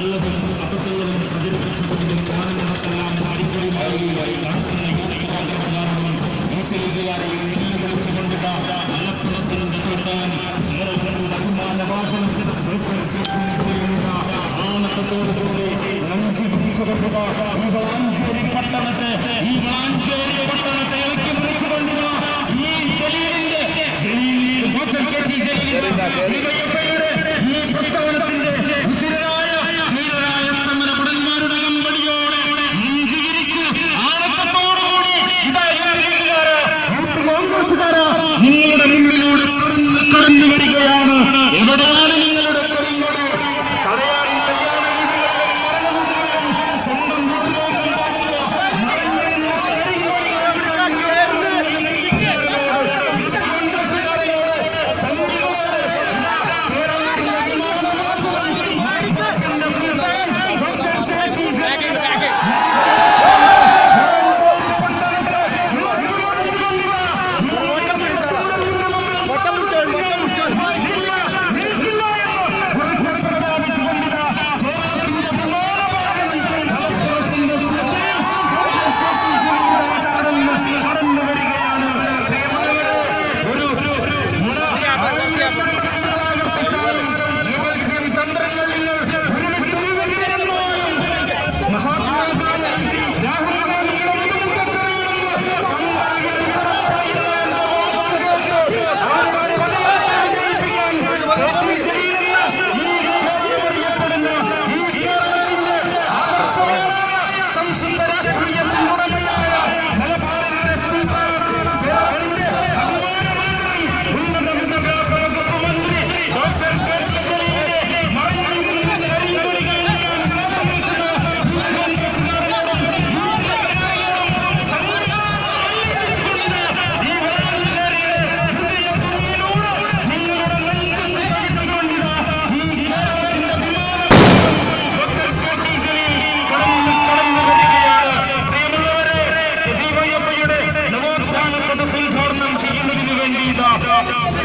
നല്ലതും അബദ്ധങ്ങളും പ്രചരിപ്പിച്ചുകൊണ്ടും കാണുന്നവർക്കെല്ലാം അടിക്കടിയുമായി നടത്തുന്ന youth കോൺഗ്രസുകാരോടും youth ലീഗുകാരെയും വെല്ലുവിളിച്ചുകൊണ്ടുള്ള മലപ്പുറത്തിന്റെ സുൽത്താൻ അഭിമാനഭാഷണം ആണത്തോടുകൂടി നഞ്ചി പിടിച്ചുകൊണ്ടുക ഈ വളാഞ്ചേരി പട്ടണത്തെ ഇളക്കി മറിച്ചുകൊണ്ടുക ഈ ജലീലിന്റെ ഈ പ്രസ്ഥാനത്തിന്റെ സമരഭടന്മാരുടെ കമ്പടിയോടെ നെഞ്ചിരിച്ച് ആണത്തോടുകൂടി യൂത്ത് കോൺഗ്രസുകാരാ നിങ്ങളുടെ മുന്നിലൂടെ കടന്നു വരികയാണ്. എവിടെയാണ് നിങ്ങളുടെ കരിങ്ങോട് തടയാൻ സ്വന്തം വീട്ടിലേക്ക്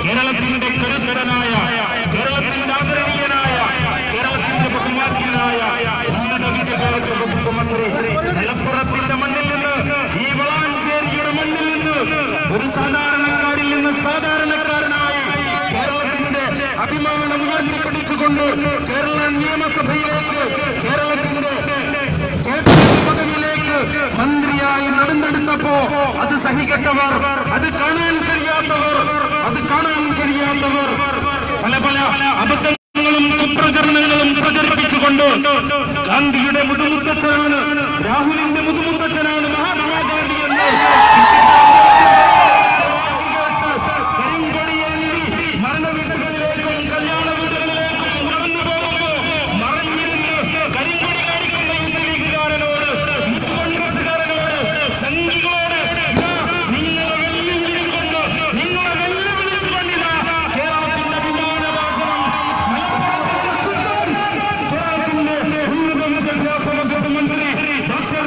കേരളത്തിന്റെ കരുത്തനായ, കേരളത്തിന്റെ ആദരണീയനായ, കേരളത്തിന്റെ ബഹുമാന്യനായ ഉന്നത വിദ്യാഭ്യാസ വകുപ്പ് മന്ത്രി മലപ്പുറത്തിന്റെ മണ്ണിൽ നിന്ന്, ഈ വളാഞ്ചേരിയുടെ മണ്ണിൽ നിന്ന് ഒരു സാധാരണക്കാരിൽ നിന്ന് സാധാരണക്കാരനായി കേരളത്തിന്റെ അഭിമാനം ഉയർത്തിപ്പിടിച്ചുകൊണ്ട് കേരള നിയമസഭയിലേക്ക്, കേരളത്തിന്റെ പദവിയിലേക്ക് മന്ത്രിയായി നടന്നെടുത്തപ്പോ അത് സഹികെട്ടവർ, അത് കാണാൻ കഴിയാത്തവർ പല പല അബദ്ധങ്ങളും കുപ്രചരണങ്ങളും പ്രചരിപ്പിച്ചുകൊണ്ട് ഗാന്ധിയുടെ മുതുമുത്തച്ഛനാണ്, രാഹുലിന്റെ മുതുമുത്തച്ഛനാണ് മഹാത്മാഗാന്ധി എന്ന് കരിങ്കൊടിയേന്തി മരണവീട്ടുകളിലേക്കും കല്യാണ വീടുകളിലേക്കും കടന്നു പോകുമ്പോ മറഞ്ഞിരുന്ന് കരിങ്കൊടി കാണിക്കുന്ന യൂത്ത് ലീഗുകാരനോട്, യൂത്ത് കോൺഗ്രസുകാരനോട്, സംഘികളോട് നിങ്ങളെ വെല്ലുവിളിച്ചുകൊണ്ട് കേരളത്തിന്റെ അഭിമാനഭാഷണം മലപ്പുറത്തിന്റെ സുൽത്താൻ, കേരളത്തിന്റെ ഉന്നത വിദ്യാഭ്യാസ വകുപ്പ് മന്ത്രി ഡോക്ടർ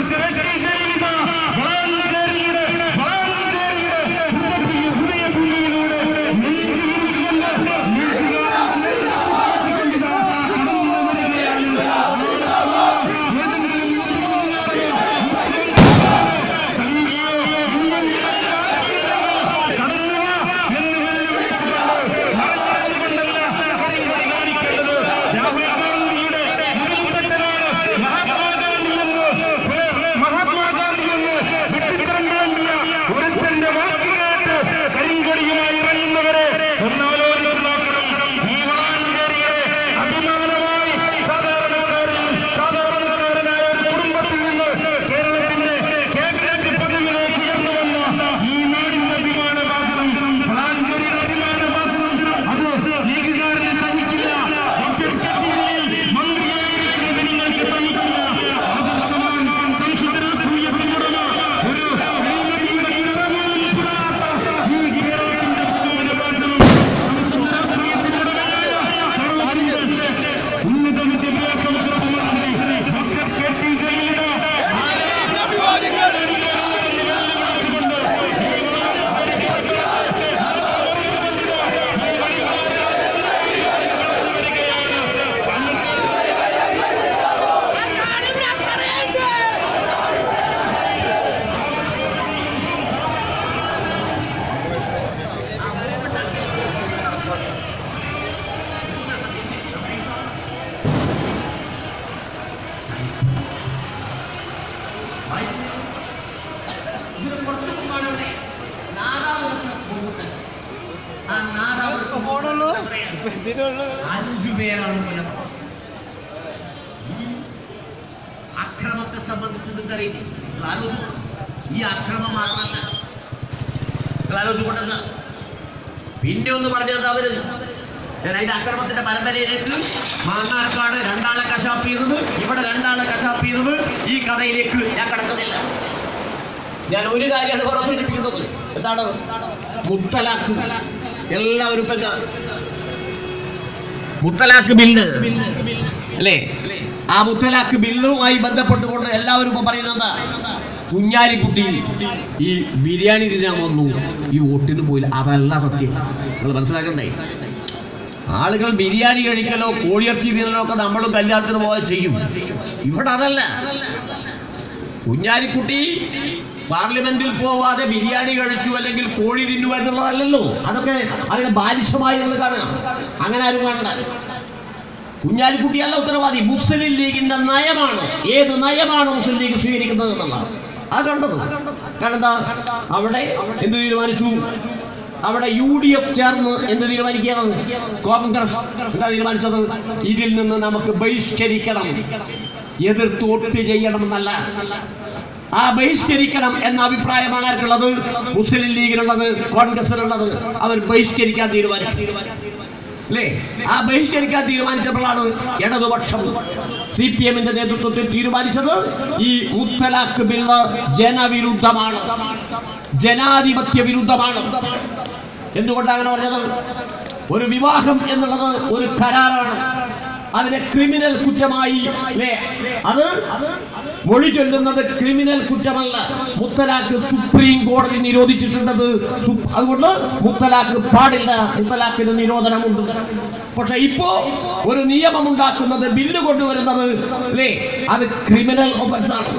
5 പേരാണ് കൊല്ലപ്പെട്ടത്. അക്രമത്തെ സംബന്ധിച്ച് നിങ്ങൾക്ക് അറിയില്ലേ? ഈ അക്രമം മാത്രമല്ല, ആലോചിച്ചുകൊണ്ടെന്ന് പിന്നെ ഒന്ന് പറഞ്ഞത് അവര് അതിന്റെ അക്രമത്തിന്റെ പരമ്പരയിലേക്ക് മാന്നാർക്കാട് 2 ആളെ കശാപ്പ് ചെയ്തത്, ഇവിടെ 2 ആളെ കശാപ്പ് ചെയ്തത്, ഈ കഥയിലേക്ക് ഞാൻ കടക്കുന്നില്ല. ഞാൻ ഒരു കാര്യമാണ് കുറവ് സൂചിപ്പിക്കുന്നത്. എന്താണ്? മുത്തലാഖ്. എല്ലാവരും മുത്തലാഖ് ബില്ല് അല്ലേ? ആ മുത്തലാഖ് ബില്ലുമായി ബന്ധപ്പെട്ടുകൊണ്ട് എല്ലാവരും ഇപ്പൊ പറയുന്നത് കുഞ്ഞാലിക്കുട്ടി ഈ ബിരിയാണി തിന്നാൻ വന്നു, ഈ വോട്ടിന് പോയില്ല. അതല്ല സത്യം, നിങ്ങൾ മനസ്സിലാക്കണ്ടേ? ആളുകൾ ബിരിയാണി കഴിക്കലോ കോഴിയിറച്ചി തിന്നലോ ഒക്കെ നമ്മളും കല്യാണത്തിന് പോകാൻ ചെയ്യും. ഇവിടെ അതല്ല. കുഞ്ഞാലിക്കുട്ടി പാർലമെന്റിൽ പോവാതെ ബിരിയാണി കഴിച്ചു അല്ലെങ്കിൽ കോഴി തിന്നുക എന്നുള്ളതല്ലല്ലോ. അതൊക്കെ അതിന് ബാലിശമായി നമ്മൾ കാണുക. അങ്ങനെ ആരും കാണണ്ട. കുഞ്ഞാലിക്കുട്ടിയല്ല ഉത്തരവാദി, മുസ്ലിം ലീഗിന്റെ നയമാണ്. ഏത് നയമാണ് മുസ്ലിം ലീഗ് സ്വീകരിക്കുന്നത് എന്നുള്ളതാണ് അത് കണ്ടത്. കാരണം അവിടെ എന്ത് തീരുമാനിച്ചു? അവിടെ UDF ചേർന്ന് എന്ത് തീരുമാനിക്കണം? കോൺഗ്രസ് എന്താ തീരുമാനിച്ചത്? ഇതിൽ നിന്ന് നമുക്ക് ബഹിഷ്കരിക്കണം, എതിർത്ത് വോട്ട് ചെയ്യണമെന്നല്ല. ആ ബഹിഷ്കരിക്കണം എന്ന അഭിപ്രായമാണ് ആർക്കുള്ളത്? മുസ്ലിം ലീഗിനുള്ളത്, കോൺഗ്രസിനുള്ളത്. അവർ ബഹിഷ്കരിക്കാൻ തീരുമാനിച്ചു അല്ലേ? ആ ബഹിഷ്കരിക്കാൻ തീരുമാനിച്ചപ്പോഴാണ് ഇടതുപക്ഷം CPM-ന്റെ നേതൃത്വത്തിൽ തീരുമാനിച്ചത് ഈ മുത്തലാഖ് ബില്ല് ജനവിരുദ്ധമാണ്, ജനാധിപത്യ വിരുദ്ധമാണ്. എന്തുകൊണ്ടാണ് അങ്ങനെ പറഞ്ഞത്? ഒരു വിവാഹം എന്നുള്ളത് ഒരു കരാറാണ്. അതിനെ ക്രിമിനൽ കുറ്റമായി അല്ലേ? അത് മൊഴി ചൊല്ലുന്നത് ക്രിമിനൽ കുറ്റമല്ല. മുത്തലാഖ് സുപ്രീം കോടതി നിരോധിച്ചിട്ടുണ്ടത്. അതുകൊണ്ട് മുത്തലാഖ് പാടില്ല, മുത്തലാഖിന് നിരോധനമുണ്ട്. പക്ഷെ ഇപ്പോ ഒരു നിയമമുണ്ടാക്കുന്നത്, ബില്ല് കൊണ്ടുവരുന്നത് അല്ലേ, അത് ക്രിമിനൽ ഒഫൻസ് ആണ്.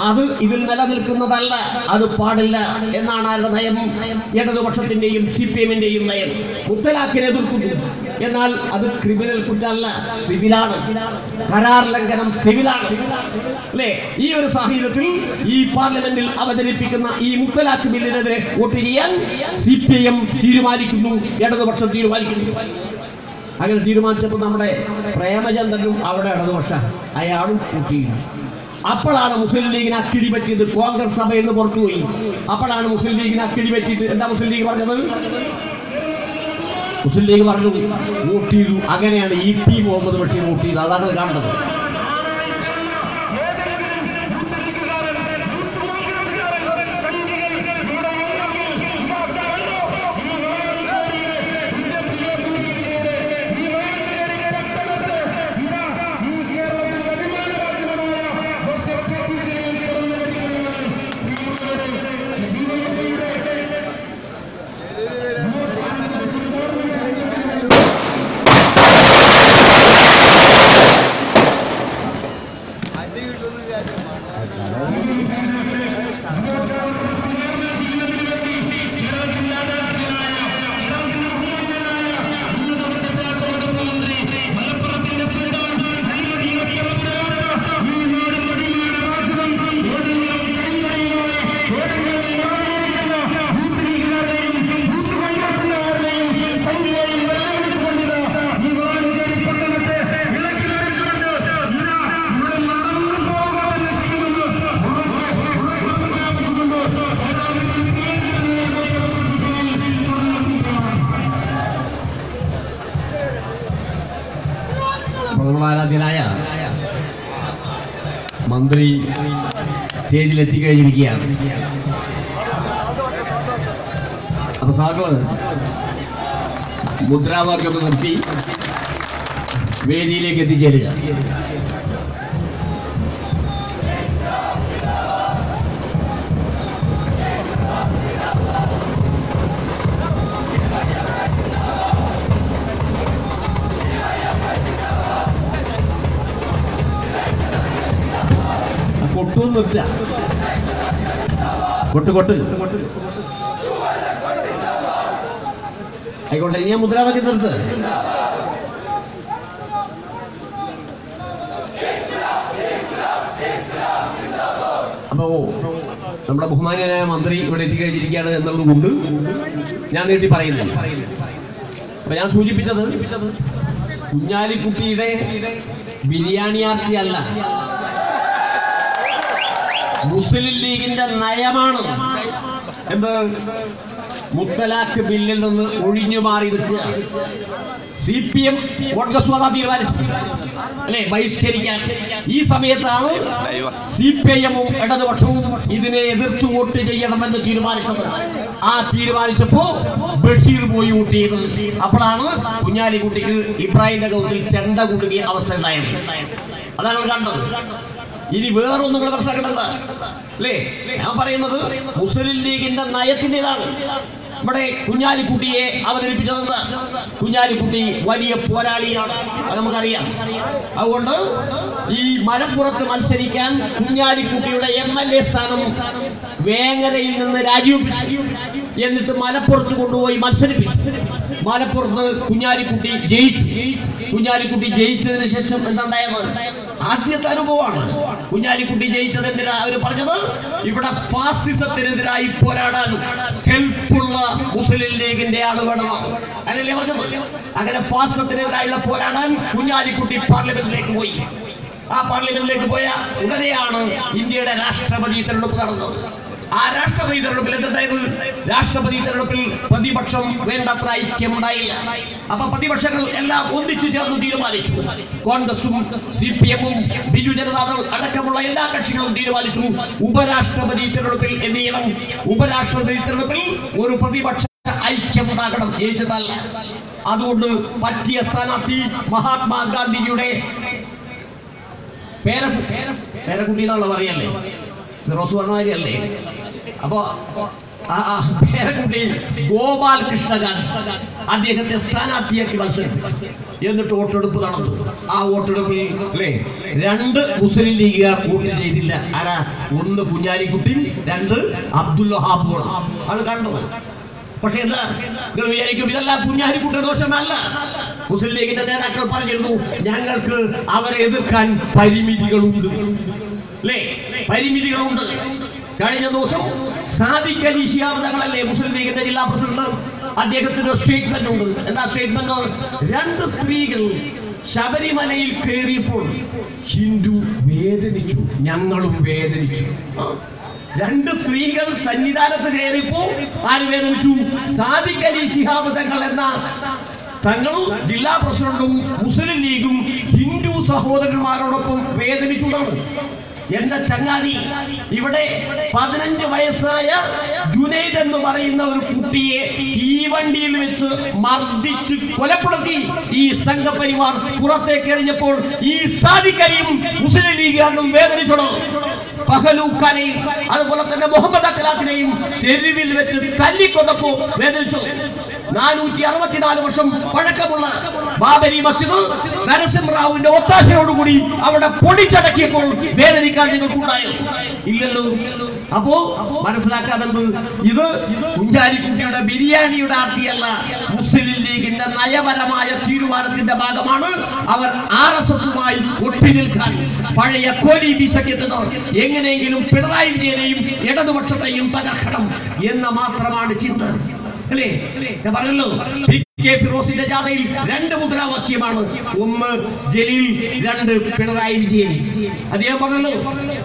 അത് ഇതിൽ നിലനിൽക്കുന്നതല്ല, അത് പാടില്ല എന്നാണ് ആരുടെ നയം? ഇടതുപക്ഷത്തിന്റെയും CPM-ന്റെയും നയം. മുത്തലാഖിനെ എതിർക്കുന്നു, എന്നാൽ അത് ക്രിമിനൽ കുറ്റമല്ല, സിവിലാണ്. കരാർ ലംഘനം സിവിലാണ് അല്ലേ? ഈ ഒരു സാഹചര്യത്തിൽ ഈ പാർലമെന്റിൽ അവതരിപ്പിക്കുന്ന ഈ മുത്തലാഖ് ബില്ലിനെതിരെ വോട്ട് ചെയ്യാൻ CPM തീരുമാനിക്കുന്നു, ഇടതുപക്ഷം തീരുമാനിക്കുന്നു. അങ്ങനെ തീരുമാനിച്ചപ്പോൾ നമ്മുടെ പ്രേമചന്ദ്രനും അവിടെ ഇടതുപക്ഷ അയാളും കൂട്ടിയിരുന്നു. അപ്പോഴാണ് മുസ്ലിം ലീഗിന് അക്കിടി പറ്റിയത്. കോൺഗ്രസ് സഭയിൽ നിന്ന് പുറത്തുപോയി. അപ്പോഴാണ് മുസ്ലിം ലീഗിന് അക്കിടി പറ്റിയിട്ട് എന്താ മുസ്ലിം ലീഗ് പറഞ്ഞത്? മുസ്ലിം ലീഗ് പറഞ്ഞു വോട്ട് ചെയ്തു. അങ്ങനെയാണ് EP മുഹമ്മദ് ബഷീർ വോട്ട് ചെയ്തത്. അതാണ് കാണുന്നത്. ബഹുമാനാധ്യനായ മന്ത്രി സ്റ്റേജിൽ എത്തിക്കഴിഞ്ഞിരിക്കുകയാണ്. അപ്പൊ സാറിന് മുദ്രാവാക്യമൊക്കെ നിർത്തി വേദിയിലേക്ക് എത്തിച്ചേരുക. കൊട്ടു നിർത്തുക. കൊട്ട് ആയിക്കോട്ടെ. ഇനി മുദ്രാവാക്യം നിർത്ത്. അപ്പോ നമ്മുടെ ബഹുമാന്യനായ മന്ത്രി ഇവിടെ എത്തിക്കഴിഞ്ഞിരിക്കുകയാണ് എന്നുള്ളത് കൊണ്ട് ഞാൻ നീട്ടി പറയുന്നില്ല. അപ്പൊ ഞാൻ സൂചിപ്പിച്ചത് കുഞ്ഞാലിക്കുട്ടിയുടെ ബിരിയാണി ആർത്തിയല്ല, മുസ്ലിം ലീഗിന്റെ നയമാണ്. എന്ത്? മുത്തലാഖ് ബില്ലിൽ നിന്ന് ഒഴിഞ്ഞു മാറി നിൽക്കുക. CPM വോട്ട് തീരുമാനിച്ചു അല്ലെ ബഹിഷ്കരിക്കാൻ. ഈ സമയത്താണ് CPIM-ഉം ഇടതുപക്ഷവും ഇതിനെ എതിർത്ത് വോട്ട് ചെയ്യണമെന്ന് തീരുമാനിച്ചത്. ആ തീരുമാനിച്ചപ്പോ ബഷീർ പോയി വോട്ട് ചെയ്ത്. അപ്പോഴാണ് കുഞ്ഞാലിക്കുട്ടിക്ക് ഇബ്രാഹിമിന്റെ കൗത്തിൽ ചെണ്ട കുടുങ്ങിയ അവസ്ഥ ഉണ്ടായത്. അതാണ് കണ്ടത്. ഇനി വേറൊന്നും നിങ്ങൾ മനസ്സിലാക്കേണ്ടത് അല്ലേ? ഞാൻ പറയുന്നത് മുസ്ലിം ലീഗിന്റെ നയത്തിൻ്റെതാണ്. നമ്മുടെ കുഞ്ഞാലിക്കുട്ടിയെ അവതരിപ്പിച്ചതെന്താ? കുഞ്ഞാലിക്കുട്ടി വലിയ പോരാളിയാണ്, അത് നമുക്കറിയാം. അതുകൊണ്ട് ഈ മലപ്പുറത്ത് മത്സരിക്കാൻ കുഞ്ഞാലിക്കുട്ടിയുടെ MLA സ്ഥാനം വേങ്ങരയിൽ നിന്ന് രാജിവെപ്പിച്ചു. എന്നിട്ട് മലപ്പുറത്ത് കൊണ്ടുപോയി മത്സരിപ്പിച്ചു. മലപ്പുറത്ത് കുഞ്ഞാലിക്കുട്ടി ജയിച്ചു. കുഞ്ഞാലിക്കുട്ടി ജയിച്ചതിന് ശേഷം എന്താണ്ടായത്? ആദ്യത്തെ അനുഭവമാണ്. കുഞ്ഞാലിക്കുട്ടി ജയിച്ചത് എന്തിനാ? അവർ പറഞ്ഞത് ഇവിടെ ഫാസിസത്തിനെതിരായി പോരാടാൻ കെൽപ്പുള്ള മുസ്ലിം ലീഗിന്റെ ആള് വേണം, അതല്ലേ പറഞ്ഞത്? അങ്ങനെ ഫാസിസത്തിനെതിരായുള്ള പോരാടാൻ കുഞ്ഞാലിക്കുട്ടി പാർലമെന്റിലേക്ക് പോയി. ആ പാർലമെന്റിലേക്ക് പോയ ഉടനെയാണ് ഇന്ത്യയുടെ രാഷ്ട്രപതി തെരഞ്ഞെടുപ്പ് നടന്നത്. ആ രാഷ്ട്രപതി തെരഞ്ഞെടുപ്പിൽ എന്തായിരുന്നു? രാഷ്ട്രപതി തെരഞ്ഞെടുപ്പിൽ പ്രതിപക്ഷം വേണ്ടത്ര ഐക്യമുണ്ടായില്ല. അപ്പൊ പ്രതിപക്ഷങ്ങൾ എല്ലാം ഒന്നിച്ചു ചേർന്ന് തീരുമാനിച്ചു. കോൺഗ്രസും CPM-ഉം ബിജു ജനതാദൾ അടക്കമുള്ള എല്ലാ കക്ഷികളും തീരുമാനിച്ചു ഉപരാഷ്ട്രപതി തെരഞ്ഞെടുപ്പിൽ എന്ത് ചെയ്യണം? ഉപരാഷ്ട്രപതി തെരഞ്ഞെടുപ്പിൽ ഒരു പ്രതിപക്ഷ ഐക്യമുണ്ടാകണം, ജയിച്ചതല്ല. അതുകൊണ്ട് പറ്റിയ സ്ഥാനാർത്ഥി മഹാത്മാഗാന്ധിയുടെ പേരക്കുട്ടിയിലുള്ള പറയല്ലേ, റോസ് വർണ്ണമാരിയല്ലേ? അപ്പോ പേരക്കുട്ടി ഗോപാൽ കൃഷ്ണ ഗാന്ധി അദ്ദേഹത്തെ സ്ഥാനാർത്ഥിയാക്കി മത്സരിപ്പിച്ചു. എന്നിട്ട് വോട്ടെടുപ്പ് നടന്നു. ആ വോട്ടെടുപ്പിൽ അല്ലേ 2 മുസ്ലിം ലീഗുകാർ വോട്ട് ചെയ്തില്ല. ആരാ? 1 കുഞ്ഞാലിക്കുട്ടി, 2 അബ്ദുൽ വഹാബ്. അത് കണ്ടത്. പക്ഷെ എന്താ നിങ്ങൾ വിചാരിക്കും ഇതെല്ലാം കുഞ്ഞാലിക്കുട്ടി ദോഷമല്ല. മുസ്ലിം ലീഗിന്റെ നേതാക്കൾ പറഞ്ഞിരുന്നു ഞങ്ങൾക്ക് അവരെ എതിർക്കാൻ പരിമിതികളുണ്ട് അല്ലേ, പരിമിതികളുണ്ട്. കഴിഞ്ഞ ദിവസം സാദിഖ് അലി ശിഹാബ് തങ്ങളല്ലേ മുസ്ലിം ലീഗിന്റെ ജില്ലാ പ്രസിഡന്റ്, അദ്ദേഹത്തിന്റെ സ്റ്റേറ്റ്മെന്റ് ഉണ്ട്. എന്താ സ്റ്റേറ്റ്മെന്റ്? 2 സ്ത്രീകൾ ശബരിമലയിൽ കയറിയപ്പോൾ ഹിന്ദു വേദനിച്ചു, ഞങ്ങളും വേദനിച്ചു. 2 സ്ത്രീകൾ സന്നിധാനത്ത് കയറിയപ്പോ ആര് വേദനിച്ചു? സാദിഖ് അലി ശിഹാബ് തങ്ങൾ എന്ന തങ്ങൾ ജില്ലാ പ്രസിഡന്റും മുസ്ലിം ലീഗും ഹിന്ദു സഹോദരന്മാരോടൊപ്പം വേദനിച്ചുണ്ടാവും. എന്റെ ചങ്ങാതി, ഇവിടെ 15 വയസ്സായ ജുനൈദ് എന്ന് പറയുന്ന ഒരു കുട്ടിയെ തീവണ്ടിയിൽ വെച്ച് മർദ്ദിച്ച് കൊലപ്പെടുത്തി ഈ സംഘപരിവാർ പുറത്തേക്ക് എറിഞ്ഞപ്പോൾ ഈ സാദിഖ് അലിയും മുസ്ലിം ലീഗുകാരനും വേദനിച്ചോളൂ. പഹലൂഖാനെയും അതുപോലെ തന്നെ മുഹമ്മദ് അഖ്ലാഖിനെയും തെരുവിൽ വെച്ച് തല്ലിക്കൊന്നപ്പോ വേദനിച്ചു. 464 വർഷം പഴക്കമുള്ള ബാബരി മസ്ജിദ് നരസിംഹറാവുവിന്റെ ഒത്താശയോടുകൂടി അവിടെ പൊടിച്ചടക്കിയപ്പോൾ വേദനിക്കാൻ നിങ്ങൾക്കുണ്ടായോ? ഇല്ലല്ലോ. അപ്പോ മനസ്സിലാക്കാതെന്ത്? ഇത് കുഞ്ഞാലിക്കുട്ടിയുടെ ബിരിയാണിയുടെ ആർത്തിയല്ല, മുസ്ലിം ലീഗിന്റെ നയപരമായ തീരുമാനത്തിന്റെ ഭാഗമാണ്. അവർ RSS-ഉമായി ഒട്ടിനിൽക്കാൻ പഴയ കോലീബി സഖ്യത്തിന് എങ്ങനെയെങ്കിലും പിണറായി വിജയനെയും ഇടതുപക്ഷത്തെയും തകർക്കണം എന്ന് മാത്രമാണ് ചിന്ത അല്ലേ? ഞാൻ പറഞ്ഞല്ലോ PK ഫിറോസിന്റെ ജാഥയിൽ 2 മുദ്രാവാക്യമാണ്. 1 ജലീൽ, 2 പിണറായി വിജയൻ. അദ്ദേഹം പറഞ്ഞല്ലോ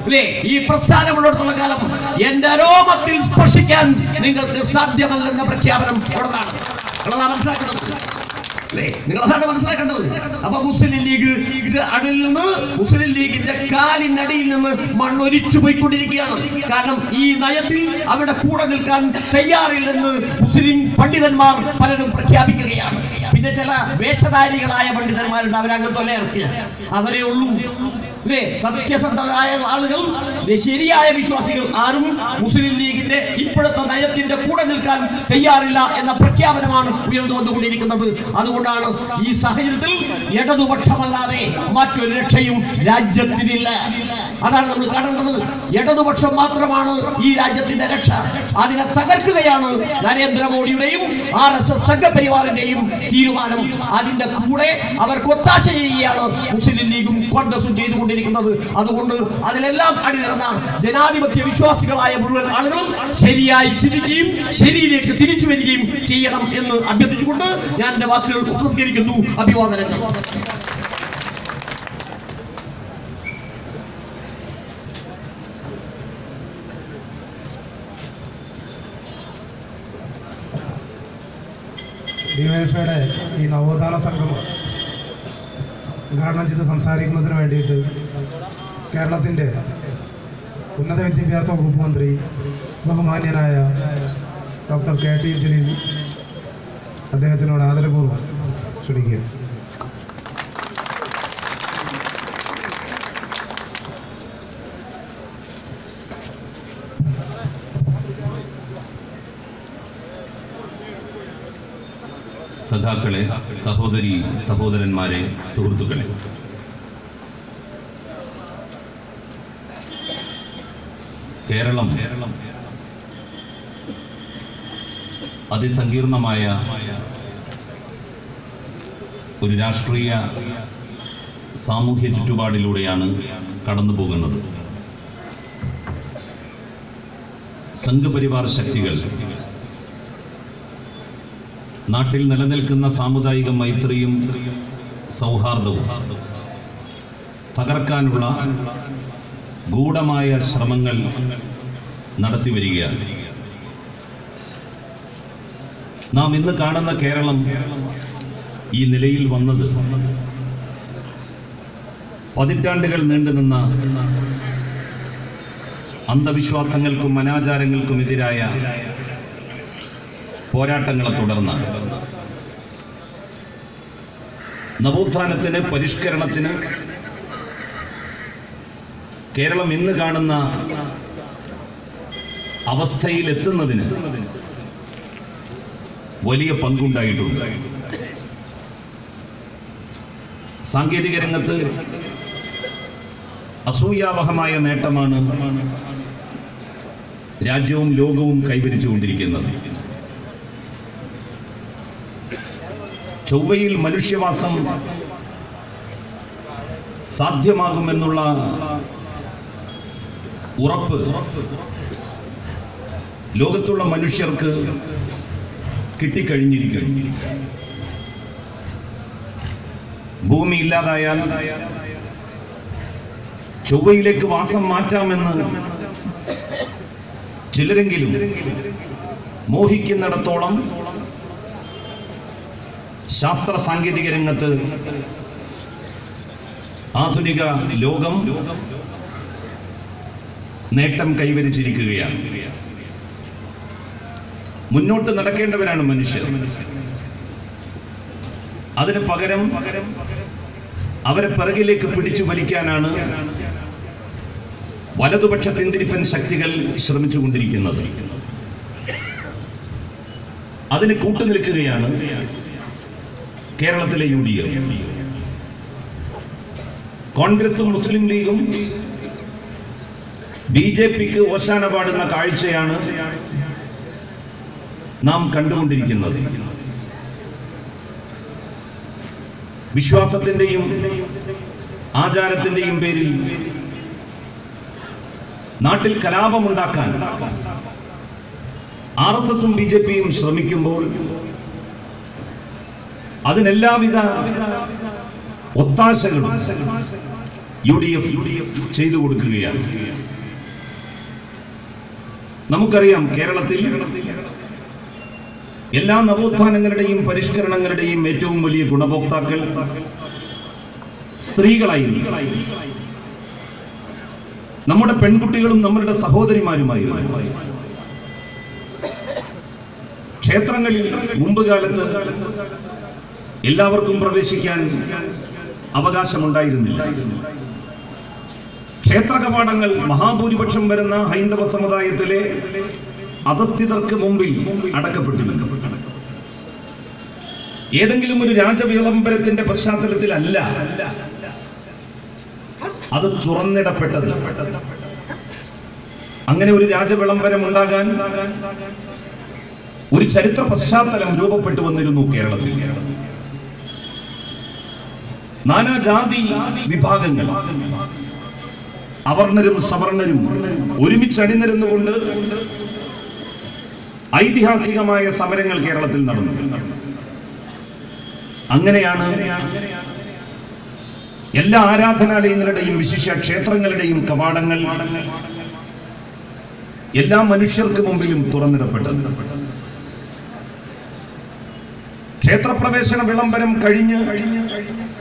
അല്ലേ, ഈ പ്രസ്ഥാനമുള്ളിടത്തോളം കാലം എന്റെ രോമത്തിൽ സ്പർശിക്കാൻ നിങ്ങൾക്ക് സാധ്യമല്ലെന്ന പ്രഖ്യാപനം ഉള്ളതാണ്. മനസ്സിലാക്കുന്നത് അല്ലേ? നിങ്ങളതാണ് മനസ്സിലാക്കേണ്ടത്. അപ്പൊ മുസ്ലിം ലീഗ് ഇത് അതിൽ നിന്ന് മുസ്ലിം ലീഗിന്റെ കാലിനടിയിൽ നിന്ന് മണ്ണൊലിച്ചു പോയിക്കൊണ്ടിരിക്കുകയാണ്. കാരണം ഈ നയത്തിൽ അവിടെ കൂടെ നിൽക്കാൻ തയ്യാറില്ലെന്ന് മുസ്ലിം പണ്ഡിതന്മാർ പലരും പ്രഖ്യാപിക്കുകയാണ്. പിന്നെ ചില വേഷധാരികളായ പണ്ഡിതന്മാരുണ്ട്, അവരങ്ങ് തൊലയിറക്കുക, അവരെ ഉള്ളൂ അല്ലേ? സത്യസന്ധരായ ആളുകൾ, ശരിയായ വിശ്വാസികൾ ആരും മുസ്ലിം ലീഗിന്റെ ഇപ്പോഴത്തെ നയത്തിന്റെ കൂടെ നിൽക്കാൻ തയ്യാറില്ല എന്ന പ്രഖ്യാപനമാണ് ഉയർന്നു വന്നുകൊണ്ടിരിക്കുന്നത്. അതുകൊണ്ടാണ് ഈ സാഹചര്യത്തിൽ ഇടതുപക്ഷമല്ലാതെ മറ്റൊരു രക്ഷയും രാജ്യത്തിനില്ല. അതാണ് നമ്മൾ കാണേണ്ടത്. ഇടതുപക്ഷം മാത്രമാണ് ഈ രാജ്യത്തിന്റെ രക്ഷ. അതിനെ തകർക്കുകയാണ് നരേന്ദ്രമോദിയുടെയും RSS സംഘപരിവാറിന്റെയും തീരുമാനം. അതിന്റെ കൂടെ അവർക്ക് ഒത്താശ ചെയ്യുകയാണ് മുസ്ലിം ലീഗും കോൺഗ്രസും ചെയ്തുകൊണ്ടിരിക്കുന്നത്. അതുകൊണ്ട് അതിലെല്ലാം അണിനിരന്ന ജനാധിപത്യ വിശ്വാസികളായ മുഴുവൻ ആളുകളും ശരിയായി ചിന്തിക്കുകയും ശരിയിലേക്ക് തിരിച്ചു വരികയും ചെയ്യണം എന്ന് അഭ്യർത്ഥിച്ചുകൊണ്ട് ഞാൻ എന്റെ വാക്കുകൾ ഉപസംഹരിക്കുന്നു. അഭിവാദനങ്ങൾ. ഡിവൈഎഫ്ഐയുടെ ഈ നവോത്ഥാന സംഘം ഉദ്ഘാടനം ചെയ്ത് സംസാരിക്കുന്നതിന് വേണ്ടിയിട്ട് കേരളത്തിൻ്റെ ഉന്നത വിദ്യാഭ്യാസ വകുപ്പ് മന്ത്രി ബഹുമാന്യനായ ഡോക്ടർ KT ജലീൽ അദ്ദേഹത്തിനോട് ആദരപൂർവ്വം ക്ഷണിക്കുക. സഖാക്കളെ, സഹോദരി സഹോദരന്മാരെ, സുഹൃത്തുക്കളെ, കേരളം അതിസങ്കീർണമായ ഒരു രാഷ്ട്രീയ സാമൂഹ്യ ചുറ്റുപാടിലൂടെയാണ് കടന്നു പോകുന്നത്. സംഘപരിവാർ ശക്തികൾ നാട്ടിൽ നിലനിൽക്കുന്ന സാമുദായിക മൈത്രിയും സൗഹാർദ്ദവും തകർക്കാനുള്ള ഗൂഢമായ ശ്രമങ്ങൾ നടത്തിവരികയാണ്. നാം ഇന്ന് കാണുന്ന കേരളം ഈ നിലയിൽ വന്നത് പതിറ്റാണ്ടുകൾ നീണ്ടുനിന്ന അന്ധവിശ്വാസങ്ങൾക്കും അനാചാരങ്ങൾക്കുമെതിരായ പോരാട്ടങ്ങളെ തുടർന്നാണ്. നവോത്ഥാനത്തിന്, പരിഷ്കരണത്തിന് കേരളം ഇന്ന് കാണുന്ന അവസ്ഥയിലെത്തുന്നതിന് വലിയ പങ്കുണ്ടായിട്ടുണ്ട്. സാങ്കേതിക രംഗത്ത് അസൂയാവഹമായ നേട്ടമാണ് രാജ്യവും ലോകവും കൈവരിച്ചുകൊണ്ടിരിക്കുന്നത്. ചൊവ്വയിൽ മനുഷ്യവാസം സാധ്യമാകുമെന്നുള്ള ഉറപ്പ് ലോകത്തുള്ള മനുഷ്യർക്ക് കിട്ടിക്കഴിഞ്ഞിരിക്കുന്നു. ഭൂമി ഇല്ലാതായാൽ ചൊവ്വയിലേക്ക് വാസം മാറ്റാമെന്ന് ചിലരെങ്കിലും മോഹിക്കുന്നിടത്തോളം ശാസ്ത്ര സാങ്കേതിക രംഗത്ത് ആധുനിക ലോകം നേട്ടം കൈവരിച്ചിരിക്കുകയാണ്. മുന്നോട്ട് നടക്കേണ്ടവരാണ് മനുഷ്യർ. അതിന് പകരം അവരെ പിറകിലേക്ക് പിടിച്ചു വലിക്കാനാണ് വലതുപക്ഷ പിന്തിരിപ്പൻ ശക്തികൾ ശ്രമിച്ചുകൊണ്ടിരിക്കുന്നത്. അതിന് കൂട്ടുനിൽക്കുകയാണ് കേരളത്തിലെ UDF. കോൺഗ്രസും മുസ്ലിം ലീഗും BJPക്ക് ഓശാന പാടുന്ന കാഴ്ചയാണ് നാം കണ്ടുകൊണ്ടിരിക്കുന്നത്. വിശ്വാസത്തിന്റെയും ആചാരത്തിന്റെയും പേരിൽ നാട്ടിൽ കലാപമുണ്ടാക്കാൻ RSSും BJPയും ശ്രമിക്കുമ്പോൾ അതിനെല്ലാവിധ ഒത്താശകളും UDF ചെയ്തു കൊടുക്കുകയാണ്. നമുക്കറിയാം, കേരളത്തിൽ എല്ലാ നവോത്ഥാനങ്ങളുടെയും പരിഷ്കരണങ്ങളുടെയും ഏറ്റവും വലിയ ഗുണഭോക്താക്കൾ സ്ത്രീകളായിരുന്നു. നമ്മുടെ പെൺകുട്ടികളും നമ്മളുടെ സഹോദരിമാരുമായിരുന്നു. ക്ഷേത്രങ്ങളിൽ മുമ്പ് കാലത്ത് എല്ലാവർക്കും പ്രവേശിക്കാൻ അവകാശമുണ്ടായിരുന്നില്ല. ക്ഷേത്ര കവാടങ്ങൾ മഹാഭൂരിപക്ഷം വരുന്ന ഹൈന്ദവ സമുദായത്തിലെ അധസ്ഥിതർക്ക് മുമ്പിൽ അടക്കപ്പെട്ടിരുന്നു. ഏതെങ്കിലും ഒരു രാജവിളംബരത്തിന്റെ പശ്ചാത്തലത്തിലല്ല അത് തുറന്നിടപ്പെട്ടത്. അങ്ങനെ ഒരു രാജവിളംബരം ഉണ്ടാകാൻ ഒരു ചരിത്ര പശ്ചാത്തലം രൂപപ്പെട്ടു വന്നിരുന്നു കേരളത്തിൽ. നാനാജാതി വിഭാഗങ്ങൾ, അവർണരും സവർണരും ഒരുമിച്ച് അണിനിരന്നുകൊണ്ട് ഐതിഹാസികമായ സമരങ്ങൾ കേരളത്തിൽ നടന്നു. അങ്ങനെയാണ് എല്ലാ ആരാധനാലയങ്ങളുടെയും വിശിഷ്യ ക്ഷേത്രങ്ങളുടെയും കവാടങ്ങൾ എല്ലാ മനുഷ്യർക്ക് മുമ്പിലും തുറന്നിടപ്പെട്ടത്. ക്ഷേത്രപ്രവേശന വിളംബരം കഴിഞ്ഞ്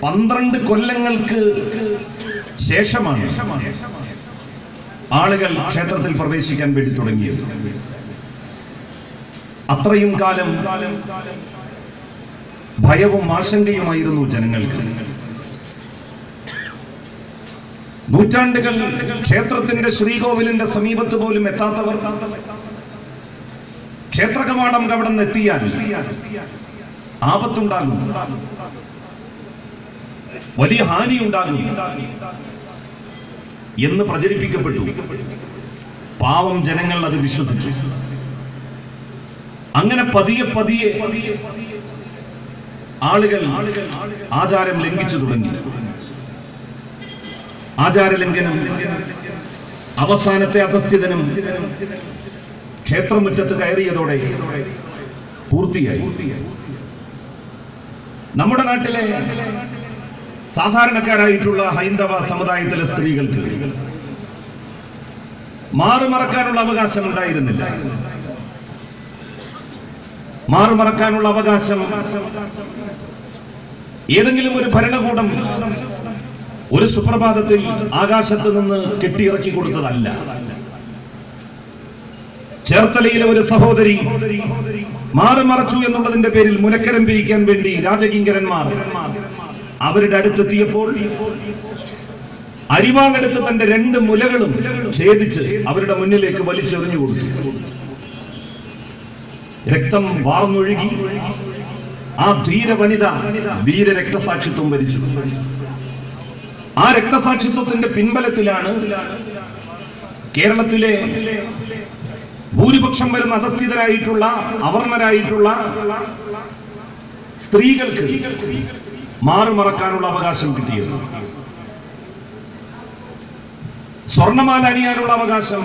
12 കൊല്ലങ്ങൾക്ക് ശേഷമാണ് ആളുകൾ ക്ഷേത്രത്തിൽ പ്രവേശിക്കാൻ വേണ്ടി തുടങ്ങിയത്. അത്രയും കാലം ഭയവും ആശങ്കയുമായിരുന്നു ജനങ്ങൾക്ക്. നൂറ്റാണ്ടുകൾ ക്ഷേത്രത്തിന്റെ ശ്രീകോവിലിന്റെ സമീപത്ത് പോലും എത്താത്തവർ ക്ഷേത്ര കവാടം കടന്നെത്തിയാൽ ആപത്തുണ്ടാകും, വലിയ ഹാനിയുണ്ടാകും എന്ന് പ്രചരിപ്പിക്കപ്പെട്ടു. പാവം ജനങ്ങൾ അത് വിശ്വസിച്ചു. അങ്ങനെ പതിയെ പതിയെ ആളുകൾ ആചാരം ലംഘിച്ചു തുടങ്ങി. ആചാരലംഘനം അവസാനത്തെ അധസ്ഥിതനും ക്ഷേത്രമുറ്റത്ത് കയറിയതോടെ പൂർത്തിയായി. നമ്മുടെ നാട്ടിലെ സാധാരണക്കാരായിട്ടുള്ള ഹൈന്ദവ സമുദായത്തിലെ സ്ത്രീകൾക്ക് മാറുമറക്കാനുള്ള അവകാശം ഉണ്ടായിരുന്നില്ല. മാറുമറക്കാനുള്ള അവകാശം ഏതെങ്കിലും ഒരു ഭരണകൂടം ഒരു സുപ്രഭാതത്തിൽ ആകാശത്ത് നിന്ന് കെട്ടിയിറക്കി കൊടുത്തതല്ല. ചേർത്തലയിലെ ഒരു സഹോദരി മാറുമറച്ചു എന്നുള്ളതിന്റെ പേരിൽ മുലക്കരം പിരിക്കാൻ വേണ്ടി രാജകിങ്കരന്മാർ അവരുടെ അടുത്തെത്തിയപ്പോൾ അരിവാളെടുത്ത് തന്റെ 2 മുലകളും ഛേദിച്ച് അവരുടെ മുന്നിലേക്ക് വലിച്ചെറിഞ്ഞു കൊടുത്തു. രക്തം വാർന്നൊഴുകി. ആ ധീര വനിത വീര രക്തസാക്ഷിത്വം വരിച്ചു. ആ രക്തസാക്ഷിത്വത്തിന്റെ പിൻബലത്തിലാണ് കേരളത്തിലെ ഭൂരിപക്ഷം വരുന്ന അധസ്ഥിതരായിട്ടുള്ള അവർണരായിട്ടുള്ള സ്ത്രീകൾക്ക് മാറുമറക്കാനുള്ള അവകാശം കിട്ടിയത്. സ്വർണമാല അണിയാനുള്ള അവകാശം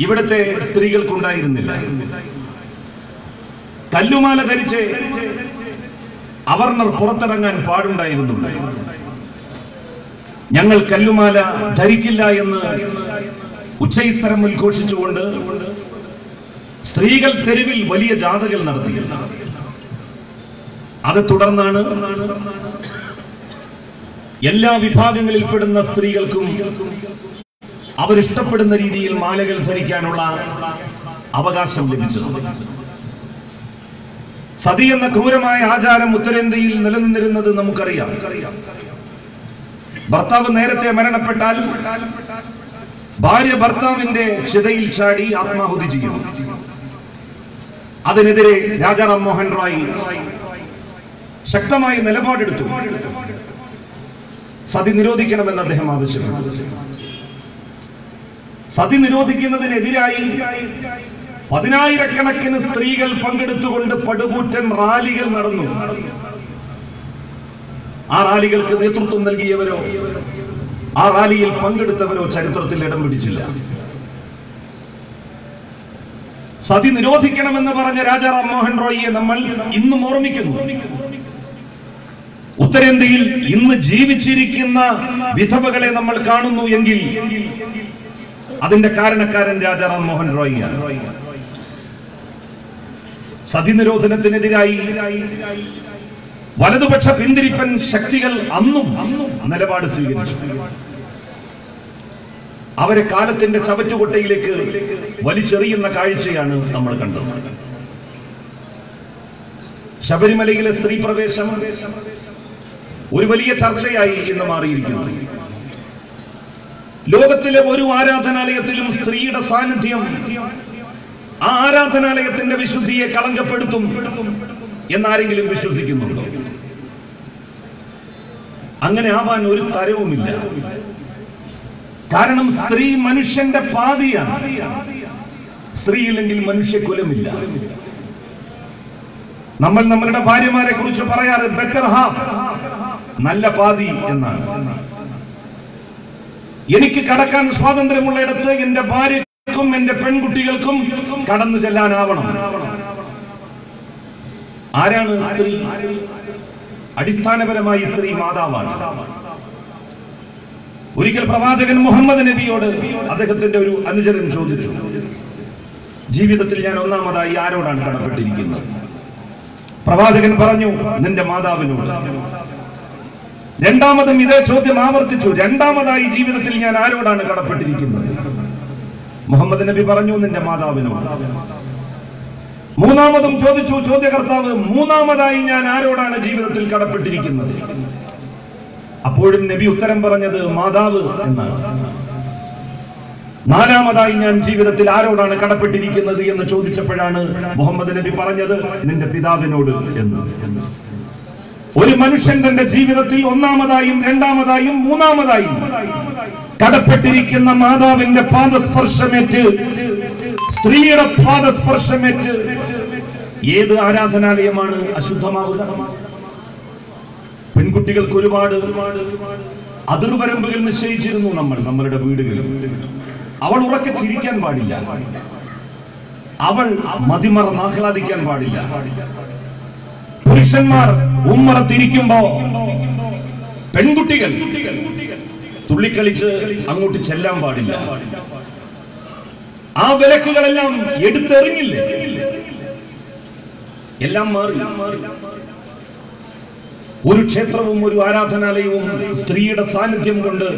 ഇവിടുത്തെ സ്ത്രീകൾക്കുണ്ടായിരുന്നില്ല. കല്ലുമാല ധരിച്ച് അവർണർ പുറത്തിറങ്ങാൻ പാടുണ്ടായിരുന്നുള്ളൂ. ഞങ്ങൾ കല്ലുമാല ധരിക്കില്ല എന്ന് ഉച്ചൈസ്തരം ഉദ്ഘോഷിച്ചുകൊണ്ട് സ്ത്രീകൾ തെരുവിൽ വലിയ ജാഥകൾ നടത്തി. അത് തുടർന്നാണ് എല്ലാ വിഭാഗങ്ങളിൽപ്പെടുന്ന സ്ത്രീകൾക്കും അവരിഷ്ടപ്പെടുന്ന രീതിയിൽ മാലകൾ ധരിക്കാനുള്ള അവകാശം ലഭിച്ചത്. സതി എന്ന ക്രൂരമായ ആചാരം ഉത്തരേന്ത്യയിൽ നിലനിന്നിരുന്നത് നമുക്കറിയാം. ഭർത്താവ് നേരത്തെ മരണപ്പെട്ടാൽ ഭാര്യ ഭർത്താവിന്റെ ചിതയിൽ ചാടി ആത്മാഹുതി ചെയ്യും. അതിനെതിരെ രാജാറാം മോഹൻ റോയ് ശക്തമായ നിലപാടെടുത്തു. സതി നിരോധിക്കണമെന്ന് അദ്ദേഹം ആവശ്യപ്പെട്ടു. സതി നിരോധിക്കുന്നതിനെതിരായി 10,000-കണക്കിന് സ്ത്രീകൾ പങ്കെടുത്തുകൊണ്ട് പടുകൂറ്റൻ റാലികൾ നടന്നു. ആ റാലികൾക്ക് നേതൃത്വം നൽകിയവരോ ആ റാലിയിൽ പങ്കെടുത്തവരോ ചരിത്രത്തിൽ ഇടം പിടിച്ചില്ല. സതി നിരോധിക്കണമെന്ന് പറഞ്ഞ രാജാറാം മോഹൻ റോയിയെ നമ്മൾ ഇന്നും ഓർമ്മിക്കുന്നു. ഉത്തരേന്ത്യയിൽ ഇന്ന് ജീവിച്ചിരിക്കുന്ന വിധവകളെ നമ്മൾ കാണുന്നു എങ്കിൽ അതിന്റെ കാരണക്കാരൻ രാജാറാം മോഹൻ റോയിയാണ്. സതി നിരോധനത്തിനെതിരായി വലതുപക്ഷ പിന്തിരിപ്പൻ ശക്തികൾ അന്നും നിലപാട് സ്വീകരിച്ചു. അവരെ കാലത്തിന്റെ ചവറ്റുകൊട്ടയിലേക്ക് വലിച്ചെറിയുന്ന കാഴ്ചയാണ് നമ്മൾ കണ്ടത്. ശബരിമലയിലെ സ്ത്രീ പ്രവേശം ഒരു വലിയ ചർച്ചയായി ഇന്ന് മാറിയിരിക്കുന്നു. ലോകത്തിലെ ഒരു ആരാധനാലയത്തിലും സ്ത്രീയുടെ സാന്നിധ്യം ആ ആരാധനാലയത്തിന്റെ വിശുദ്ധിയെ കളങ്കപ്പെടുത്തും എന്നാരെങ്കിലും വിശ്വസിക്കുന്നുണ്ടോ? അങ്ങനെ ആവാൻ ഒരു തരവുമില്ല. കാരണം സ്ത്രീ മനുഷ്യന്റെ പാതിയാണ്. സ്ത്രീയില്ലെങ്കിൽ മനുഷ്യകുലമില്ല. നമ്മൾ നമ്മളുടെ ഭാര്യമാരെ കുറിച്ച് പറയാറ് ബെറ്റർ ഹാഫ്, നല്ല പാതി എന്നാണ്. എനിക്ക് കടക്കാൻ സ്വാതന്ത്ര്യമുള്ളയിടത്ത് എന്റെ ഭാര്യക്കും എന്റെ പെൺകുട്ടികൾക്കും കടന്നു ചെല്ലാനാവണം. ആരാണ് സ്ത്രീ? അടിസ്ഥാനപരമായി സ്ത്രീ മാതാവാണ്. ഒരിക്കൽ പ്രവാചകൻ മുഹമ്മദ് നബിയോട് അദ്ദേഹത്തിന്റെ ഒരു അനുചരൻ ചോദിച്ചു, ജീവിതത്തിൽ ഞാൻ ഒന്നാമതായി ആരോടാണ് കടപ്പെട്ടിരിക്കുന്നത്? പ്രവാചകൻ പറഞ്ഞു, നിന്റെ മാതാവിനോട്. രണ്ടാമതും ഇതേ ചോദ്യം ആവർത്തിച്ചു, രണ്ടാമതായി ജീവിതത്തിൽ ഞാൻ ആരോടാണ് കടപ്പെട്ടിരിക്കുന്നത്? മുഹമ്മദ് നബി പറഞ്ഞു, നിന്റെ മാതാവിനോട്. മൂന്നാമതും ചോദിച്ചു ചോദ്യകർത്താവ്, മൂന്നാമതായി ഞാൻ ആരോടാണ് ജീവിതത്തിൽ കടപ്പെട്ടിരിക്കുന്നത്? അപ്പോഴും നബി ഉത്തരം പറഞ്ഞത് മാതാവ് എന്നാണ്. നാലാമതായി ഞാൻ ജീവിതത്തിൽ ആരോടാണ് കടപ്പെട്ടിരിക്കുന്നത് എന്ന് ചോദിച്ചപ്പോഴാണ് മുഹമ്മദ് നബി പറഞ്ഞത്, നിന്റെ പിതാവിനോട് എന്ന്. ഒരു മനുഷ്യൻ തന്റെ ജീവിതത്തിൽ ഒന്നാമതായും രണ്ടാമതായും മൂന്നാമതായും കടപ്പെട്ടിരിക്കുന്ന മാതാവിന്റെ പാദസ്പർശമേറ്റ്, സ്ത്രീയുടെ പാദസ്പർശമേറ്റ് ഏത് ആരാധനാലയമാണ് അശുദ്ധമാവുക? പെൺകുട്ടികൾക്ക് ഒരുപാട് അതിർവരമ്പുകൾ നിശ്ചയിച്ചിരുന്നു നമ്മളുടെ വീടുകളിൽ. അവൾ ഉറക്കെ ചിരിക്കാൻ പാടില്ല, അവൾ മതിമറന്ന് ആഹ്ലാദിക്കാൻ പാടില്ല. പുരുഷന്മാർ ഉമ്മറത്തിരിക്കുമ്പോ പെൺകുട്ടികൾ തുള്ളിക്കളിച്ച് അങ്ങോട്ട് ചെല്ലാൻ പാടില്ല. ആ വിലക്കുകളെല്ലാം എടുത്തെറിഞ്ഞില്ലേ? എല്ലാം മാറി. ഒരു ക്ഷേത്രവും ഒരു ആരാധനാലയവും സ്ത്രീയുടെ സാന്നിധ്യം കൊണ്ട്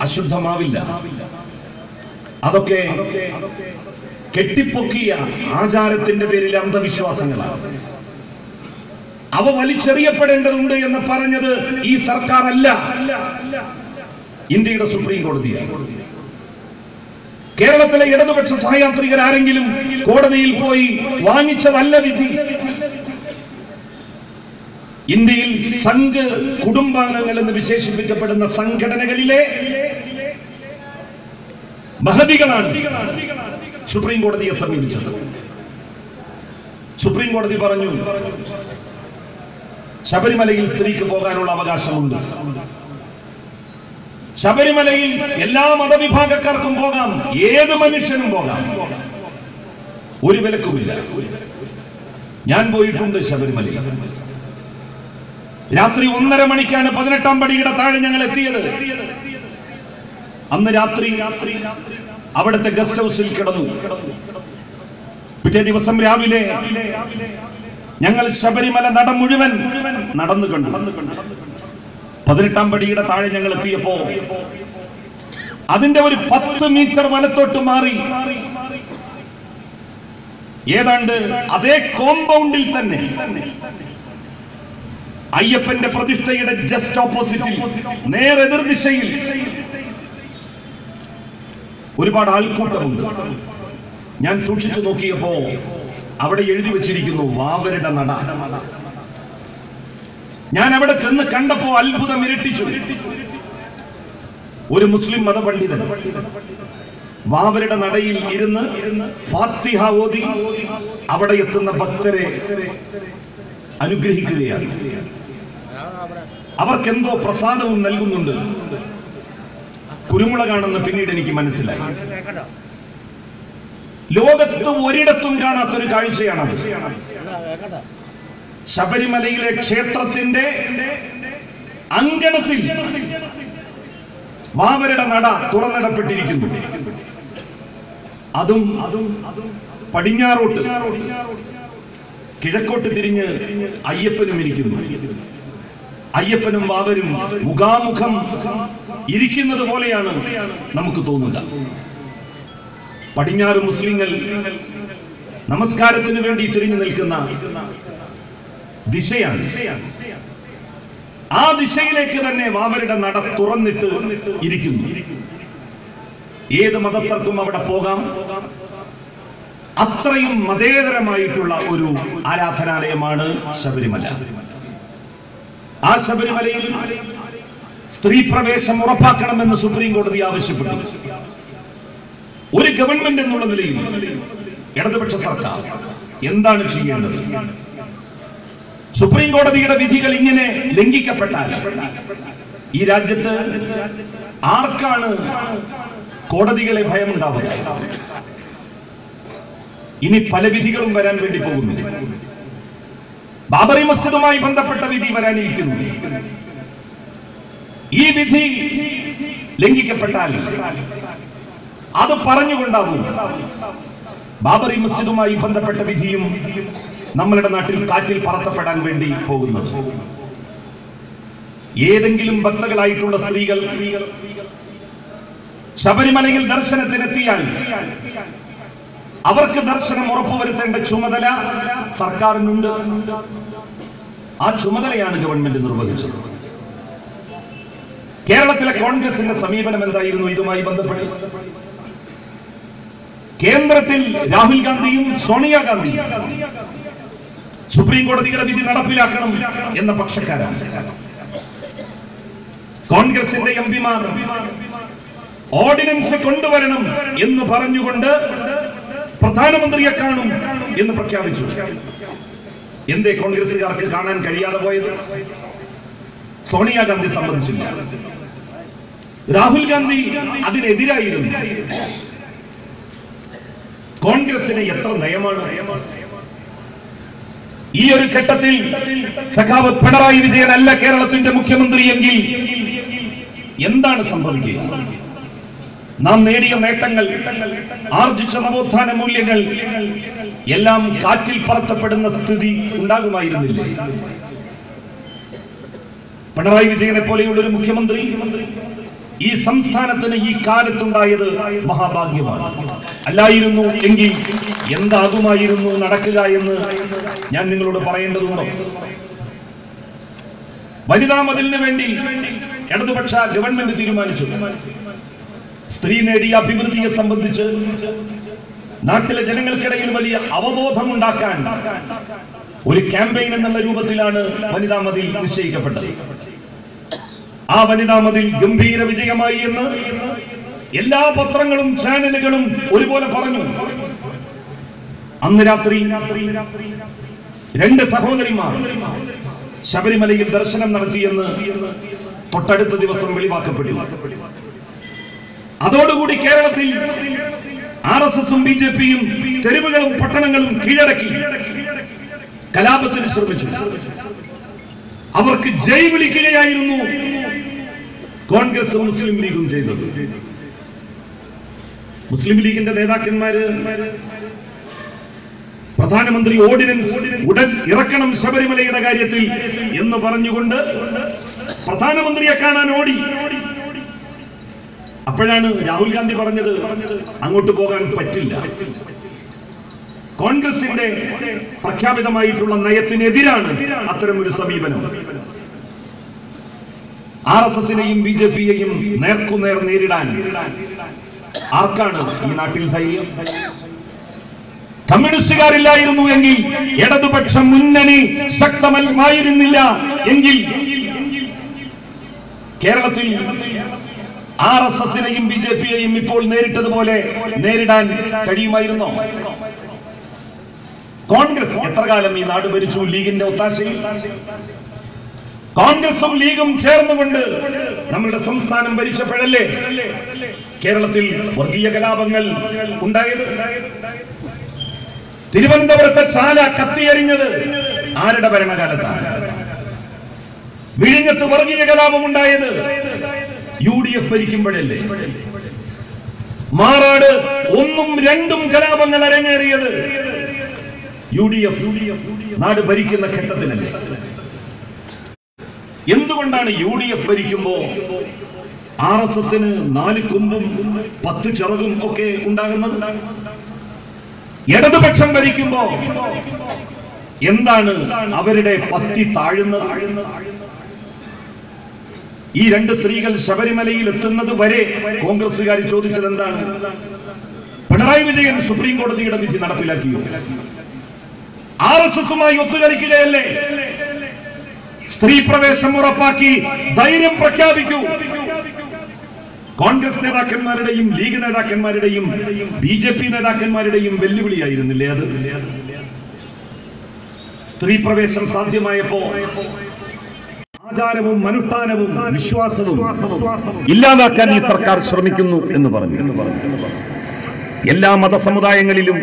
അശുദ്ധമാവില്ല. അതൊക്കെ കെട്ടിപ്പൊക്കിയ ആചാരത്തിന്റെ പേരിൽ അന്ധവിശ്വാസങ്ങളാണ്. അവ വലിച്ചെറിയപ്പെടേണ്ടതുണ്ട് എന്ന് പറഞ്ഞത് ഈ സർക്കാർ അല്ല, ഇന്ത്യയുടെ സുപ്രീം കോടതിയാണ്. കേരളത്തിലെ ഇടതുപക്ഷ സഹയാത്രികർ ആരെങ്കിലും കോടതിയിൽ പോയി വാങ്ങിച്ചതല്ല വിധി. ഇന്ത്യയിൽ സംഘ് കുടുംബാംഗങ്ങൾ എന്ന് വിശേഷിപ്പിക്കപ്പെടുന്ന സംഘടനകളിലെ മഹതികളാണ് സുപ്രീം കോടതിയെ സമീപിച്ചത്. സുപ്രീം കോടതി പറഞ്ഞു, ശബരിമലയിൽ സ്ത്രീക്ക് പോകാനുള്ള അവകാശമുണ്ട്. ശബരിമലയിൽ എല്ലാ മതവിഭാഗക്കാർക്കും പോകാം, ഏത് മനുഷ്യനും പോകാം, ഒരു വിലക്കുമില്ല. ഞാൻ പോയിട്ടുണ്ട് ശബരിമലയിൽ. രാത്രി 1:30 മണിക്കാണ് 18-ാം പടിയുടെ താഴെ ഞങ്ങൾ എത്തിയത്. അന്ന് രാത്രി അവിടുത്തെ ഗസ്റ്റ് ഹൗസിൽ കിടന്നു. പിറ്റേ ദിവസം രാവിലെ ഞങ്ങൾ ശബരിമല നട മുഴുവൻ നടന്നു കണ്ടു. 18-ാം പടിയുടെ താഴെ ഞങ്ങൾ എത്തിയപ്പോ അതിന്റെ ഒരു 10 മീറ്റർ വലത്തോട്ട് മാറി ഏതാണ്ട് അതേ കോമ്പൗണ്ടിൽ തന്നെ അയ്യപ്പന്റെ പ്രതിഷ്ഠയുടെ ജസ്റ്റ് ഓപ്പോസിറ്റിൽ നേരെ എതിർദിശയിൽ ഒരുപാട് ആൾക്കൂട്ടമുണ്ട്. ഞാൻ സൂക്ഷിച്ചു നോക്കിയപ്പോ അവിടെ എഴുതി വെച്ചിരിക്കുന്നു വാവരുടെ നട. ഞാൻ അവിടെ ചെന്ന് കണ്ടപ്പോ അത്ഭുതം ഇരട്ടിച്ചു. ഒരു മുസ്ലിം മതപണ്ഡിതൻ വാവരുടെ നടയിൽ ഇരുന്ന് ഫാത്തിഹ ഓതി അവിടെ എത്തുന്ന ഭക്തരെ അനുഗ്രഹിക്കുകയാണ്. അവർക്കെന്തോ പ്രസാദവും നൽകുന്നുണ്ട്. കുരുമുളകാണെന്ന് പിന്നീട് എനിക്ക് മനസ്സിലായി. ലോകത്ത് ഒരിടത്തും കാണാത്തൊരു കാഴ്ചയാണത്. ശബരിമലയിലെ ക്ഷേത്രത്തിന്റെ അങ്കണത്തിൽ വാവരുടെ നട തുറന്നിടപ്പെട്ടിരിക്കുന്നു. അതും പടിഞ്ഞാറോട്ട്, കിഴക്കോട്ട് തിരിഞ്ഞ് അയ്യപ്പനും ഇരിക്കുന്നു. അയ്യപ്പനും വാവരും മുഖാമുഖം ഇരിക്കുന്നത് പോലെയാണ് നമുക്ക് തോന്നുക. പടിഞ്ഞാറ് മുസ്ലിങ്ങൾ നമസ്കാരത്തിന് വേണ്ടി തിരിഞ്ഞു നിൽക്കുന്ന ദിശയാണ്. ആ ദിശയിലേക്ക് തന്നെ വാവരുടെ നട തുറന്നിട്ട് ഇരിക്കുന്നു. ഏത് മതസ്ഥർക്കും അവിടെ പോകാം. അത്രയും മതേതരമായിട്ടുള്ള ഒരു ആരാധനാലയമാണ് ശബരിമല. ആ ശബരിമലയിൽ സ്ത്രീ പ്രവേശം ഉറപ്പാക്കണമെന്ന് സുപ്രീം കോടതി ആവശ്യപ്പെട്ടു. ഒരു ഗവൺമെന്റ് എന്നുള്ള നിലയിൽ ഇടതുപക്ഷ സർക്കാർ എന്താണ് ചെയ്യേണ്ടത്? സുപ്രീം കോടതിയുടെ വിധികൾ ഇങ്ങനെ ലംഘിക്കപ്പെട്ടാൽ ഈ രാജ്യത്ത് ആർക്കാണ് കോടതികളെ ഭയമുണ്ടാവുക? ഇനി പല വിധികളും വരാൻ വേണ്ടി പോകുന്നു. ബാബറി മസ്ജിദുമായി ബന്ധപ്പെട്ട വിധി വരാനിരിക്കുന്നു. ഈ വിധി ലംഘിക്കപ്പെട്ടാൽ അത് പറഞ്ഞുകൊണ്ടാവും ബാബറി മസ്ജിദുമായി ബന്ധപ്പെട്ട വിധിയും നമ്മളുടെ നാട്ടിൽ കാറ്റിൽ പറത്തപ്പെടാൻ വേണ്ടി പോകുന്നത്. ഏതെങ്കിലും ഭക്തകളായിട്ടുള്ള സ്ത്രീകൾ ശബരിമലയിൽ ദർശനത്തിനെത്തിയാൽ അവർക്ക് ദർശനം ഉറപ്പുവരുത്തേണ്ട ചുമതല സർക്കാരിനുണ്ട്. ആ ചുമതലയാണ് ഗവൺമെന്റ് നിർവഹിച്ചത്. കേരളത്തിലെ കോൺഗ്രസിന്റെ സമീപനം എന്തായിരുന്നു ഇതുമായി ബന്ധപ്പെട്ട്? കേന്ദ്രത്തിൽ രാഹുൽ ഗാന്ധിയും സോണിയാഗാന്ധിയും സുപ്രീം കോടതിയുടെ വിധി നടപ്പിലാക്കണം എന്ന പക്ഷക്കാരാണ്. കോൺഗ്രസിന്റെ എംപിമാർ ഓർഡിനൻസ് കൊണ്ടുവരണം എന്ന് പറഞ്ഞുകൊണ്ട് പ്രധാനമന്ത്രിയെ കാണും എന്ന് പ്രഖ്യാപിച്ചു. എന്തേ കോൺഗ്രസുകാർക്ക് കാണാൻ കഴിയാതെ പോയത്? സോണിയാഗാന്ധി സമ്മതിച്ചില്ല. രാഹുൽ ഗാന്ധി അതിനെതിരായിരുന്നു. കോൺഗ്രസിന് എത്ര നയമാണ്! ഈ ഒരു ഘട്ടത്തിൽ സഖാവ് പിണറായി വിജയൻ അല്ല കേരളത്തിന്റെ മുഖ്യമന്ത്രി എങ്കിൽ എന്താണ് സംഭവിക്കുക? നാം നേടിയ നേട്ടങ്ങൾ, ആർജിച്ച നവോത്ഥാന മൂല്യങ്ങൾ എല്ലാം കാറ്റിൽ പറത്തപ്പെടുന്ന സ്ഥിതി ഉണ്ടാകുമായിരുന്നില്ലേ? പിണറായി വിജയനെ പോലെയുള്ള ഒരു മുഖ്യമന്ത്രി ഈ സംസ്ഥാനത്തിന് ഈ കാലത്തുണ്ടായത് മഹാഭാഗ്യമാണ്. അല്ലായിരുന്നു എങ്കിൽ എന്താകുമായിരുന്നു നടക്കുക എന്ന് ഞാൻ നിങ്ങളോട് പറയേണ്ടതുണ്ടോ? വനിതാ മതിലിന് വേണ്ടി ഇടതുപക്ഷ ഗവൺമെന്റ് തീരുമാനിച്ചു. സ്ത്രീ നേടിയ അഭിവൃദ്ധിയെ സംബന്ധിച്ച് നാട്ടിലെ ജനങ്ങൾക്കിടയിൽ വലിയ അവബോധമുണ്ടാക്കാൻ ഒരു ക്യാമ്പയിൻ എന്നുള്ള രൂപത്തിലാണ് വനിതാ മതിൽ നിശ്ചയിക്കപ്പെട്ടത്. ആ വനിതാ മതിൽ ഗംഭീര വിജയമായി എന്ന് എല്ലാ പത്രങ്ങളും ചാനലുകളും ഒരുപോലെ പറഞ്ഞു. അന്ന് രാത്രി 2 സഹോദരിമാർ ശബരിമലയിൽ ദർശനം നടത്തിയെന്ന് തൊട്ടടുത്ത ദിവസം വെളിവാക്കപ്പെട്ടു. അതോടുകൂടി കേരളത്തിൽ RSSും BJPയും തെരുവുകളും പട്ടണങ്ങളും കീഴടക്കി കലാപത്തിന് ശ്രമിച്ചു. അവർക്ക് ജയ് വിളിക്കുകയായിരുന്നു കോൺഗ്രസും മുസ്ലിം ലീഗും ചെയ്തത്. മുസ്ലിം ലീഗിന്റെ നേതാക്കന്മാര് പ്രധാനമന്ത്രി ഓർഡിനൻസ് ഉടൻ ഇറക്കണം ശബരിമലയുടെ കാര്യത്തിൽ എന്ന് പറഞ്ഞുകൊണ്ട് പ്രധാനമന്ത്രിയെ കാണാൻ ഓടി. അപ്പോഴാണ് രാഹുൽ ഗാന്ധി പറഞ്ഞത് അങ്ങോട്ട് പോകാൻ പറ്റില്ല. കോൺഗ്രസിന്റെ പ്രഖ്യാപിതമായിട്ടുള്ള നയത്തിനെതിരാണ് അത്തരമൊരു സമീപനം. RSSനെയും BJPയെയും നേർക്കുനേർ നേരിടാൻ ആർക്കാണ് ഈ നാട്ടിൽ ധൈര്യം? കമ്മ്യൂണിസ്റ്റുകാരില്ലായിരുന്നു എങ്കിൽ, ഇടതുപക്ഷ മുന്നണി ശക്തമായിരുന്നില്ല എങ്കിൽ കേരളത്തിൽ RSSനെയും BJPയെയും ഇപ്പോൾ നേരിട്ടതുപോലെ നേരിടാൻ കഴിയുമായിരുന്നോ? കോൺഗ്രസ് എത്ര കാലം ഈ നാട് ഭരിച്ചു? ലീഗിന്റെ ഒത്താശയിൽ കോൺഗ്രസും ലീഗും ചേർന്നുകൊണ്ട് നമ്മുടെ സംസ്ഥാനം ഭരിച്ചപ്പോഴല്ലേ കേരളത്തിൽ വർഗീയ കലാപങ്ങൾ ഉണ്ടായത്? തിരുവനന്തപുരത്തെ ചാല കത്തിയെറിഞ്ഞത് ആരുടെ ഭരണകാലത്താണ്? വിഴിഞ്ഞത്ത് വർഗീയ കലാപം ഉണ്ടായത് UDF ഭരിക്കുമ്പോഴല്ലേ? മാറാട് 1ഉം 2ഉം കലാപങ്ങൾ അരങ്ങേറിയത് UDF നാട് ഭരിക്കുന്ന ഘട്ടത്തിലല്ലേ? എന്തുകൊണ്ടാണ് UDF ഭരിക്കുമ്പോ RSSന് 4 കൊമ്പും 10 ചിറകും ഒക്കെ ഉണ്ടാകുന്നത്? ഇടതുപക്ഷം ഭരിക്കുമ്പോ എന്താണ് അവരുടെ പത്തി താഴുന്നത്? ഈ 2 സ്ത്രീകൾ ശബരിമലയിൽ എത്തുന്നത് വരെ കോൺഗ്രസുകാർ ചോദിച്ചത് എന്താണ്? പിണറായി വിജയൻ സുപ്രീം കോടതിയുടെ വിധി നടപ്പിലാക്കിയോ? RSSുമായി ഒത്തുകളിക്കുകയല്ലേ? സ്ത്രീ പ്രവേശം ഉറപ്പാക്കി ധൈര്യം പ്രഖ്യാപിക്കൂ. കോൺഗ്രസ് നേതാക്കന്മാരുടെയും ലീഗ് നേതാക്കന്മാരുടെയും BJP നേതാക്കന്മാരുടെയും വെല്ലുവിളിയായിരുന്നില്ലേ അത്? സ്ത്രീ പ്രവേശം സാധ്യമായപ്പോ ആചാരവും അനുഷ്ഠാനവും വിശ്വാസവും ഇല്ലാതാക്കാൻ ഈ സർക്കാർ ശ്രമിക്കുന്നു എന്ന് പറഞ്ഞു. എല്ലാ മതസമുദായങ്ങളിലും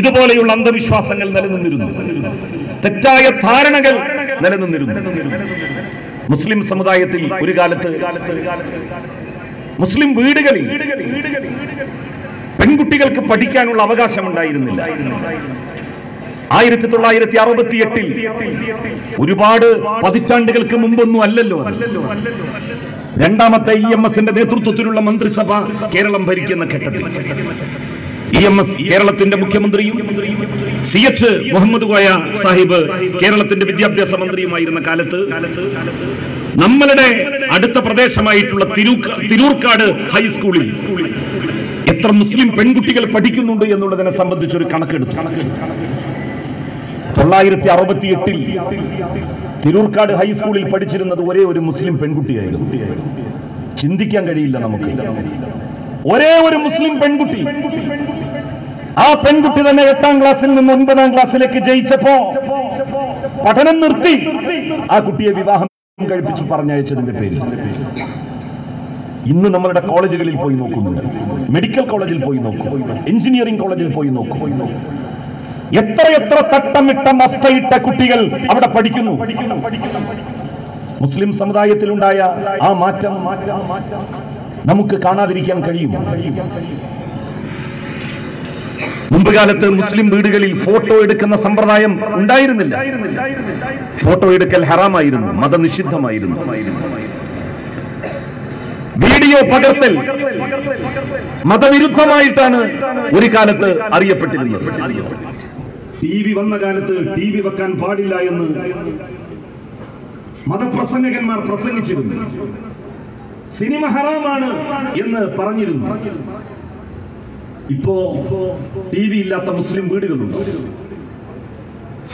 ഇതുപോലെയുള്ള അന്ധവിശ്വാസങ്ങൾ നിലനിന്നിരുന്നു, തെറ്റായ ധാരണകൾ നിലനിന്നിരുന്നു. മുസ്ലിം സമുദായത്തിൽ ഒരു കാലത്ത് മുസ്ലിം വീടുകളിൽ പെൺകുട്ടികൾക്ക് പഠിക്കാനുള്ള അവകാശമുണ്ടായിരുന്നില്ല. 1968 ഒരുപാട് പതിറ്റാണ്ടുകൾക്ക് മുമ്പൊന്നും അല്ലല്ലോ. രണ്ടാമത്തെ EMSന്റെ നേതൃത്വത്തിലുള്ള മന്ത്രിസഭ കേരളം ഭരിക്കുന്ന ഘട്ടത്തിൽ EMS കേരളത്തിന്റെ മുഖ്യമന്ത്രിയും CH മുഹമ്മദ് കോയ സാഹിബ് കേരളത്തിന്റെ വിദ്യാഭ്യാസ മന്ത്രിയുമായിരുന്ന കാലത്ത് നമ്മളുടെ അടുത്ത പ്രദേശമായിട്ടുള്ള തിരൂർക്കാട് ഹൈസ്കൂളിൽ എത്ര മുസ്ലിം പെൺകുട്ടികൾ പഠിക്കുന്നുണ്ട് എന്നുള്ളതിനെ സംബന്ധിച്ചൊരു കണക്കെടുത്തു. 1968 തിരൂർക്കാട് ഹൈസ്കൂളിൽ പഠിച്ചിരുന്നത് ഒരേ ഒരു മുസ്ലിം പെൺകുട്ടിയായിരുന്നു. ചിന്തിക്കാൻ കഴിയില്ല നമുക്ക്. ഒരേ ഒരു മുസ്ലിം പെൺകുട്ടി. ആ പെൺകുട്ടി തന്നെ 8ാം ക്ലാസ്സിൽ നിന്ന് 9ാം ക്ലാസ്സിലേക്ക് ജയിച്ചപ്പോ പഠനം നിർത്തി ആ കുട്ടിയെ വിവാഹം കഴിപ്പിച്ചു പറഞ്ഞയച്ചതിന്റെ പേരിൽ ഇന്ന് നമ്മളുടെ കോളേജുകളിൽ പോയി നോക്കുന്നുണ്ട്. മെഡിക്കൽ കോളേജിൽ പോയി നോക്കൂ, എഞ്ചിനീയറിംഗ് കോളേജിൽ പോയി നോക്കൂ. എത്രയെത്ര തട്ടമിട്ട മഫ്തയിട്ട കുട്ടികൾ അവിടെ പഠിക്കുന്നു. മുസ്ലിം സമുദായത്തിലുണ്ടായ ആ മാറ്റം നമുക്ക് കാണാതിരിക്കാൻ കഴിയും. മുമ്പ് കാലത്ത് മുസ്ലിം വീടുകളിൽ ഫോട്ടോ എടുക്കുന്ന സമ്പ്രദായം ഉണ്ടായിരുന്നില്ല. ഫോട്ടോ എടുക്കൽ ഹറാമായിരുന്നു, മതനിഷിദ്ധമായിരുന്നു. വീഡിയോ പകർത്തൽ മതവിരുദ്ധമായിട്ടാണ് ഒരു കാലത്ത് അറിയപ്പെട്ടിരുന്നത്. TV വന്ന കാലത്ത് TV വെക്കാൻ പാടില്ല എന്ന് മതപ്രസംഗകന്മാർ പ്രസംഗിച്ചിരുന്നു. സിനിമ ഹറാമാണ് എന്ന് പറഞ്ഞിരുന്നു. ഇപ്പോ TV ഇല്ലാത്ത മുസ്ലിം വീടുകളുണ്ട്.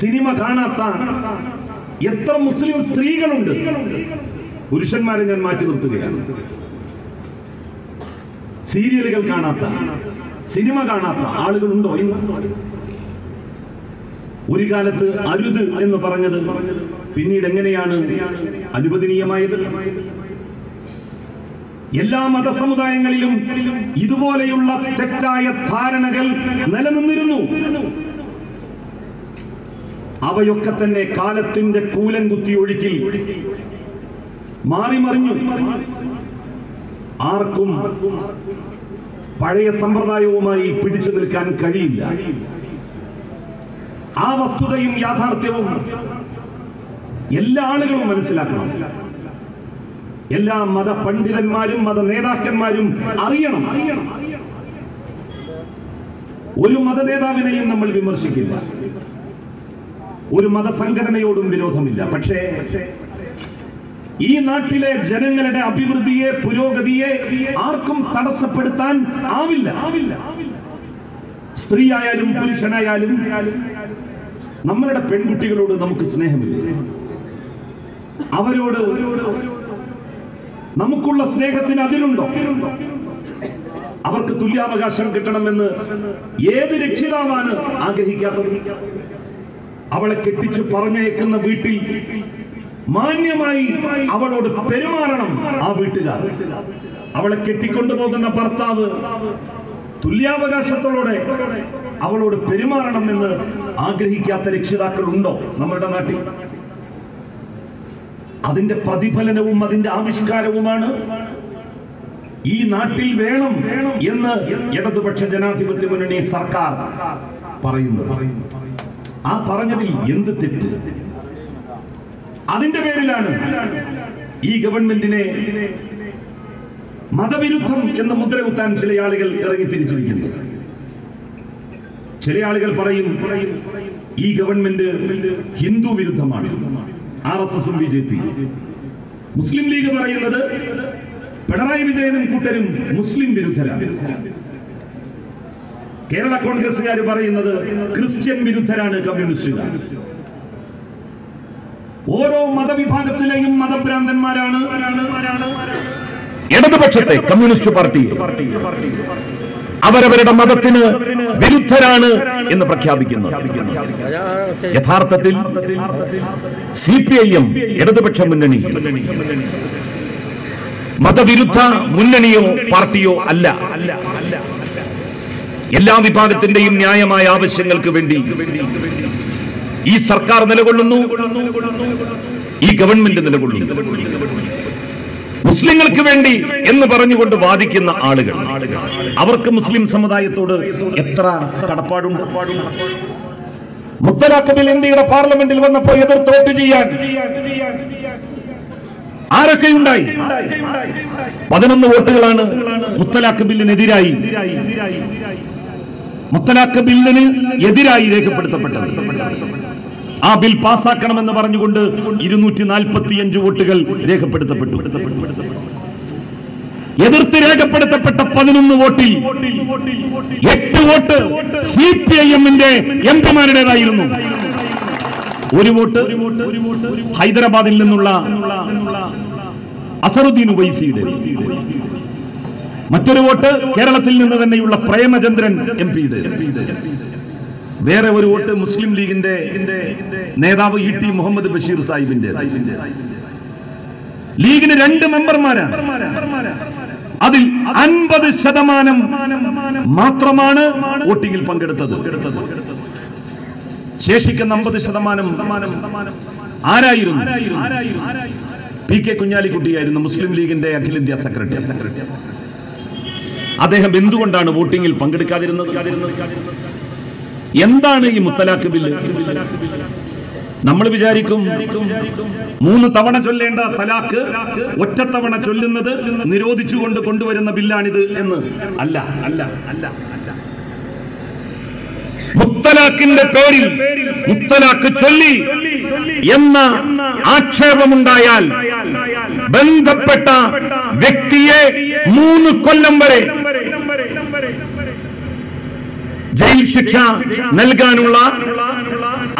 സിനിമ കാണാത്ത എത്ര മുസ്ലിം സ്ത്രീകളുണ്ട്. പുരുഷന്മാരെ ഞാൻ മാറ്റി നിർത്തുകയാണ്. സീരിയലുകൾ കാണാത്ത, സിനിമ കാണാത്ത ആളുകളുണ്ടോ ഇന്ന്? ഒരു കാലത്ത് അരുത് എന്ന് പറഞ്ഞത് പിന്നീട് എങ്ങനെയാണ് അനുവദനീയമായത്? എല്ലാ മതസമുദായങ്ങളിലും ഇതുപോലെയുള്ള തെറ്റായ ധാരണകൾ നിലനിന്നിരുന്നു. അവയൊക്കെ തന്നെ കാലത്തിന്റെ കൂലൻ കുത്തി ഒഴുക്കിൽ മാറിമറിഞ്ഞു. ആർക്കും പഴയ സമ്പ്രദായവുമായി പിടിച്ചു നിൽക്കാൻ കഴിയില്ല. ആ വസ്തുതയും യാഥാർത്ഥ്യവും എല്ലാ ആളുകളും മനസ്സിലാക്കണം. എല്ലാ മത പണ്ഡിതന്മാരും മത നേതാക്കന്മാരും അറിയണം. ഒരു മത നേതാവിനെയും നമ്മൾ വിമർശിക്കില്ല, ഒരു മതസംഘടനയോടും വിരോധമില്ല. പക്ഷേ ഈ നാട്ടിലെ ജനങ്ങളുടെ അഭിവൃദ്ധിയെ, പുരോഗതിയെ ആർക്കും തടസ്സപ്പെടുത്താൻ ആവില്ല. സ്ത്രീയായാലും പുരുഷനായാലും നമ്മളുടെ പെൺകുട്ടികളോട് നമുക്ക് സ്നേഹമില്ല. അവരോട് നമുക്കുള്ള സ്നേഹത്തിന് അതിലുണ്ടോ? അവർക്ക് തുല്യാവകാശം കിട്ടണമെന്ന് ഏത് രക്ഷിതാവാണ് ആഗ്രഹിക്കാത്തത്? അവളെ കെട്ടിച്ചു പറഞ്ഞയക്കുന്ന വീട്ടിൽ മാന്യമായി അവളോട് പെരുമാറണം ആ വീട്ടുകാർ. അവളെ കെട്ടിക്കൊണ്ടുപോകുന്ന ഭർത്താവ് തുല്യാവകാശത്തോടെ അവളോട് പെരുമാറണമെന്ന് ആഗ്രഹിക്കാത്ത രക്ഷിതാക്കൾ ഉണ്ടോ നമ്മുടെ നാട്ടിൽ? അതിന്റെ പ്രതിഫലനവും അതിന്റെ ആവിഷ്കാരവുമാണ് ഈ നാട്ടിൽ വേണം എന്ന് ഇടതുപക്ഷ ജനാധിപത്യ മുന്നണി സർക്കാർ പറയുന്നു. ആ പറഞ്ഞതിൽ എന്ത് തെറ്റ്? അതിന്റെ പേരിലാണ് ഈ ഗവൺമെന്റിനെ മതവിരുദ്ധം എന്ന് മുദ്രകുത്താൻ ചില ആളുകൾ ഇറങ്ങിത്തിരിച്ചിരിക്കുന്നത്. ചില ആളുകൾ പറയും ഈ ഗവൺമെന്റ് ഹിന്ദു വിരുദ്ധമാണ്, RSSും BJP. മുസ്ലിം ലീഗ് പറയുന്നത് പിണറായി വിജയനും കൂട്ടരും മുസ്ലിം വിരുദ്ധരാണ്. കേരള കോൺഗ്രസുകാർ പറയുന്നത് ക്രിസ്ത്യൻ വിരുദ്ധരാണ് കമ്മ്യൂണിസ്റ്റുകാർ. ഓരോ മതവിഭാഗത്തിലെയും മതഭ്രാന്തന്മാരാണ് ഇടതുപക്ഷത്തെ കമ്മ്യൂണിസ്റ്റ് പാർട്ടി അവരവരുടെ മതത്തിന് വിരുദ്ധരാണ് എന്ന് പ്രഖ്യാപിക്കുന്നു. യഥാർത്ഥത്തിൽ CPIM ഇടതുപക്ഷ മുന്നണി മതവിരുദ്ധ മുന്നണിയോ പാർട്ടിയോ അല്ല. എല്ലാ വിഭാഗത്തിന്റെയും ന്യായമായ ആവശ്യങ്ങൾക്ക് വേണ്ടി ഈ സർക്കാർ നിലകൊള്ളുന്നു, ഈ ഗവൺമെന്റ് നിലകൊള്ളുന്നു. മുസ്ലിങ്ങൾക്ക് വേണ്ടി എന്ന് പറഞ്ഞുകൊണ്ട് വാദിക്കുന്ന ആളുകൾ, അവർക്ക് മുസ്ലിം സമുദായത്തോട് എത്ര കടപ്പാടുണ്ട്? മുത്തലാഖ് ബിൽ ഇന്ത്യയുടെ പാർലമെന്റിൽ വന്നപ്പോൾ എതിർത്ത് വോട്ട് ചെയ്യാൻ ആരൊക്കെയുണ്ടായി? 11 വോട്ടുകളാണ് മുത്തലാഖ് ബില്ലിനെതിരായി രേഖപ്പെടുത്തപ്പെട്ടത്. ആ ബിൽ പാസ്സാക്കണമെന്ന് പറഞ്ഞുകൊണ്ട് 245 വോട്ടുകൾ രേഖപ്പെടുത്തപ്പെട്ടു. എതിർത്ത് രേഖപ്പെടുത്തപ്പെട്ട 11 വോട്ടിൽ 8 വോട്ട് CPIM-ന്റെ MP-മാരുടേതായിരുന്നു. ഒരു വോട്ട് ഹൈദരാബാദിൽ നിന്നുള്ള അസറുദ്ദീൻ ഉവൈസിയുടെ, മറ്റൊരു വോട്ട് കേരളത്തിൽ നിന്ന് തന്നെയുള്ള പ്രേമചന്ദ്രൻ MP-യുടെ, വേറെ ഒരു വോട്ട് മുസ്ലിം ലീഗിന്റെ നേതാവ് ET മുഹമ്മദ് ബഷീർ സാഹിബിന്റെ. ലീഗിന് 2 മെമ്പർമാരാണ്. അതിൽ 50% മാത്രമാണ് വോട്ടിംഗിൽ പങ്കെടുത്തത്. ശേഷിക്കുന്ന 50% ആരായിരുന്നു? PK കുഞ്ഞാലിക്കുട്ടിയായിരുന്നു, മുസ്ലിം ലീഗിന്റെ അഖിലേന്ത്യാ സെക്രട്ടറി. അദ്ദേഹം എന്തുകൊണ്ടാണ് വോട്ടിംഗിൽ പങ്കെടുക്കാതിരുന്നത്? എന്താണ് ഈ മുത്തലാഖ് ബില്ല്? നമ്മൾ വിചാരിക്കും 3 തവണ ചൊല്ലേണ്ട തലാഖ് ഒറ്റത്തവണ ചൊല്ലുന്നത് നിരോധിച്ചുകൊണ്ട് കൊണ്ടുവരുന്ന ബില്ലാണിത് എന്ന്. അല്ല, മുത്തലാഖിന്റെ പേരിൽ മുത്തലാഖ് ചൊല്ലി എന്ന ആക്ഷേപമുണ്ടായാൽ ബന്ധപ്പെട്ട വ്യക്തിയെ 3 കൊല്ലം വരെ ജയിൽ ശിക്ഷ നൽകാനുള്ള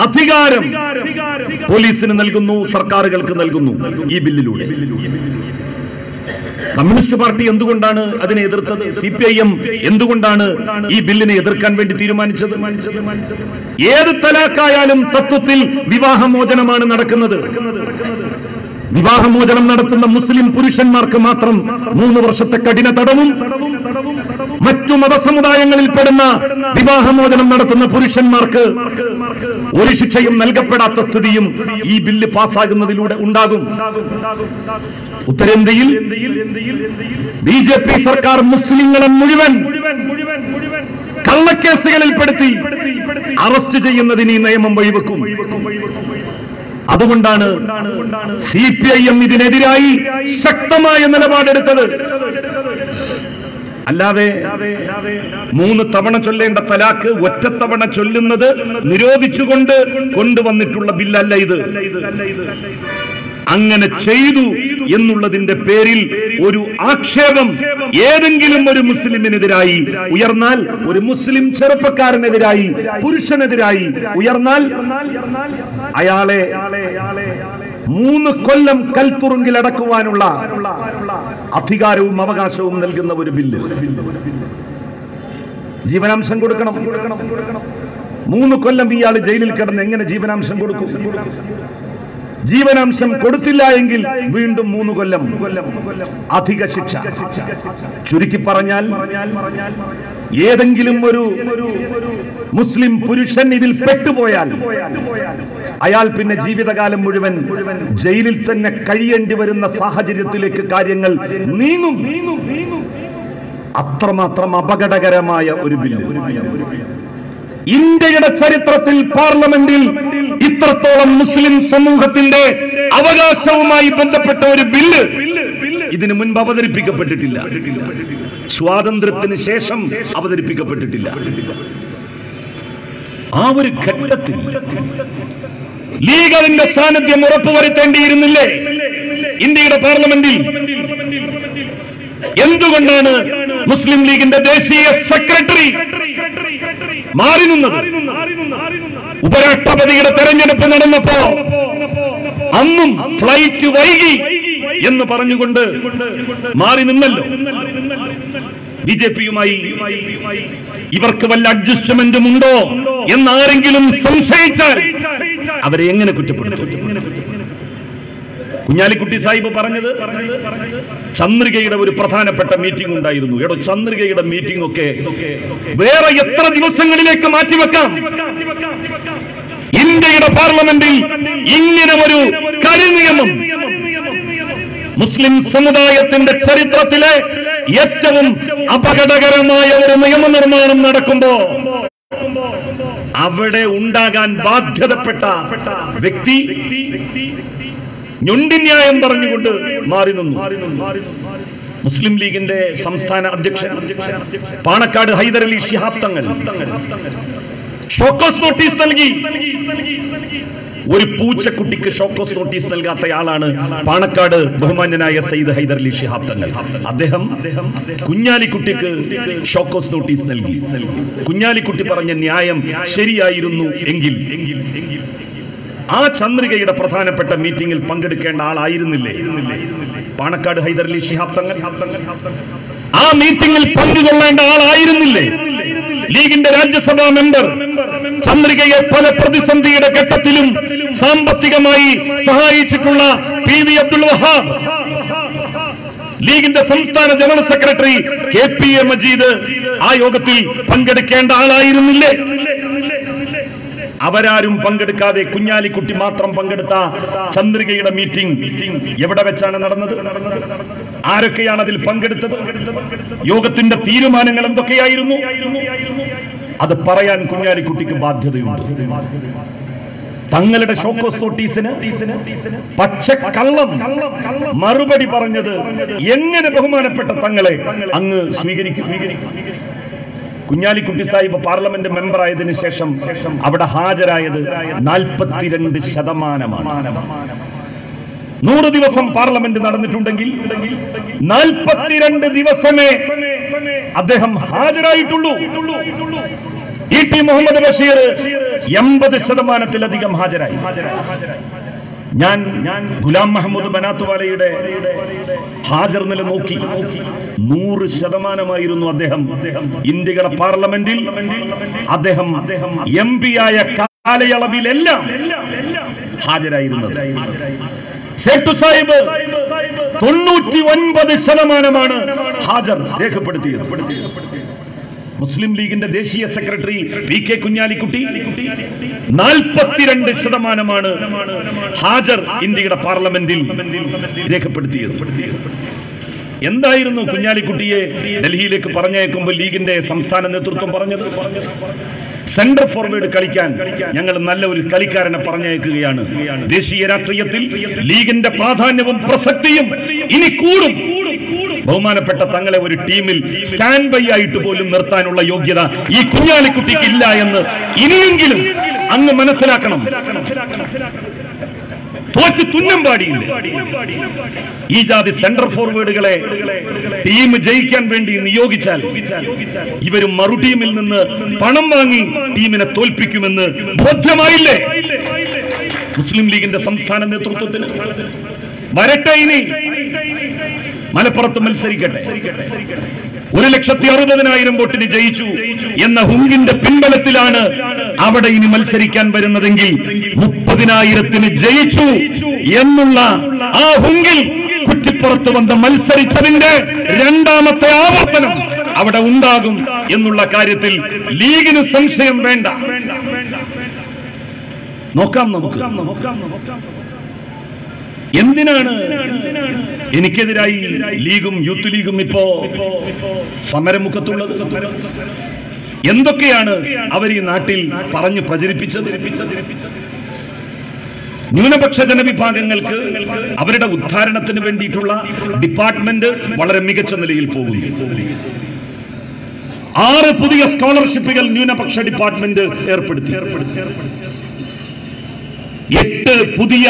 അധികാരം പോലീസിന് നൽകുന്നു, സർക്കാരുകൾക്ക് നൽകുന്നു ഈ ബില്ലിലൂടെ. കമ്മ്യൂണിസ്റ്റ് പാർട്ടി എന്തുകൊണ്ടാണ് അതിനെ എതിർത്തത്? CPIM എന്തുകൊണ്ടാണ് ഈ ബില്ലിനെ എതിർക്കാൻ വേണ്ടി തീരുമാനിച്ചത്? ഏത് തലാഖായാലും തത്വത്തിൽ വിവാഹമോചനമാണ് നടക്കുന്നത്. വിവാഹമോചനം നടത്തുന്ന മുസ്ലിം പുരുഷന്മാർക്ക് മാത്രം 3 വർഷത്തെ കഠിന തടവും, മറ്റു മതസമുദായങ്ങളിൽപ്പെടുന്ന വിവാഹമോചനം നടത്തുന്ന പുരുഷന്മാർക്ക് ഒരു ശിക്ഷയും നൽകപ്പെടാത്ത സ്ഥിതിയും ഈ ബില്ല് പാസ്സാകുന്നതിലൂടെ ഉണ്ടാകും. ഉത്തരേന്ത്യയിൽ BJP സർക്കാർ മുസ്ലിങ്ങളെ മുഴുവൻ കള്ളക്കേസുകളിൽപ്പെടുത്തി അറസ്റ്റ് ചെയ്യുന്നതിന് ഈ നിയമം വഴിവെക്കും. അതുകൊണ്ടാണ് CPIM ഇതിനെതിരായി ശക്തമായ നിലപാടെടുത്തത്. അല്ലാതെ 3 തവണ ചൊല്ലേണ്ട തലാഖ് ഒറ്റത്തവണ ചൊല്ലുന്നത് നിരോധിച്ചുകൊണ്ട് കൊണ്ടുവന്നിട്ടുള്ള ബില്ലല്ല ഇത്. അങ്ങനെ ചെയ്തു എന്നുള്ളതിന്റെ പേരിൽ ഒരു ആക്ഷേപം ഏതെങ്കിലും ഒരു മുസ്ലിമിനെതിരായി ഉയർന്നാൽ, ഒരു മുസ്ലിം ചെറുപ്പക്കാരനെതിരായി, പുരുഷനെതിരായി ഉയർന്നാൽ അയാളെ 3 കൊല്ലം കൽത്തുറുങ്കിൽ അടക്കുവാനുള്ള അധികാരവും അവകാശവും നൽകുന്ന ഒരു ബില്ല്. ജീവനാംശം കൊടുക്കണം. 3 കൊല്ലം ഇയാൾ ജയിലിൽ കിടന്ന് എങ്ങനെ ജീവനാംശം കൊടുക്കും? ജീവനാംശം കൊടുത്തില്ല എങ്കിൽ വീണ്ടും 3 കൊല്ലം അധിക ശിക്ഷ. ചുരുക്കി പറഞ്ഞാൽ ഏതെങ്കിലും ഒരു മുസ്ലിം പുരുഷൻ ഇതിൽ പെട്ടുപോയാൽ അയാൾ പിന്നെ ജീവിതകാലം മുഴുവൻ ജയിലിൽ തന്നെ കഴിയേണ്ടി വരുന്ന സാഹചര്യത്തിലേക്ക് കാര്യങ്ങൾ നീങ്ങും. അത്രമാത്രം അപകടകരമായ ഒരു ബില്ല്. ഇന്ത്യയുടെ ചരിത്രത്തിൽ പാർലമെന്റിൽ ഇത്രത്തോളം മുസ്ലിം സമൂഹത്തിന്റെ അവകാശവുമായി ബന്ധപ്പെട്ട ഒരു ബില്ല് ഇതിനു മുൻപ് അവതരിപ്പിക്കപ്പെട്ടിട്ടില്ല. സ്വാതന്ത്ര്യത്തിന് ശേഷം അവതരിപ്പിക്കപ്പെട്ടിട്ടില്ല. ആ ഒരു ഘട്ടത്തിൽ ലീഗ് അതിന്റെ സാന്നിധ്യം ഉറപ്പുവരുത്തേണ്ടിയിരുന്നില്ലേ ഇന്ത്യയുടെ പാർലമെന്റിൽ? എന്തുകൊണ്ടാണ് മുസ്ലിം ലീഗിന്റെ ദേശീയ സെക്രട്ടറി മാറി നിന്നത്? ഉപരാഷ്ട്രപതിയുടെ തെരഞ്ഞെടുപ്പ് നടന്നപ്പോ അന്നും ഫ്ലൈറ്റ് വൈകി എന്ന് പറഞ്ഞുകൊണ്ട് മാറി നിന്നല്ലോ. ബിജെപിയുമായി ഇവർക്ക് വല്ല അഡ്ജസ്റ്റ്മെന്റും ഉണ്ടോ എന്നാരെങ്കിലും സംശയിച്ചാൽ അവരെ എങ്ങനെ കുറ്റപ്പെടുത്തും? കുഞ്ഞാലിക്കുട്ടി സാഹിബ് പറഞ്ഞത് ചന്ദ്രികയുടെ ഒരു പ്രധാനപ്പെട്ട മീറ്റിംഗ് ഉണ്ടായിരുന്നു. എടോ, ചന്ദ്രികയുടെ മീറ്റിംഗ് ഒക്കെ വേറെ എത്ര ദിവസങ്ങളിലേക്ക് മാറ്റിവെക്കാം? ഇന്ത്യയുടെ പാർലമെന്റിൽ ഇങ്ങനെ ഒരു കരിനിയമം മുസ്ലിം സമുദായത്തിന്റെ ചരിത്രത്തിലെ ഏറ്റവും അപകടകരമായ ഒരു നിയമനിർമ്മാണം നടക്കുമ്പോ അവിടെ ഉണ്ടാകാൻ ബാധ്യതപ്പെട്ട വ്യക്തി ഞൊണ്ടിന്യായം പറഞ്ഞുകൊണ്ട് മാറി നിന്നു. മുസ്ലിം ലീഗിന്റെ സംസ്ഥാന അധ്യക്ഷൻ പാണക്കാട് ഹൈദരലി ശിഹാബ് തങ്ങൾ ഷോക്കോസ് നോട്ടീസ് നൽകി. ഒരു പൂച്ചക്കുട്ടിക്ക് ഷോക്കോസ് നോട്ടീസ് നൽകാത്തയാളാണ് പാണക്കാട് ബഹുമാന്യനായ സയ്യിദ് ഹൈദരലി ശിഹാബ് തങ്ങൾ. അദ്ദേഹം കുഞ്ഞാലിക്കുട്ടിക്ക് ഷോക്കോസ് നോട്ടീസ് നൽകി. കുഞ്ഞാലിക്കുട്ടി പറഞ്ഞ ന്യായം ശരിയായിരുന്നു എങ്കിൽ ആ ചന്ദ്രികയുടെ പ്രധാനപ്പെട്ട മീറ്റിംഗിൽ പങ്കെടുക്കേണ്ട ആളായിരുന്നില്ലേ പാണക്കാട് ഹൈദരലി ശിഹാബ് തങ്ങൾ? ആ മീറ്റിംഗിൽ പങ്കുകൊള്ളേണ്ട ആളായിരുന്നില്ലേ ലീഗിന്റെ രാജ്യസഭാ മെമ്പർ? ചന്ദ്രികയെ പല പ്രതിസന്ധിയുടെ ഘട്ടത്തിലും സാമ്പത്തികമായി സഹായിച്ചിട്ടുള്ള പി.വി. അബ്ദുൽ വഹാബ്, ലീഗിന്റെ സംസ്ഥാന ജനറൽ സെക്രട്ടറി കെ.പി.എ. മജീദ് ആ യോഗത്തിൽ പങ്കെടുക്കേണ്ട ആളായിരുന്നില്ലേ? അവരാരും പങ്കെടുക്കാതെ കുഞ്ഞാലിക്കുട്ടി മാത്രം പങ്കെടുത്ത ചന്ദ്രികയുടെ മീറ്റിംഗ് എവിടെ വെച്ചാണ് നടന്നത്? ആരൊക്കെയാണ് അതിൽ പങ്കെടുത്തത്? യോഗത്തിന്റെ തീരുമാനങ്ങൾ എന്തൊക്കെയായിരുന്നു? അത് പറയാൻ കുഞ്ഞാലിക്കുട്ടിക്ക് ബാധ്യതയുണ്ട്. തങ്ങളുടെ ഷോക്കോസ് നോട്ടീസിന് പച്ചക്കള്ളം മറുപടി പറഞ്ഞത് എങ്ങനെ ബഹുമാനപ്പെട്ട തങ്ങളെ അങ്ങ് സ്വീകരിക്കും? കുഞ്ഞാലിക്കുട്ടി സാഹിബ് പാർലമെന്റ് മെമ്പർ ആയതിനു ശേഷം അവിടെ ഹാജരായത് 42%. 100 ദിവസം പാർലമെന്റ് നടന്നിട്ടുണ്ടെങ്കിൽ 42 ദിവസമേ അദ്ദേഹം ഹാജരായിട്ടുള്ളൂ. ഇ.ടി. മുഹമ്മദ് ബഷീർ 80%-ലധികം ഹാജരായി. ഞാൻ ഗുലാം മഹമ്മൂദ് ബനാത്തുവാലയുടെ ഹാജർ നില നോക്കി. 100% അദ്ദേഹം ഇന്ത്യയുടെ പാർലമെന്റിൽ അദ്ദേഹം MP ആയ കാലയളവിലെല്ലാം ഹാജരായിരുന്നത്. സേട്ടു സാഹിബ് 99% ഹാജർ രേഖപ്പെടുത്തിയത്. മുസ്ലിം ലീഗിന്റെ ദേശീയ സെക്രട്ടറി പി.കെ. കുഞ്ഞാലിക്കുട്ടി 42% ഹാജർ ഇന്ത്യയുടെ പാർലമെന്റിൽ രേഖപ്പെടുത്തിയത്. എന്തായിരുന്നു കുഞ്ഞാലിക്കുട്ടിയെ ഡൽഹിയിലേക്ക് പറഞ്ഞയക്കുമ്പോൾ ലീഗിന്റെ സംസ്ഥാന നേതൃത്വം പറഞ്ഞത്? സെന്റർ ഫോർവേഡ് കളിക്കാൻ ഞങ്ങൾ നല്ല ഒരു കളിക്കാരനെ പറഞ്ഞയക്കുകയാണ്. ദേശീയ രാഷ്ട്രീയത്തിൽ ലീഗിന്റെ പ്രാധാന്യവും പ്രസക്തിയും ഇനി കൂടും. ബഹുമാനപ്പെട്ട തങ്ങളെ ഒരു ടീമിൽ സ്റ്റാൻഡ് ബൈ ആയിട്ട് പോലും നിർത്താനുള്ള യോഗ്യത ഈ കുഞ്ഞാലിക്കുട്ടിക്ക് ഇല്ല എന്ന് ഇനിയെങ്കിലും അങ്ങ് മനസ്സിലാക്കണം. തോറ്റ് തുന്നം പാടിയില്ല. ഈ ജാതി സെന്റർ ഫോർവേഡുകളെ ടീം ജയിക്കാൻ വേണ്ടി നിയോഗിച്ചാൽ ഇവരും മറു ടീമിൽ നിന്ന് പണം വാങ്ങി ടീമിനെ തോൽപ്പിക്കുമെന്ന് ബോധ്യമായില്ലേ മുസ്ലിം ലീഗിന്റെ സംസ്ഥാന നേതൃത്വത്തിന്? വരട്ടെ, ഇനി മലപ്പുറത്ത് മത്സരിക്കട്ടെ. 1,60,60,000 വോട്ടിന് ജയിച്ചു എന്ന ഹുങ്കിന്റെ പിൻബലത്തിലാണ് അവിടെ ഇനി മത്സരിക്കാൻ വരുന്നതെങ്കിൽ 30,000-ന് ജയിച്ചു എന്നുള്ള ആ ഹുങ്കിൽ കുറ്റിപ്പുറത്ത് വന്ന് മത്സരിച്ചതിന്റെ രണ്ടാമത്തെ ആവർത്തനം അവിടെ ഉണ്ടാകും എന്നുള്ള കാര്യത്തിൽ ലീഗിന് സംശയം വേണ്ട. നോക്കാം നമുക്ക്. എന്തിനാണ് എനിക്കെതിരായി ലീഗും യൂത്ത് ലീഗും ഇപ്പോ സമരമുഖത്തുള്ളത്? എന്തൊക്കെയാണ് അവർ ഈ നാട്ടിൽ പറഞ്ഞു പ്രചരിപ്പിച്ചത്? ന്യൂനപക്ഷ ജനവിഭാഗങ്ങൾക്ക് അവരുടെ ഉദ്ധാരണത്തിന് വേണ്ടിയിട്ടുള്ള ഡിപ്പാർട്ട്മെന്റ് വളരെ മികച്ച നിലയിൽ പോകുന്നു. 6 പുതിയ സ്കോളർഷിപ്പുകൾ ന്യൂനപക്ഷ ഡിപ്പാർട്ട്മെന്റ് ഏർപ്പെടുത്തി. 8 പുതിയ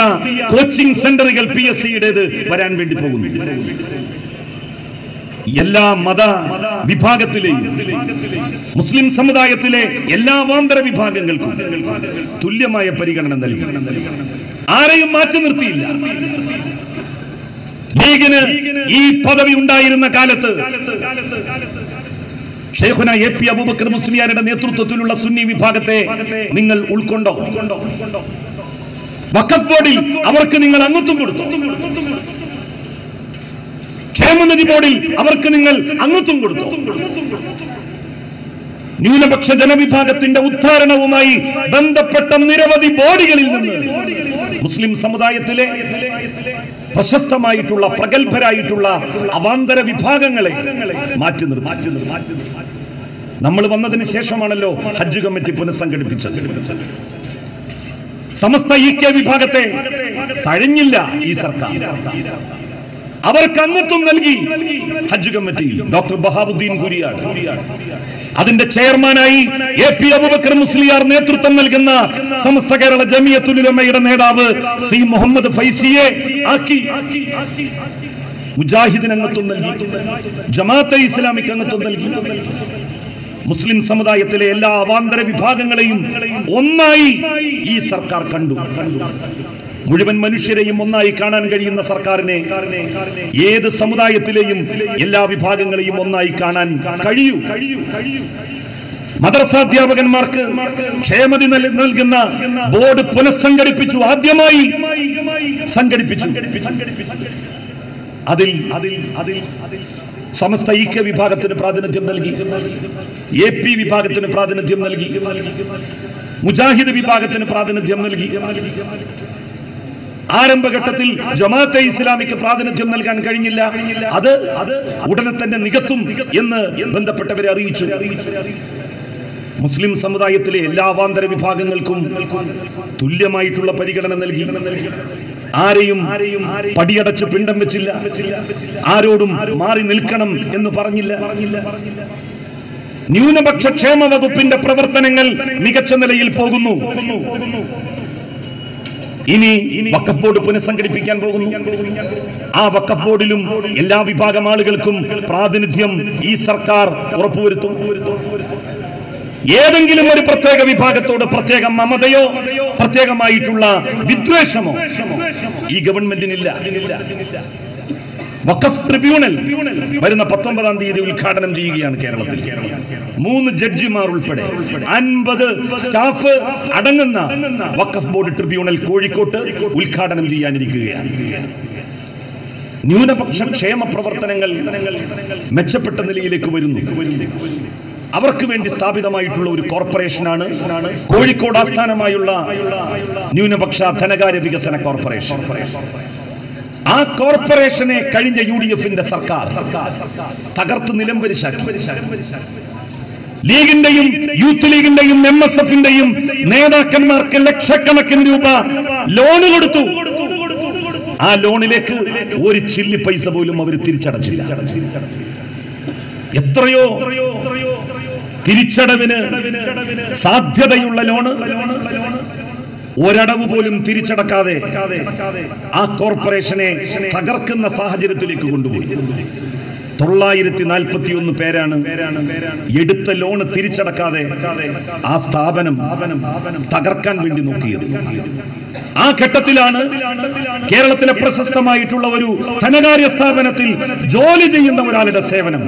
കോച്ചിംഗ് സെന്ററുകൾ PSC-യുടേത് വരാൻ വേണ്ടി പോകുന്നു. എല്ലാ മത വിഭാഗത്തിലെയും മുസ്ലിം സമുദായത്തിലെ എല്ലാ വാന്തര വിഭാഗങ്ങൾക്കും തുല്യമായ പരിഗണന നൽകി. ആരെയും മാറ്റി നിർത്തിയില്ല. ലീഗിന് ഈ പദവി ഉണ്ടായിരുന്ന കാലത്ത് ഷെയ്ഖുന എ.പി. അബൂബക്കർ മുസ്ലിയാരുടെ നേതൃത്വത്തിലുള്ള സുന്നി വിഭാഗത്തെ നിങ്ങൾ ഉൾക്കൊണ്ടോ? വഖഫ് ബോർഡിൽ അവർക്ക് നിങ്ങൾ അംഗത്വം കൊടുത്തു. ക്ഷേമനിധി ബോർഡിൽ അവർക്ക് നിങ്ങൾ അംഗത്വം കൊടുത്തു. ന്യൂനപക്ഷ ജനവിഭാഗത്തിന്റെ ഉദ്ധാരണവുമായി ബന്ധപ്പെട്ട നിരവധി ബോഡികളിൽ നിന്ന് മുസ്ലിം സമുദായത്തിലെ പ്രശസ്തമായിട്ടുള്ള പ്രഗത്ഭരായിട്ടുള്ള അവാന്തര വിഭാഗങ്ങളെ മാറ്റി നിർത്തി. നമ്മൾ വന്നതിന് ശേഷമാണല്ലോ ഹജ്ജ് കമ്മിറ്റി പുനഃസംഘടിപ്പിച്ചത്. സമസ്ത ഈക്യ വിഭാഗത്തെ തഴഞ്ഞില്ല ഈ സർക്കാർ. അവർക്ക് അംഗത്വം നൽകി ഹജ്ജ് കമ്മിറ്റി. ഡോക്ടർ ബഹാബുദ്ദീൻ കുരിയാട് അതിന്റെ ചെയർമാനായി എ.പി. അബൂബക്കർ മുസ്ലിയാർ നേതൃത്വം നൽകുന്ന സമസ്ത കേരള ജമിയത്തുൽ ഉലമയുടെ നേതാവ് സി മുഹമ്മദ് ഫൈസിയെ ആക്കി. മുജാഹിദിന് അംഗത്വം നൽകി, ജമാഅത്തെ ഇസ്ലാമിക്ക് അംഗത്വം നൽകി. മുസ്ലിം സമുദായത്തിലെ എല്ലാ അവാന്തര വിഭാഗങ്ങളെയും ഒന്നായി ഈ സർക്കാർ കണ്ടു. മുഴുവൻ മനുഷ്യരെയും ഒന്നായി കാണാൻ കഴിയുന്ന സർക്കാരിനെ ഏത് സമുദായത്തിലെയും എല്ലാ വിഭാഗങ്ങളെയും ഒന്നായി കാണാൻ കഴിയൂ. മദ്രസാധ്യാപകന്മാർക്ക് ക്ഷേമനിധി നൽകുന്ന ബോർഡ് പുനഃസംഘടിപ്പിച്ചു. ആദ്യമായി സംഘടിപ്പിച്ചു. അതിൽ സമസ്ത ഈക്യ വിഭാഗത്തിന് പ്രാതിനിധ്യം നൽകി, എ.പി. വിഭാഗത്തിന് പ്രാതിനിധ്യം നൽകി, മുജാഹിദ് വിഭാഗത്തിന് പ്രാതിനിധ്യം നൽകി. ആരംഭഘട്ടത്തിൽ ജമാഅത്തെ ഇസ്ലാമിക്ക് പ്രാതിനിധ്യം നൽകാൻ കഴിഞ്ഞില്ല. അത് ഉടനെ തന്നെ നികത്തും എന്ന് ബന്ധപ്പെട്ടവരെ അറിയിച്ചു. മുസ്ലിം സമുദായത്തിലെ എല്ലാ അവാന്തര വിഭാഗങ്ങൾക്കും തുല്യമായിട്ടുള്ള പരിഗണന നൽകി. ആരെയും പടിയടച്ച് പിണ്ടം വെച്ചില്ല. ആരോടും മാറി നിൽക്കണം എന്ന് പറഞ്ഞില്ല. ന്യൂനപക്ഷ ക്ഷേമ വകുപ്പിന്റെ പ്രവർത്തനങ്ങൾ മികച്ച നിലയിൽ പോകുന്നു. ഇനി വഖഫ് ബോർഡ് പുനഃസംഘടിപ്പിക്കാൻ പോകുന്നു. ആ വഖഫ് ബോർഡിലും എല്ലാ വിഭാഗം ആളുകൾക്കും പ്രാതിനിധ്യം ഈ സർക്കാർ ഉറപ്പുവരുത്തും. ഏതെങ്കിലും ഒരു പ്രത്യേക വിഭാഗത്തോട് പ്രത്യേക മമതയോ പ്രത്യേകമായിട്ടുള്ള വിദ്വേഷമോ ഈ ഗവൺമെന്റിനില്ല. വഖഫ് ട്രിബ്യൂണൽ വരുന്ന 19-ാം തീയതി ഉദ്ഘാടനം ചെയ്യുകയാണ് കേരളത്തിൽ. 3 ജഡ്ജിമാർ ഉൾപ്പെടെ 50 സ്റ്റാഫ് അടങ്ങുന്ന വഖഫ് ബോർഡ് ട്രിബ്യൂണൽ കോഴിക്കോട്ട് ഉദ്ഘാടനം ചെയ്യാനിരിക്കുകയാണ്. ന്യൂനപക്ഷ ക്ഷേമ പ്രവർത്തനങ്ങൾ മെച്ചപ്പെട്ട നിലയിലേക്ക് വരുന്നു. അവർക്ക് വേണ്ടി സ്ഥാപിതമായിട്ടുള്ള ഒരു കോർപ്പറേഷനാണ് കോഴിക്കോട് ആസ്ഥാനമായുള്ള ന്യൂനപക്ഷ ധനകാര്യ വികസന കോർപ്പറേഷൻ. ആ കോർപ്പറേഷനെ കഴിഞ്ഞ യു.ഡി.എഫിന്റെ സർക്കാർ തകർത്ത് നിലംപരിശാക്കി. ലീഗിന്റെയും യൂത്ത് ലീഗിന്റെയും MSFന്റെയും നേതാക്കന്മാർക്ക് ലക്ഷക്കണക്കിന് രൂപ ലോണ് കൊടുത്തു. ആ ലോണിലേക്ക് ഒരു ചില്ലി പൈസ പോലും അവർ തിരിച്ചടച്ചില്ല. എത്രയോ തിരിച്ചടവിന് സാധ്യതയുള്ള ലോണ് ഒരടവ് പോലും തിരിച്ചടക്കാതെ ആ കോർപ്പറേഷനെ തകർക്കുന്ന സാഹചര്യത്തിലേക്ക് കൊണ്ടുപോയി. 941 പേരാണ് എടുത്ത ലോണ് തിരിച്ചടക്കാതെ ആ സ്ഥാപനം തകർക്കാൻ വേണ്ടി നോക്കിയത്. ആ ഘട്ടത്തിലാണ് കേരളത്തിലെ പ്രശസ്തമായിട്ടുള്ള ഒരു ധനകാര്യ സ്ഥാപനത്തിൽ ജോലി ചെയ്യുന്ന ഒരാളുടെ സേവനം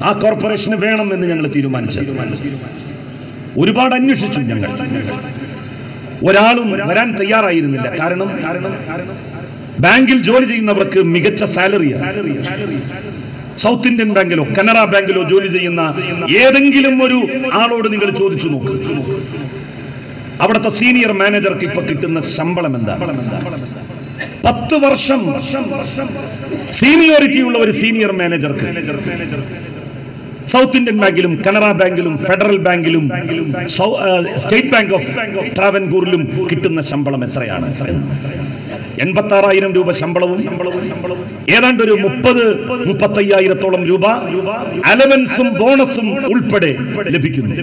ആ കോർപ്പറേഷന് വേണമെന്ന് ഞങ്ങൾ തീരുമാനിച്ചത്. ഒരുപാട് അന്വേഷിച്ചു ഞങ്ങൾ. ഒരാളും വരാൻ തയ്യാറായിരുന്നില്ല. കാരണം ബാങ്കിൽ ജോലി ചെയ്യുന്നവർക്ക് മികച്ച സാലറിയാണ്. സൗത്ത് ഇന്ത്യൻ ബാങ്കിലോ കനറ ബാങ്കിലോ ജോലി ചെയ്യുന്ന ഏതെങ്കിലും ഒരു ആളോട് നിങ്ങൾ ചോദിച്ചു നോക്ക്. അവിടുത്തെ സീനിയർ മാനേജർക്ക് ഇപ്പൊ കിട്ടുന്ന ശമ്പളം എന്താണ്? 10 വർഷം സീനിയോറിറ്റിയുള്ള ഒരു സീനിയർ മാനേജർക്ക് സൗത്ത് ഇന്ത്യൻ ബാങ്കിലും കനറ ബാങ്കിലും ഫെഡറൽ ബാങ്കിലും സ്റ്റേറ്റ് ബാങ്ക് ഓഫ് ട്രാവൻകൂറിലും കിട്ടുന്ന ശമ്പളം എത്രയാണ്? 86,000 രൂപ ശമ്പളവും ഏതാണ്ട് ഒരു 30-35,000 രൂപ അലവൻസും ബോണസും ഉൾപ്പെടെ ലഭിക്കുന്നു.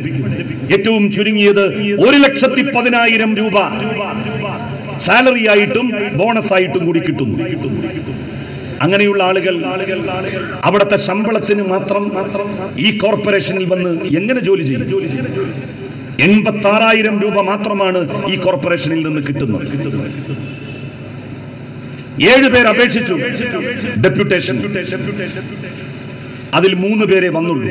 ഏറ്റവും ചുരുങ്ങിയത് 1,10,000 രൂപ സാലറി ആയിട്ടും ബോണസ് ആയിട്ടും കൂടി കിട്ടുന്നു. അങ്ങനെയുള്ള ആളുകൾ അവിടുത്തെ ശമ്പളത്തിന് മാത്രം ഈ കോർപ്പറേഷനിൽ വന്ന് എങ്ങനെ ജോലി ചെയ്യും? 86,000 രൂപ മാത്രമാണ് ഈ കോർപ്പറേഷനിൽ നിന്ന് കിട്ടുന്നത്. 7 പേർ അപേക്ഷിച്ചു ഡെപ്യൂട്ടേഷൻ. അതിൽ 3 പേരെ വന്നുള്ളൂ.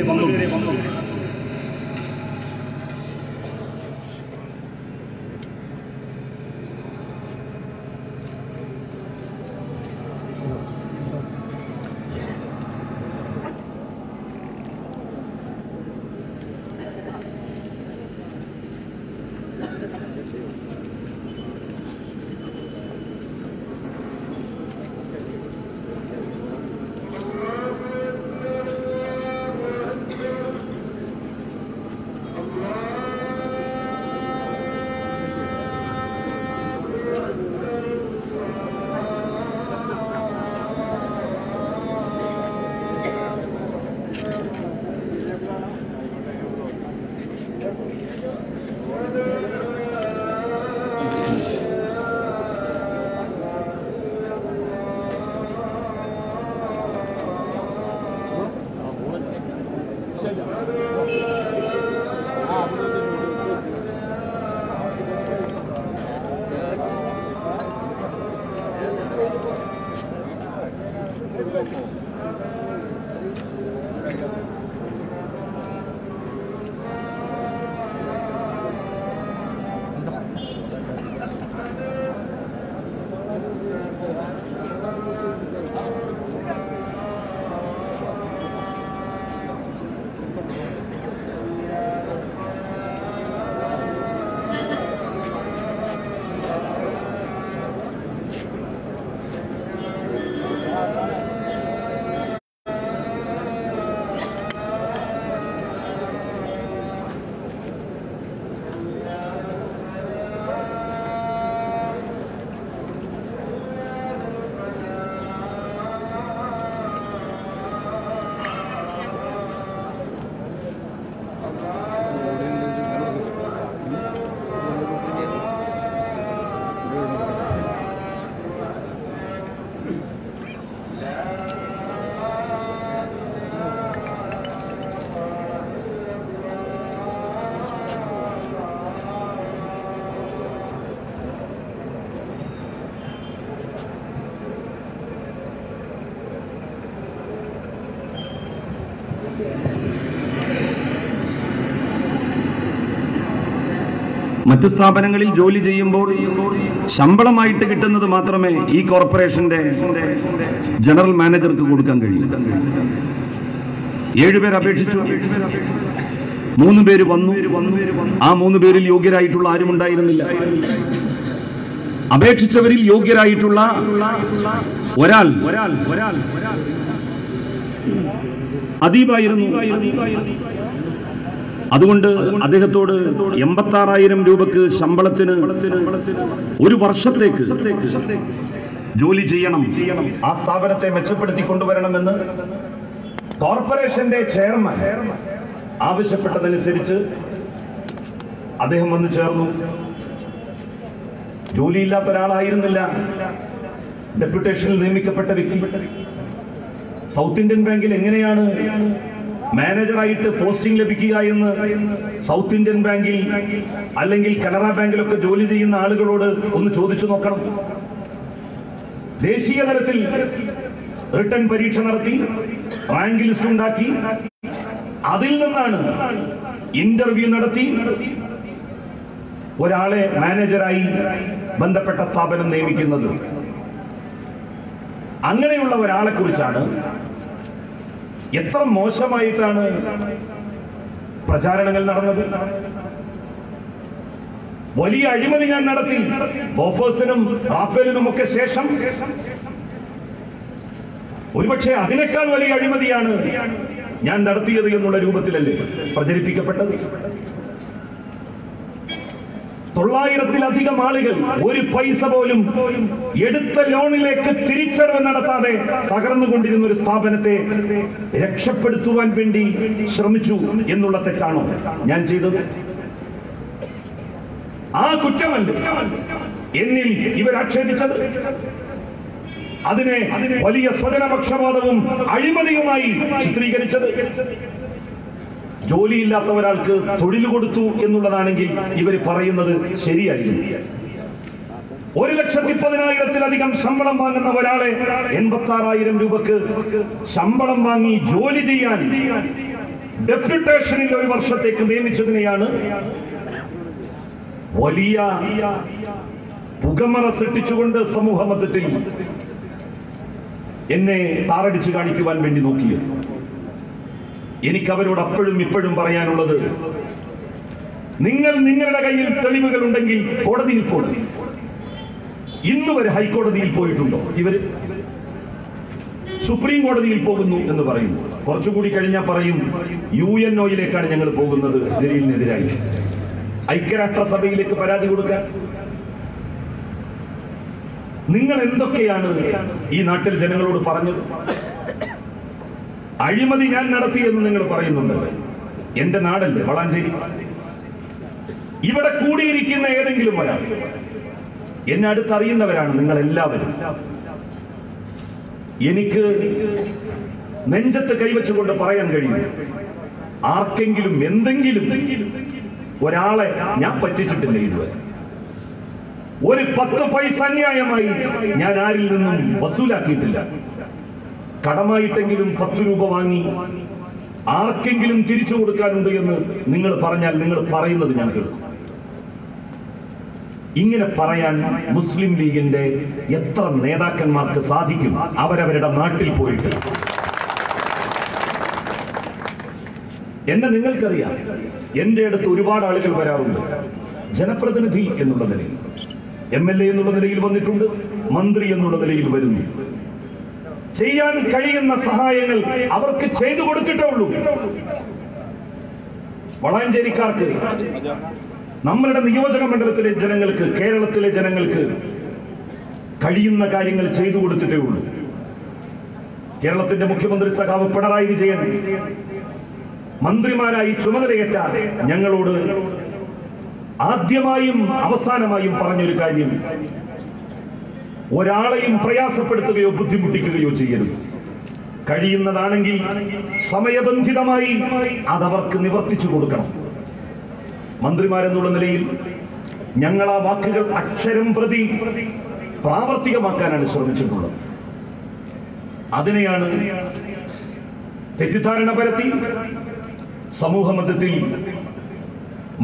മറ്റു സ്ഥാപനങ്ങളിൽ ജോലി ചെയ്യുമ്പോൾ ശമ്പളമായിട്ട് കിട്ടുന്നത് മാത്രമേ ഈ കോർപ്പറേഷന്റെ ജനറൽ മാനേജർക്ക് കൊടുക്കാൻ കഴിയൂ. 7 പേർ അപേക്ഷിച്ചു, 3 പേര് വന്നു. ആ 3 പേരിൽ യോഗ്യരായിട്ടുള്ള ആരും ഉണ്ടായിരുന്നില്ല. അപേക്ഷിച്ചവരിൽ യോഗ്യരായിട്ടുള്ള ഒരാൾ അദീബായിരുന്നു. അതുകൊണ്ട് അദ്ദേഹത്തോട് 86,000 രൂപക്ക് ശമ്പളത്തിന് 1 വർഷത്തേക്ക് ജോലി ചെയ്യണം, ആ സ്ഥാപനത്തെ മെച്ചപ്പെടുത്തി കൊണ്ടുവരണമെന്ന് കോർപ്പറേഷന്റെ ചെയർമാൻ ആവശ്യപ്പെട്ടതനുസരിച്ച് അദ്ദേഹം വന്നു ചേർന്നു. ജോലിയില്ലാത്ത ഒരാളായിരുന്നില്ല ഡെപ്യൂട്ടേഷനിൽ നിയമിക്കപ്പെട്ട വ്യക്തി. സൗത്ത് ഇന്ത്യൻ ബാങ്കിൽ എങ്ങനെയാണ് മാനേജറായിട്ട് പോസ്റ്റിംഗ് ലഭിക്കുക എന്ന് സൗത്ത് ഇന്ത്യൻ ബാങ്കിൽ അല്ലെങ്കിൽ കനറ ബാങ്കിലൊക്കെ ജോലി ചെയ്യുന്ന ആളുകളോട് ഒന്ന് ചോദിച്ചു നോക്കണം. ദേശീയ തലത്തിൽ റിട്ടൺ പരീക്ഷ നടത്തി റാങ്ക് ലിസ്റ്റ് ഉണ്ടാക്കി അതിൽ നിന്നാണ് ഇന്റർവ്യൂ നടത്തി ഒരാളെ മാനേജറായി ബന്ധപ്പെട്ട സ്ഥാപനം നിയമിക്കുന്നത്. അങ്ങനെയുള്ള ഒരാളെ കുറിച്ചാണ് എത്ര മോശമായിട്ടാണ് പ്രചാരണങ്ങൾ നടന്നത്. വലിയ അഴിമതി ഞാൻ നടത്തി, ബോഫേഴ്സിനും റാഫേലിനും ഒക്കെ ശേഷം ഒരുപക്ഷെ അതിനേക്കാൾ വലിയ അഴിമതിയാണ് ഞാൻ നടത്തിയത് എന്നുള്ള രൂപത്തിലല്ലേ പ്രചരിപ്പിക്കപ്പെട്ടത്. 900-ലധികം ആളുകൾ 1 പൈസ പോലും എടുത്ത ലോണിലേക്ക് തിരിച്ചടവ് നടത്താതെ തകർന്നുകൊണ്ടിരുന്ന ഒരു സ്ഥാപനത്തെ രക്ഷപ്പെടുത്തുവാൻ വേണ്ടി ശ്രമിച്ചു എന്നുള്ള തെറ്റാണോ ഞാൻ ചെയ്തത്? ആ കുറ്റമല്ല എന്നിൽ ഇവരാക്ഷേപിച്ചത്. അതിനെ വലിയ സ്വജനപക്ഷപാതവും അഴിമതിയുമായി ചിത്രീകരിച്ചത്. ജോലിയില്ലാത്ത ഒരാൾക്ക് തൊഴിൽ കൊടുത്തു എന്നുള്ളതാണെങ്കിൽ ഇവർ പറയുന്നത് ശരിയായിരുന്നു. 1,10,000-ത്തിലധികം ശമ്പളം വാങ്ങുന്ന ഒരാളെ 86,000 രൂപക്ക് ശമ്പളം വാങ്ങി ജോലി ചെയ്യാൻ ഡെപ്യൂട്ടേഷനിൽ 1 വർഷത്തേക്ക് നിയമിച്ചതിനെയാണ് വലിയ പുകമറ സൃഷ്ടിച്ചുകൊണ്ട് സമൂഹ മധ്യത്തിൽ എന്നെ താറടിച്ചു കാണിക്കുവാൻ വേണ്ടി നോക്കിയത്. എനിക്ക് അവരോട് അപ്പോഴും ഇപ്പോഴും പറയാനുള്ളത്, നിങ്ങൾ നിങ്ങളുടെ കയ്യിൽ തെളിവുകൾ ഉണ്ടെങ്കിൽ കോടതിയിൽ പോകണം. ഇന്ന് വരെ ഹൈക്കോടതിയിൽ പോയിട്ടുണ്ടോ? ഇവര് സുപ്രീം കോടതിയിൽ പോകുന്നു എന്ന് പറയുന്നു. കുറച്ചുകൂടി കഴിഞ്ഞാൽ പറയും UNO-യിലേക്കാണ് ഞങ്ങൾ പോകുന്നത് ജലീലിനെതിരായി. ഐക്യരാഷ്ട്രസഭയിലേക്ക് പരാതി കൊടുക്കാൻ. നിങ്ങൾ എന്തൊക്കെയാണ് ഈ നാട്ടിൽ ജനങ്ങളോട് പറഞ്ഞത്? അഴിമതി ഞാൻ നടത്തിയെന്ന് നിങ്ങൾ പറയുന്നുണ്ടല്ലോ. എന്റെ നാടല്ലേ വളാഞ്ചേരി. ഇവിടെ കൂടിയിരിക്കുന്ന ഏതെങ്കിലും ഒരാൾ, എന്നെ അടുത്തറിയുന്നവരാണ് നിങ്ങൾ എല്ലാവരും, എനിക്ക് നെഞ്ചത്ത് കൈവച്ചുകൊണ്ട് പറയാൻ കഴിയും, ആർക്കെങ്കിലും എന്തെങ്കിലും ഒരാളെ ഞാൻ പറ്റിച്ചിട്ടില്ല ഇതുവരെ. ഒരു 10 പൈസ അന്യായമായി ഞാൻ ആരിൽ നിന്നും വസൂലാക്കിയിട്ടില്ല. കടമായിട്ടെങ്കിലും 10 രൂപ വാങ്ങി ആർക്കെങ്കിലും തിരിച്ചു കൊടുക്കാനുണ്ട് എന്ന് നിങ്ങൾ പറഞ്ഞാൽ നിങ്ങൾ പറയുന്നത് ഞാൻ കേൾക്കും. ഇങ്ങനെ പറയാൻ മുസ്ലിം ലീഗിന്റെ എത്ര നേതാക്കന്മാർക്ക് സാധിക്കും അവരവരുടെ നാട്ടിൽ പോയിട്ട്? എന്നെ നിങ്ങൾക്കറിയാം. എന്റെ അടുത്ത് ഒരുപാട് ആളുകൾ വരാറുണ്ട്. ജനപ്രതിനിധി എന്നുള്ള നിലയിൽ, MLA എന്നുള്ള നിലയിൽ വന്നിട്ടുണ്ട്, മന്ത്രി എന്നുള്ള നിലയിൽ വരുന്നു. ചെയ്യാൻ കഴിയുന്ന സഹായങ്ങൾ അവർക്ക് ചെയ്തു കൊടുത്തിട്ടേ ഉള്ളൂ. വളാഞ്ചേരിക്കാർക്ക്, നമ്മളുടെ നിയോജക മണ്ഡലത്തിലെ ജനങ്ങൾക്ക്, കേരളത്തിലെ ജനങ്ങൾക്ക് കഴിയുന്ന കാര്യങ്ങൾ ചെയ്തു കൊടുത്തിട്ടേ ഉള്ളൂ. കേരളത്തിന്റെ മുഖ്യമന്ത്രി സഖാവ് പിണറായി വിജയൻ മന്ത്രിമാരായി ചുമതലയേറ്റ ഞങ്ങളോട് ആദ്യമായും അവസാനമായും പറഞ്ഞൊരു കാര്യം, ഒരാളെയും പ്രയാസപ്പെടുത്തുകയോ ബുദ്ധിമുട്ടിക്കുകയോ ചെയ്യരുത്. കഴിയുന്നതാണെങ്കിൽ സമയബന്ധിതമായി അതവർക്ക് നിവർത്തിച്ചു കൊടുക്കണം. മന്ത്രിമാരെന്നുള്ള നിലയിൽ ഞങ്ങൾ ആ വാക്കുകൾ അക്ഷരം പ്രതി പ്രാവർത്തികമാക്കാനാണ് ശ്രമിച്ചിട്ടുള്ളത്. അതിനെയാണ് തെറ്റിദ്ധാരണ പരത്തി സമൂഹ മധ്യത്തിൽ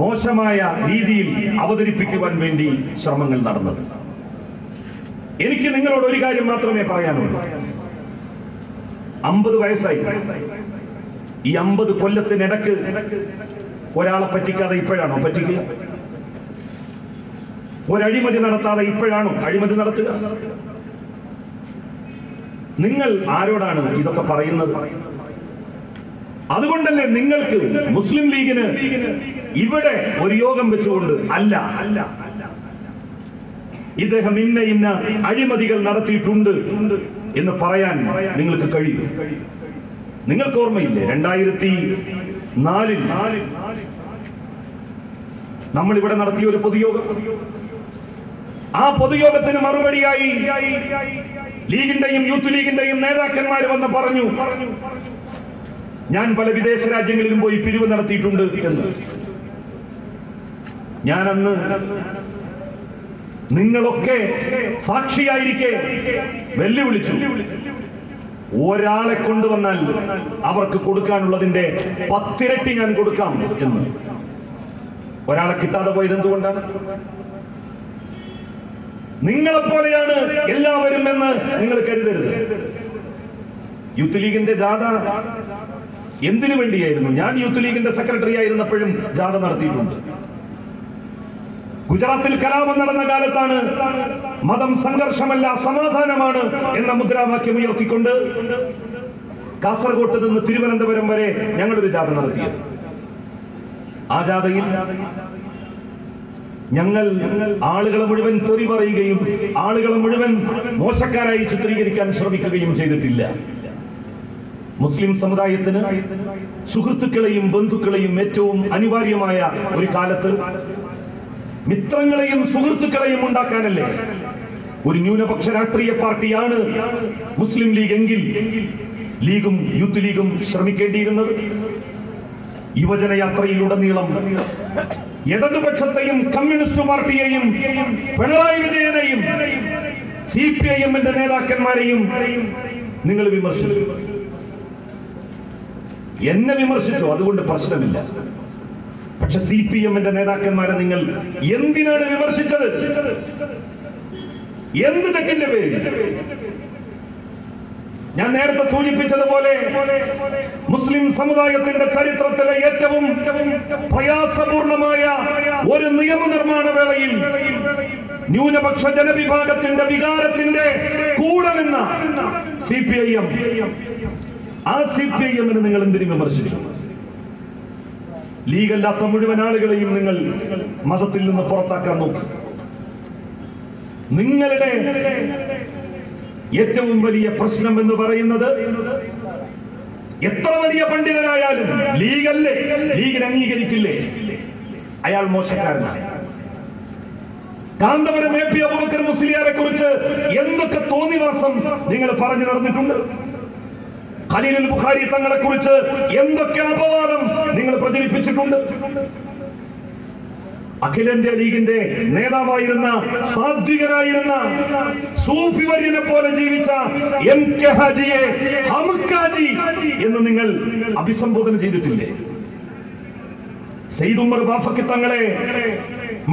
മോശമായ രീതിയിൽ അവതരിപ്പിക്കുവാൻ വേണ്ടി ശ്രമങ്ങൾ നടന്നത്. എനിക്ക് നിങ്ങളോട് ഒരു കാര്യം മാത്രമേ പറയാനുള്ളൂ. 50 വയസ്സായി. ഈ 50 കൊല്ലത്തിനിടക്ക് ഒരാളെ പറ്റിക്കാതെ ഇപ്പോഴാണോ പറ്റിക്കുക? ഒരഴിമതി നടത്താതെ ഇപ്പോഴാണോ അഴിമതി നടത്തുക? നിങ്ങൾ ആരോടാണ് ഇതൊക്കെ പറയുന്നത്? അതുകൊണ്ടല്ലേ നിങ്ങൾക്ക് മുസ്ലിം ലീഗിന് ഇവിടെ ഒരു യോഗം വെച്ചുകൊണ്ട് അല്ല ഇദ്ദേഹം ഇന്ന അഴിമതികൾ നടത്തിയിട്ടുണ്ട് എന്ന് പറയാൻ നിങ്ങൾക്ക് കഴിയും. നിങ്ങൾക്ക് ഓർമ്മയില്ലേ 2004-ൽ നമ്മൾ ഇവിടെ നടത്തിയ ഒരു പൊതുയോഗം? ആ പൊതുയോഗത്തിന് മറുപടിയായി ലീഗിന്റെയും യൂത്ത് ലീഗിന്റെയും നേതാക്കന്മാർ വന്ന് പറഞ്ഞു, ഞാൻ പല വിദേശ രാജ്യങ്ങളിലും പോയി പിരിവ് നടത്തിയിട്ടുണ്ട് എന്ന്. ഞാനന്ന് നിങ്ങളൊക്കെ സാക്ഷിയായിരിക്കെ വെല്ലുവിളിച്ചു, ഒരാളെ കൊണ്ടുവന്നാൽ അവർക്ക് കൊടുക്കാനുള്ളതിന്റെ 10 ഇരട്ടി ഞാൻ കൊടുക്കാം എന്ന്. ഒരാളെ കിട്ടാതെ പോയത് എന്തുകൊണ്ടാണ്? നിങ്ങളെപ്പോലെയാണ് എല്ലാവരും എന്ന് നിങ്ങൾ കരുതരുത്. യൂത്ത് ലീഗിന്റെ ജാഥ എന്തിനു വേണ്ടിയായിരുന്നു? ഞാൻ യൂത്ത് ലീഗിന്റെ സെക്രട്ടറി ആയിരുന്നപ്പോഴും ജാഥ നടത്തിയിട്ടുണ്ട്. ഗുജറാത്തിൽ കലാപം നടന്ന കാലത്താണ് മതം സംഘർഷമല്ല സമാധാനമാണ് എന്ന മുദ്രാവാക്യം ഉയർത്തിക്കൊണ്ട് കാസർഗോട്ട് നിന്ന് തിരുവനന്തപുരം വരെ ഞങ്ങളൊരു ജാഥ നടത്തിയത്. ആ ജാഥയിൽ ഞങ്ങൾ ആളുകളെ മുഴുവൻ തെറി പറയുകയും ആളുകളെ മുഴുവൻ മോശക്കാരായി ചിത്രീകരിക്കാൻ ശ്രമിക്കുകയും ചെയ്തിട്ടില്ല. മുസ്ലിം സമുദായത്തിന് സുഹൃത്തുക്കളെയും ബന്ധുക്കളെയും ഏറ്റവും അനിവാര്യമായ ഒരു കാലത്ത് മിത്രങ്ങളെയും സുഹൃത്തുക്കളെയും ഉണ്ടാക്കാനല്ലേ ഒരു ന്യൂനപക്ഷ രാഷ്ട്രീയ പാർട്ടിയാണ് മുസ്ലിം ലീഗ് എങ്കിൽ ലീഗും യൂത്ത് ലീഗും ശ്രമിക്കേണ്ടിയിരുന്നത്. യുവജനയാത്രയിലുടനീളം ഇടതുപക്ഷത്തെയും കമ്മ്യൂണിസ്റ്റ് പാർട്ടിയെയും പിണറായി വിജയനെയും CPIM-ന്റെ നേതാക്കന്മാരെയും നിങ്ങൾ വിമർശിച്ചു. എന്നെ വിമർശിച്ചു, അതുകൊണ്ട് പ്രശ്നമില്ല. പക്ഷെ CPM-ന്റെ നേതാക്കന്മാരെ നിങ്ങൾ എന്തിനാണ് വിമർശിച്ചത്? എന്ത് തെറ്റിന്റെ പേര്? ഞാൻ നേരത്തെ സൂചിപ്പിച്ചതുപോലെ മുസ്ലിം സമുദായത്തിന്റെ ചരിത്രത്തിലെ ഏറ്റവും പ്രയാസപൂർണമായ ഒരു നിയമനിർമ്മാണ വേളയിൽ ന്യൂനപക്ഷ ജനവിഭാഗത്തിന്റെ വികാരത്തിന്റെ കൂടെ നിന്ന CPIM, ആ CPIM-നെ നിങ്ങൾ എന്തിനു വിമർശിച്ചു? ലീഗല്ലാത്ത മുഴുവൻ ആളുകളെയും നിങ്ങൾ മതത്തിൽ നിന്ന് പുറത്താക്കാൻ നോക്കി. നിങ്ങളുടെ ഏറ്റവും വലിയ പ്രശ്നം എന്ന് പറയുന്നത് എത്ര വലിയ പണ്ഡിതനായാലും ലീഗല്ലേ, ലീഗിനെ അംഗീകരിക്കില്ലേ, അയാൾ മോശക്കാരനാണ്. കാന്തപുരം AP അബൂബക്കർ മുസ്ലിയാരെ കുറിച്ച് എന്തൊക്കെ തോന്നിവാസം നിങ്ങൾ പറഞ്ഞു നടന്നിട്ടുണ്ട്. ഖലീലുൽ ബുഖാരി തങ്ങളെ കുറിച്ച് എന്തൊക്കെ അപവാദം നിങ്ങൾ പ്രചരിപ്പിച്ചിട്ടുണ്ട്. അഖിലേന്ത്യാ ലീഗിന്റെ നേതാവായിരുന്ന, സാത്വികനായിരുന്ന, സൂഫി വര്യനെ പോലെ ജീവിച്ച MK ഹാജിയെ ഹമുക്കാജി എന്ന് നിങ്ങൾ അഭിസംബോധന ചെയ്തിട്ടില്ലേ? സയ്യിദ് ഉമർ ബാഫക്കി തങ്ങളെ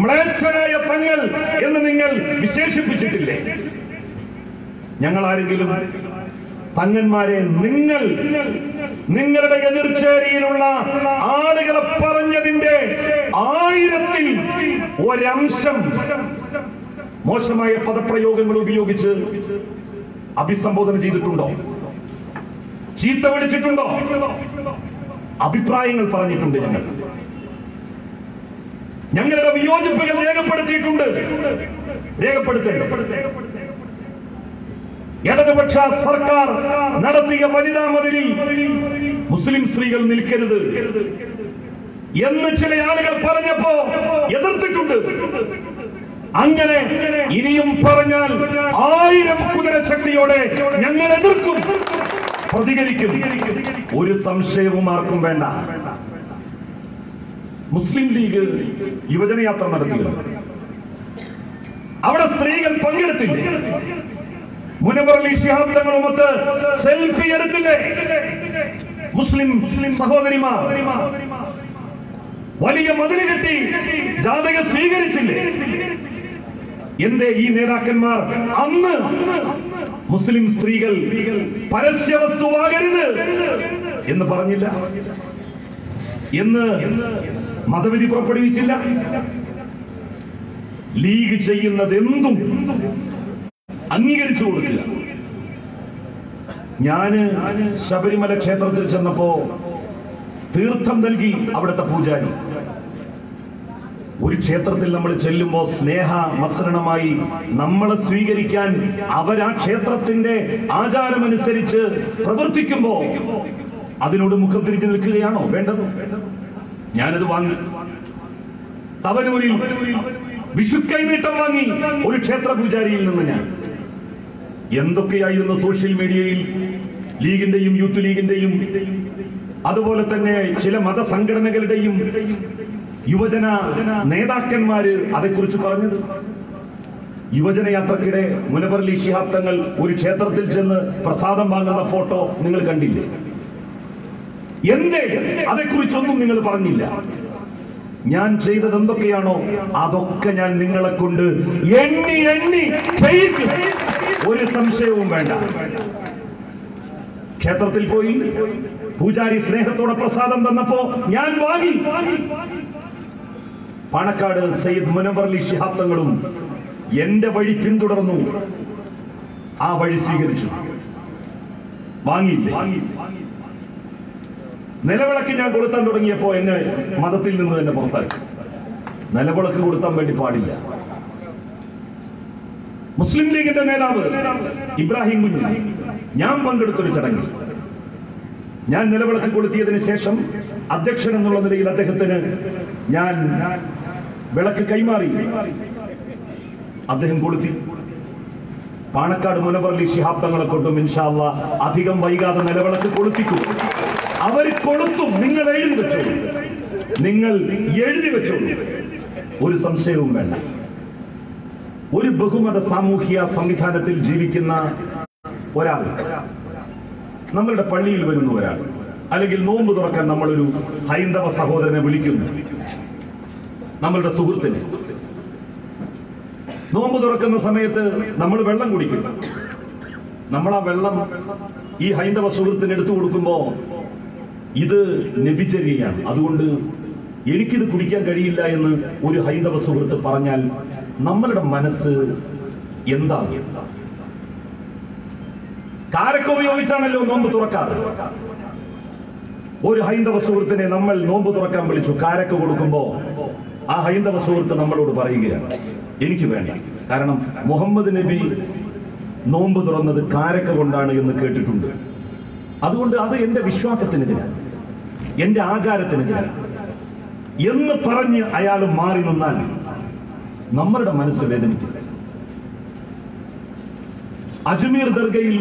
മ്ലേച്ഛനായ തങ്ങൾ എന്ന് നിങ്ങൾ വിശേഷിപ്പിച്ചിട്ടില്ലേ? ഞങ്ങൾ ആരെങ്കിലും തങ്ങന്മാരെ നിങ്ങൾ നിങ്ങളുടെ എതിർചേരിയിലുള്ള ആളുകളെ പറഞ്ഞതിന്റെ 1000-ൽ ഒരംശം മോശമായ പദപ്രയോഗങ്ങൾ ഉപയോഗിച്ച് അഭിസംബോധന ചെയ്തിട്ടുണ്ടോ? ചീത്ത വിളിച്ചിട്ടുണ്ടോ? അഭിപ്രായങ്ങൾ പറഞ്ഞിട്ടുണ്ട്. ഞങ്ങളുടെ വിയോജിപ്പുകൾ രേഖപ്പെടുത്തിയിട്ടുണ്ട്. രേഖപ്പെടുത്തേണ്ട ഇടതുപക്ഷ സർക്കാർ നടത്തിയ വനിതാ മതിലിൽ മുസ്ലിം സ്ത്രീകൾ നിൽക്കരുത് എന്ന് ചില ആളുകൾ പറഞ്ഞപ്പോ എതിർത്തിട്ടുണ്ട്. അങ്ങനെ ഇനിയും പറഞ്ഞാൽ 1000 കുതിരശക്തിയോടെ ഞങ്ങൾ എതിർക്കും, പ്രതികരിക്കും. ഒരു സംശയവും ആർക്കും വേണ്ട. മുസ്ലിം ലീഗ് യുവജനയാത്ര നടത്തിയത്, അവിടെ സ്ത്രീകൾ പങ്കെടുത്തില്ലേ? മുനവർ അലി ശിഹാബ് തങ്ങളുമൊത്ത് സെൽഫി എടുത്തില്ലേ? മുസ്ലിം സഹോദരിമാർ വലിയ മതിൽ കെട്ടി ജാഥക സ്വീകരിച്ചില്ലേ? എന്തേ ഈ നേതാക്കന്മാർ അന്ന് മുസ്ലിം സ്ത്രീകൾ പരസ്യവസ്തുവാകരുത് എന്ന് പറഞ്ഞില്ല? എന്ന് മതവിധി പുറപ്പെടുവിച്ചില്ല? ലീഗ് ചെയ്യുന്നത് എന്തും അംഗീകരിച്ചു കൊടുക്കില്ല. ഞാന് ശബരിമല ക്ഷേത്രത്തിൽ ചെന്നപ്പോ തീർത്ഥം നൽകി അവിടുത്തെ പൂജാരി. ഒരു ക്ഷേത്രത്തിൽ നമ്മൾ ചെല്ലുമ്പോ സ്നേഹ മസരണമായി നമ്മളെ സ്വീകരിക്കാൻ അവരാ ക്ഷേത്രത്തിന്റെ ആചാരമനുസരിച്ച് പ്രവർത്തിക്കുമ്പോ അതിനോട് മുഖം തിരിഞ്ഞു നിൽക്കുകയാണോ വേണ്ടത്? ഞാനത് വാങ്ങി. തവനൂരിൽ വിഷുക്കൈനീട്ടം വാങ്ങി ഒരു ക്ഷേത്ര പൂജാരിയിൽ നിന്ന്. ഞാൻ എന്തൊക്കെയായിരുന്നു സോഷ്യൽ മീഡിയയിൽ ലീഗിന്റെയും യൂത്ത് ലീഗിന്റെയും അതുപോലെ തന്നെ ചില മതസംഘടനകളുടെയും യുവജന നേതാക്കന്മാര് അതേക്കുറിച്ച് പറഞ്ഞത്. യുവജനയാത്രക്കിടെ മുനവർ അലി ശിഹാബ് തങ്ങൾ ഒരു ക്ഷേത്രത്തിൽ ചെന്ന് പ്രസാദം വാങ്ങുന്ന ഫോട്ടോ നിങ്ങൾ കണ്ടില്ലേ? എന്തേ അതേക്കുറിച്ചൊന്നും നിങ്ങൾ പറഞ്ഞില്ല. ഞാൻ ചെയ്തത് എന്തൊക്കെയാണോ അതൊക്കെ ഞാൻ നിങ്ങളെ കൊണ്ട് എണ്ണി ചെയ്യിക്കും. ഒരു സംശയവും വേണ്ട. ക്ഷേത്രത്തിൽ പോയി പൂജാരി സ്നേഹത്തോടെ പ്രസാദം തന്നപ്പോ ഞാൻ വാങ്ങി. പാണക്കാട് സയ്യിദ് മുനവർ അലി ശിഹാബ് തങ്ങളും എന്റെ വഴി പിന്തുടർന്നു, ആ വഴി സ്വീകരിച്ചു, വാങ്ങിയില്ലേ? നിലവിളക്ക് ഞാൻ കൊളുത്താൻ തുടങ്ങിയപ്പോ എന്നെ മതത്തിൽ നിന്ന് തന്നെ പുറത്താക്കി. നിലവിളക്ക് കൊളുത്താൻ വേണ്ടി പാടില്ല. മുസ്ലിം ലീഗിന്റെ നേതാവ് ഇബ്രാഹിം കുഞ്ഞ്, ഞാൻ പങ്കെടുത്തൊരു ചടങ്ങിൽ ഞാൻ നിലവിളക്ക് കൊളുത്തിയതിനു ശേഷം അധ്യക്ഷൻ എന്നുള്ള നിലയിൽ അദ്ദേഹത്തിന് ഞാൻ വിളക്ക് കൈമാറി. അദ്ദേഹം കൊളുത്തി. പാണക്കാട് മുനവർ അലി ശിഹാബ് തങ്ങളെ കൊണ്ടും ഇൻഷാ അല്ലാഹ് അധികം വൈകാതെ നിലവിളക്ക് കൊളുത്തിക്കും. അവർ കൊളുത്തും. നിങ്ങൾ എഴുതി വെച്ചു. നിങ്ങൾ എഴുതി വെച്ചോളൂ, ഒരു സംശയവും വേണ്ട. ഒരു ബഹുമത സാമൂഹ്യ സംവിധാനത്തിൽ ജീവിക്കുന്ന ഒരാൾ, നമ്മളുടെ പള്ളിയിൽ വരുന്ന ഒരാൾ, അല്ലെങ്കിൽ നോമ്പ് തുറക്കാൻ നമ്മളൊരു ഹൈന്ദവ സഹോദരനെ വിളിക്കുന്നു, നമ്മളുടെ സുഹൃത്തിനെ. നോമ്പ് തുറക്കുന്ന സമയത്ത് നമ്മൾ വെള്ളം കുടിക്കും. നമ്മൾ ആ വെള്ളം ഈ ഹൈന്ദവ സുഹൃത്തിന് എടുത്തു കൊടുക്കുമ്പോ ഇത് നബിചര്യയാണ്, അതുകൊണ്ട് എനിക്കിത് കുടിക്കാൻ കഴിയില്ല എന്ന് ഒരു ഹൈന്ദവ സുഹൃത്ത് പറഞ്ഞാൽ നമ്മളുടെ മനസ്സ് എന്താണ്? കാരക്ക ഉപയോഗിച്ചാണല്ലോ നോമ്പ് തുറക്കാറ്. ഒരു ഹൈന്ദവ സുഹൃത്തിനെ നമ്മൾ നോമ്പ് തുറക്കാൻ വിളിച്ചു, കാരക്ക കൊടുക്കുമ്പോ ആ ഹൈന്ദവ സുഹൃത്ത് നമ്മളോട് പറയുകയാണ്, എനിക്ക് വേണ്ട, കാരണം മുഹമ്മദ് നബി നോമ്പ് തുറന്നത് കാരക്ക കൊണ്ടാണ് എന്ന് കേട്ടിട്ടുണ്ട്, അതുകൊണ്ട് അത് എന്റെ വിശ്വാസത്തിനെതിരാണ്, എന്റെ ആചാരത്തിനെതിരാണ് എന്ന് പറഞ്ഞ് അയാൾ മാറി നിന്നാൽ നമ്മളുടെ മനസ്സ് വേദനിക്കും. അജ്മീർ ദർഗയിൽ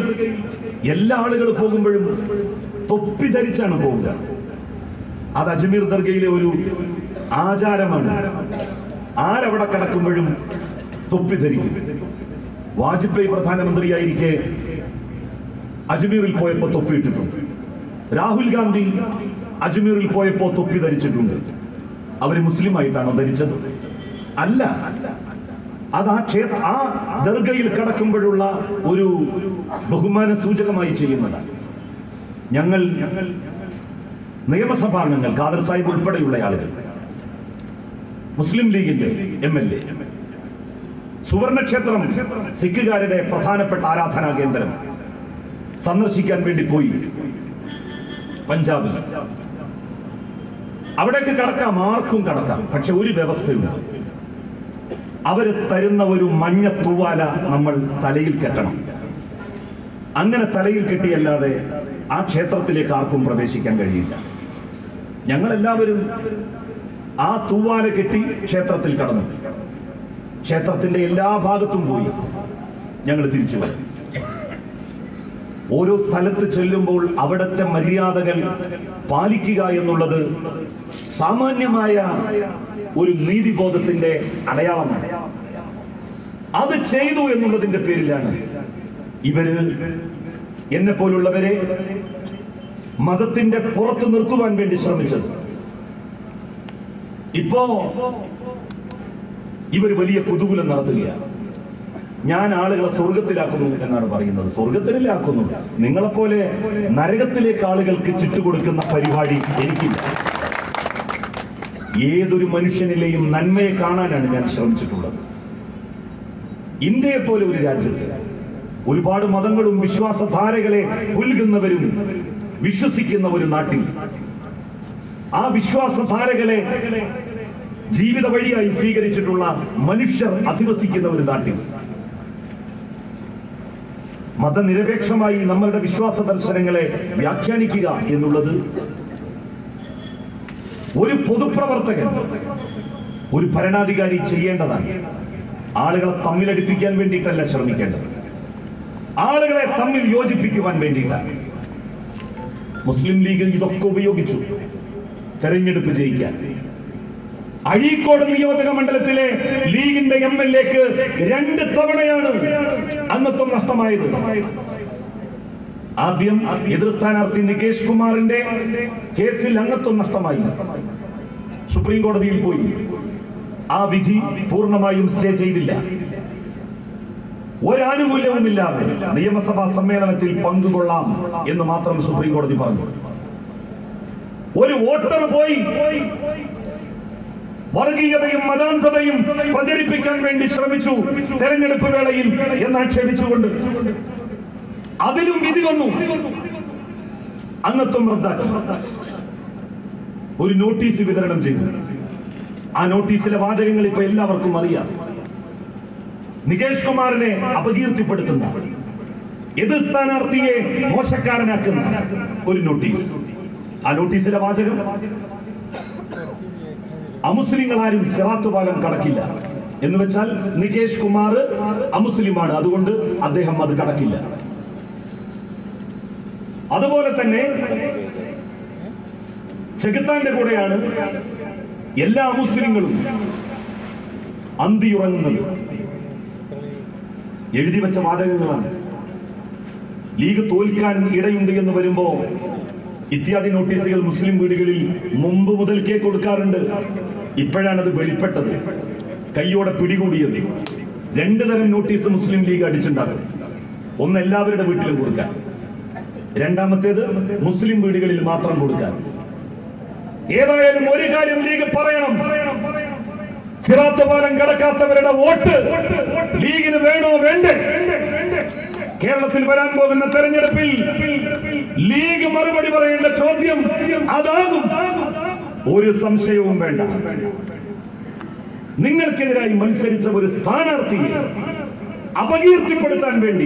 എല്ലാ ആളുകൾ പോകുമ്പോഴും തൊപ്പി ധരിച്ചാണ് പോവുക. അത് അജ്മീർ ദർഗയിലെ ഒരു ആചാരമാണ്. ആരവിടെ കിടക്കുമ്പോഴും തൊപ്പി ധരിക്കും. വാജ്പേയി പ്രധാനമന്ത്രിയായിരിക്കെ അജ്മീറിൽ പോയപ്പോ തൊപ്പിയിട്ടിട്ടുണ്ട്. രാഹുൽ ഗാന്ധി അജ്മീറിൽ പോയപ്പോ തൊപ്പി ധരിച്ചിട്ടുണ്ട്. അവര് മുസ്ലിം ആയിട്ടാണോ ധരിച്ചത്? അല്ല, അത് ആ ദർഗയിൽ കിടക്കുമ്പോഴുള്ള ഒരു ബഹുമാന സൂചകമായി ചെയ്യുന്നതാണ്. ഞങ്ങൾ നിയമസഭാംഗങ്ങൾ, ഖാദർ സാഹിബ് ഉൾപ്പെടെയുള്ള ആളുകൾ, മുസ്ലിം ലീഗിന്റെ MLA, സുവർണക്ഷേത്രം സിഖുകാരുടെ പ്രധാനപ്പെട്ട ആരാധനാ കേന്ദ്രം സന്ദർശിക്കാൻ വേണ്ടി പോയി പഞ്ചാബിൽ. അവിടേക്ക് കടക്കാം, ആർക്കും കടക്കാം, പക്ഷെ ഒരു വ്യവസ്ഥയുണ്ട്. അവര് തരുന്ന ഒരു മഞ്ഞ തൂവാല നമ്മൾ തലയിൽ കെട്ടണം. അങ്ങനെ തലയിൽ കെട്ടിയല്ലാതെ ആ ക്ഷേത്രത്തിലേക്ക് ആർക്കും പ്രവേശിക്കാൻ കഴിയില്ല. ഞങ്ങളെല്ലാവരും ആ തൂവാല കെട്ടി ക്ഷേത്രത്തിൽ കടന്നു. ക്ഷേത്രത്തിന്റെ എല്ലാ ഭാഗത്തും പോയി ഞങ്ങൾ തിരിച്ചു വന്നു. ഓരോ സ്ഥലത്ത് ചെല്ലുമ്പോൾ അവിടുത്തെ മര്യാദകൾ പാലിക്കുക എന്നുള്ളത് സാമാന്യമായ ഒരു നീതിബോധത്തിന്റെ അടയാളമാണ്. അത് ചെയ്തു എന്നുള്ളതിന്റെ പേരിലാണ് ഇവര് എന്നെ പോലുള്ളവരെ മതത്തിന്റെ പുറത്ത് നിർത്തുവാൻ വേണ്ടി ശ്രമിച്ചത്. ഇപ്പോ ഇവർ വലിയ കുതൂഹലം നടത്തുകയാണ്. ഞാൻ ആളുകളെ സ്വർഗത്തിലാക്കുന്നു എന്നാണ് പറയുന്നത്. സ്വർഗത്തിലാക്കുന്നു, നിങ്ങളെപ്പോലെ നരകത്തിലേക്ക് ആളുകൾക്ക് ചിട്ടുകൊടുക്കുന്ന പരിപാടി എനിക്കില്ല. ഏതൊരു മനുഷ്യനിലെയും നന്മയെ കാണാനാണ് ഞാൻ ശ്രമിച്ചിട്ടുള്ളത്. ഇന്ത്യയെ പോലെ ഒരു രാജ്യത്ത് ഒരുപാട് മതങ്ങളും വിശ്വാസധാരകളെ പുൽകുന്നവരും വിശ്വസിക്കുന്ന ഒരു നാട്ടിൽ, ആ വിശ്വാസധാരകളെ ജീവിത വഴിയായി സ്വീകരിച്ചിട്ടുള്ള മനുഷ്യർ അധിവസിക്കുന്ന ഒരു നാട്ടിൽ മതനിരപേക്ഷമായി നമ്മളുടെ വിശ്വാസ ദർശനങ്ങളെ വ്യാഖ്യാനിക്കുക എന്നുള്ളത് ഒരു പൊതുപ്രവർത്തകൻ, ഒരു ഭരണാധികാരി ചെയ്യേണ്ടതാണ്. ആളുകളെ തമ്മിലടിപ്പിക്കാൻ വേണ്ടിയിട്ടല്ല ശ്രമിക്കേണ്ടത്, ആളുകളെ തമ്മിൽ യോജിപ്പിക്കുവാൻ വേണ്ടിയിട്ടാണ്. മുസ്ലിം ലീഗ് ഇതൊക്കെ ഉപയോഗിച്ചു തെരഞ്ഞെടുപ്പ് ജയിക്കാൻ. അഴീക്കോട് നിയോജക മണ്ഡലത്തിലെ ലീഗിന്റെ MLAക്ക് 2 തവണയാണ് അംഗത്വം നഷ്ടമായത്. ആദ്യം എതിർ സ്ഥാനാർത്ഥി നികേഷ് കുമാറിന്റെ കേസിൽ അംഗത്വം നഷ്ടമായി, സുപ്രീം കോടതിയിൽ പോയി. ആ വിധി പൂർണ്ണമായും സ്റ്റേ ചെയ്തില്ല. ഒരാനുകൂല്യവുമില്ലാതെ നിയമസഭാ സമ്മേളനത്തിൽ പങ്കുകൊള്ളാം എന്ന് മാത്രം സുപ്രീം കോടതി പറഞ്ഞു. ഒരു വോട്ടർ പോയി വർഗീയതയും മതാന്ധതയും പ്രചരിപ്പിക്കാൻ വേണ്ടി ശ്രമിച്ചു തെരഞ്ഞെടുപ്പ് വേളയിൽ എന്നാക്ഷേപിച്ചുകൊണ്ട് അതിലും വിധി വന്നു, അംഗത്വം റദ്ദാക്കി. ഒരു നോട്ടീസ് വിതരണം ചെയ്തു. ആ നോട്ടീസിലെ വാചകങ്ങൾ ഇപ്പൊ എല്ലാവർക്കും അറിയാം. നികേഷ് കുമാറിനെ അപകീർത്തിപ്പെടുത്തുന്ന, എതിർ സ്ഥാനാർത്ഥിയെ മോശക്കാരനാക്കുന്ന ഒരു നോട്ടീസ്. ആ നോട്ടീസിലെ വാചകം, അമുസ്ലിങ്ങളാരും സിറാത്ത് പാലം കടക്കില്ല എന്ന് വെച്ചാൽ നികേഷ് കുമാർ അമുസ്ലിമാണ്, അതുകൊണ്ട് അദ്ദേഹം അത് കടക്കില്ല. അതുപോലെ തന്നെ ചെകുത്താന്റെ കൂടെയാണ് എല്ലാ മുസ്ലിങ്ങളും അന്തിയുറങ്ങുന്നത് എഴുതി വെച്ച വാചകങ്ങളാണ്. ലീഗ് തോൽക്കാൻ ഇടയുണ്ട് എന്ന് വരുമ്പോ ഇത്യാദി നോട്ടീസുകൾ മുസ്ലിം വീടുകളിൽ മുമ്പ് മുതൽക്കേ കൊടുക്കാറുണ്ട്. ഇപ്പോഴാണത് വെളിപ്പെട്ടത്, കയ്യോടെ പിടികൂടിയത്. 2 തരം നോട്ടീസ് മുസ്ലിം ലീഗ് അടിച്ചിട്ടുണ്ടാകും. ഒന്ന് എല്ലാവരുടെ വീട്ടിലും കൊടുക്കാൻ, രണ്ടാമത്തേത് മുസ്ലിം വീടുകളിൽ മാത്രം കൊടുക്കാൻ. ഏതായാലും ഒരു കാര്യം ലീഗ് പറയണം, സിറാത്ത് പാലം കടക്കാത്തവരുടെ വോട്ട് ലീഗിന് വേണോ വേണ്ടേ? കേരളത്തിൽ വരാൻ പോകുന്ന തെരഞ്ഞെടുപ്പിൽ ലീഗ് മറുപടി പറയേണ്ട ചോദ്യം അതാകും. ഒരു സംശയവും വേണ്ട. നിങ്ങൾക്കെതിരായി മത്സരിച്ച ഒരു സ്ഥാനാർത്ഥിയെ അപകീർത്തിപ്പെടുത്താൻ വേണ്ടി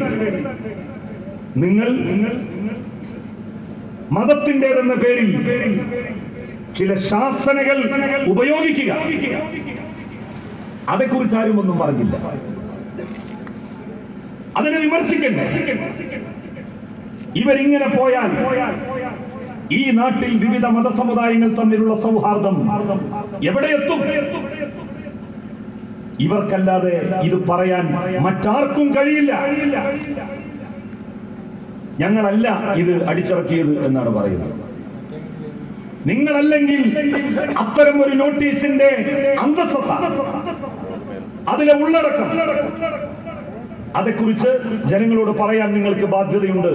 നിങ്ങൾ മതത്തിൻ്റെതെന്ന പേരിൽ ചില ശാസനകൾ ഉപയോഗിക്കുക. അതേക്കുറിച്ച് ആരും ഒന്നും പറഞ്ഞില്ല. അതിനെ വിമർശിക്കണ്ടേ? ഇവരിങ്ങനെ പോയാൽ ഈ നാട്ടിൽ വിവിധ മതസമുദായങ്ങൾ തമ്മിലുള്ള സൗഹാർദ്ദം എവിടെ എത്തും? ഇവർക്കല്ലാതെ ഇത് പറയാൻ മറ്റാർക്കും കഴിയില്ല. ഞങ്ങളല്ല ഇത് അടിച്ചിറക്കിയത് എന്നാണ് പറയുന്നത്. നിങ്ങളല്ലെങ്കിൽ അത്തരം ഒരു നോട്ടീസിന്റെ അന്തസ്സത്ത, അതിലെ ഉള്ളടക്കം, അതേക്കുറിച്ച് ജനങ്ങളോട് പറയാൻ നിങ്ങൾക്ക് ബാധ്യതയുണ്ട്.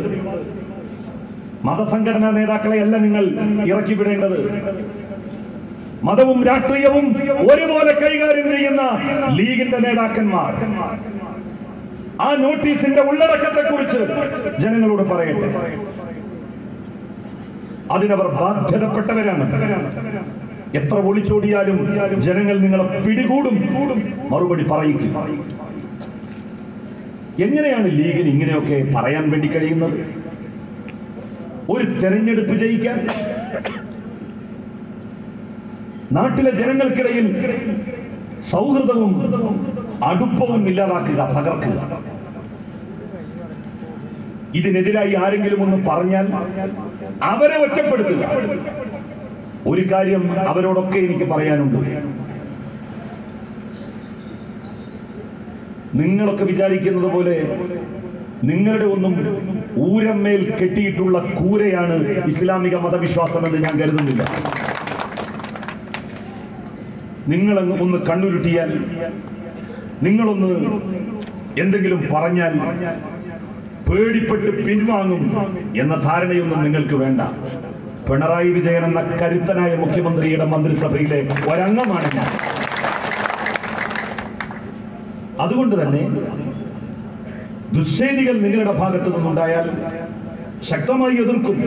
മതസംഘടനാ നേതാക്കളെയല്ല നിങ്ങൾ ഇറക്കി വിടേണ്ടത്. മതവും രാഷ്ട്രീയവും ഒരുപോലെ കൈകാര്യം ചെയ്യുന്ന ലീഗിന്റെ നേതാക്കന്മാർ ആ നോട്ടീസിന്റെ ഉള്ളടക്കത്തെക്കുറിച്ച് ജനങ്ങളോട് പറയട്ടെ. അതിനവർ ബാധ്യതപ്പെട്ടവരാണ്. എത്ര ഒളിച്ചോടിയാലും ജനങ്ങൾ നിങ്ങളെ പിടികൂടും, മറുപടി പറയിക്കും. എങ്ങനെയാണ് ലീഗിന് ഇങ്ങനെയൊക്കെ പറയാൻ വേണ്ടി കഴിയുന്നത്? ഒരു തെരഞ്ഞെടുപ്പ് ജയിക്കാൻ നാട്ടിലെ ജനങ്ങൾക്കിടയിൽ സൗഹൃദവും അടുപ്പവും ഇല്ലാതാക്കുക, തകർക്കുക. ഇതിനെതിരായി ആരെങ്കിലും ഒന്ന് പറഞ്ഞാൽ അവരെ ഒറ്റപ്പെടുത്തുക. ഒരു കാര്യം അവരോടൊക്കെ എനിക്ക് പറയാനുണ്ട്. നിങ്ങളൊക്കെ വിചാരിക്കുന്നത് പോലെ നിങ്ങളുടെ ഒന്നും ഊരമ്മേൽ കെട്ടിയിട്ടുള്ള കൂരയാണ് ഇസ്ലാമിക മതവിശ്വാസമെന്ന് ഞാൻ കരുതുന്നില്ല. നിങ്ങളങ്ങ് ഒന്ന് കണ്ണുരുട്ടിയാൽ, നിങ്ങളൊന്ന് എന്തെങ്കിലും പറഞ്ഞാൽ പേടിപ്പെട്ട് പിൻവാങ്ങും എന്ന ധാരണയൊന്നും നിങ്ങൾക്ക് വേണ്ട. പിണറായി വിജയൻ എന്ന കരുത്തനായ മുഖ്യമന്ത്രിയുടെ മന്ത്രിസഭയിലെ ഒരംഗമാണ് ഞാൻ. അതുകൊണ്ട് തന്നെ ദുശ്ചേതികൾ നിങ്ങളുടെ ഭാഗത്തു നിന്നുണ്ടായാൽ ശക്തമായി എതിർക്കും.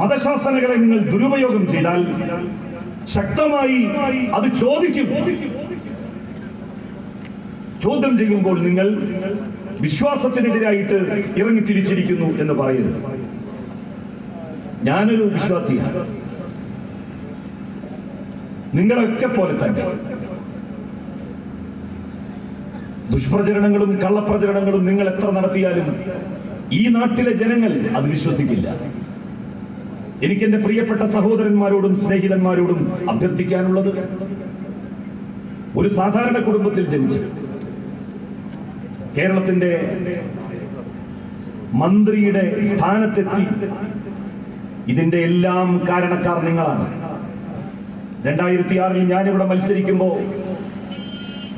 മതശാസനകളെ നിങ്ങൾ ദുരുപയോഗം ചെയ്താൽ ശക്തമായി അത് ചോദിക്കും. ചോദ്യം ചെയ്യുമ്പോൾ നിങ്ങൾ വിശ്വാസത്തിനെതിരായിട്ട് ഇറങ്ങി തിരിച്ചിരിക്കുന്നു എന്ന് പറയുന്നത്. ഞാനൊരു വിശ്വാസിയാണ്, നിങ്ങളൊക്കെ പോലെ തന്നെ. ദുഷ്പ്രചരണങ്ങളും കള്ളപ്രചരണങ്ങളും നിങ്ങൾ എത്ര നടത്തിയാലും ഈ നാട്ടിലെ ജനങ്ങൾ അത് വിശ്വസിക്കില്ല. എനിക്ക് എന്റെ പ്രിയപ്പെട്ട സഹോദരന്മാരോടും സ്നേഹിതന്മാരോടും അഭ്യർത്ഥിക്കാനുള്ളത്, ഒരു സാധാരണ കുടുംബത്തിൽ ജനിച്ച് കേരളത്തിന്റെ മന്ത്രിയുടെ സ്ഥാനത്തെത്തി ഇതിന്റെ എല്ലാം കാരണക്കാർ നിങ്ങളാണ്. 2006 ഞാനിവിടെ മത്സരിക്കുമ്പോ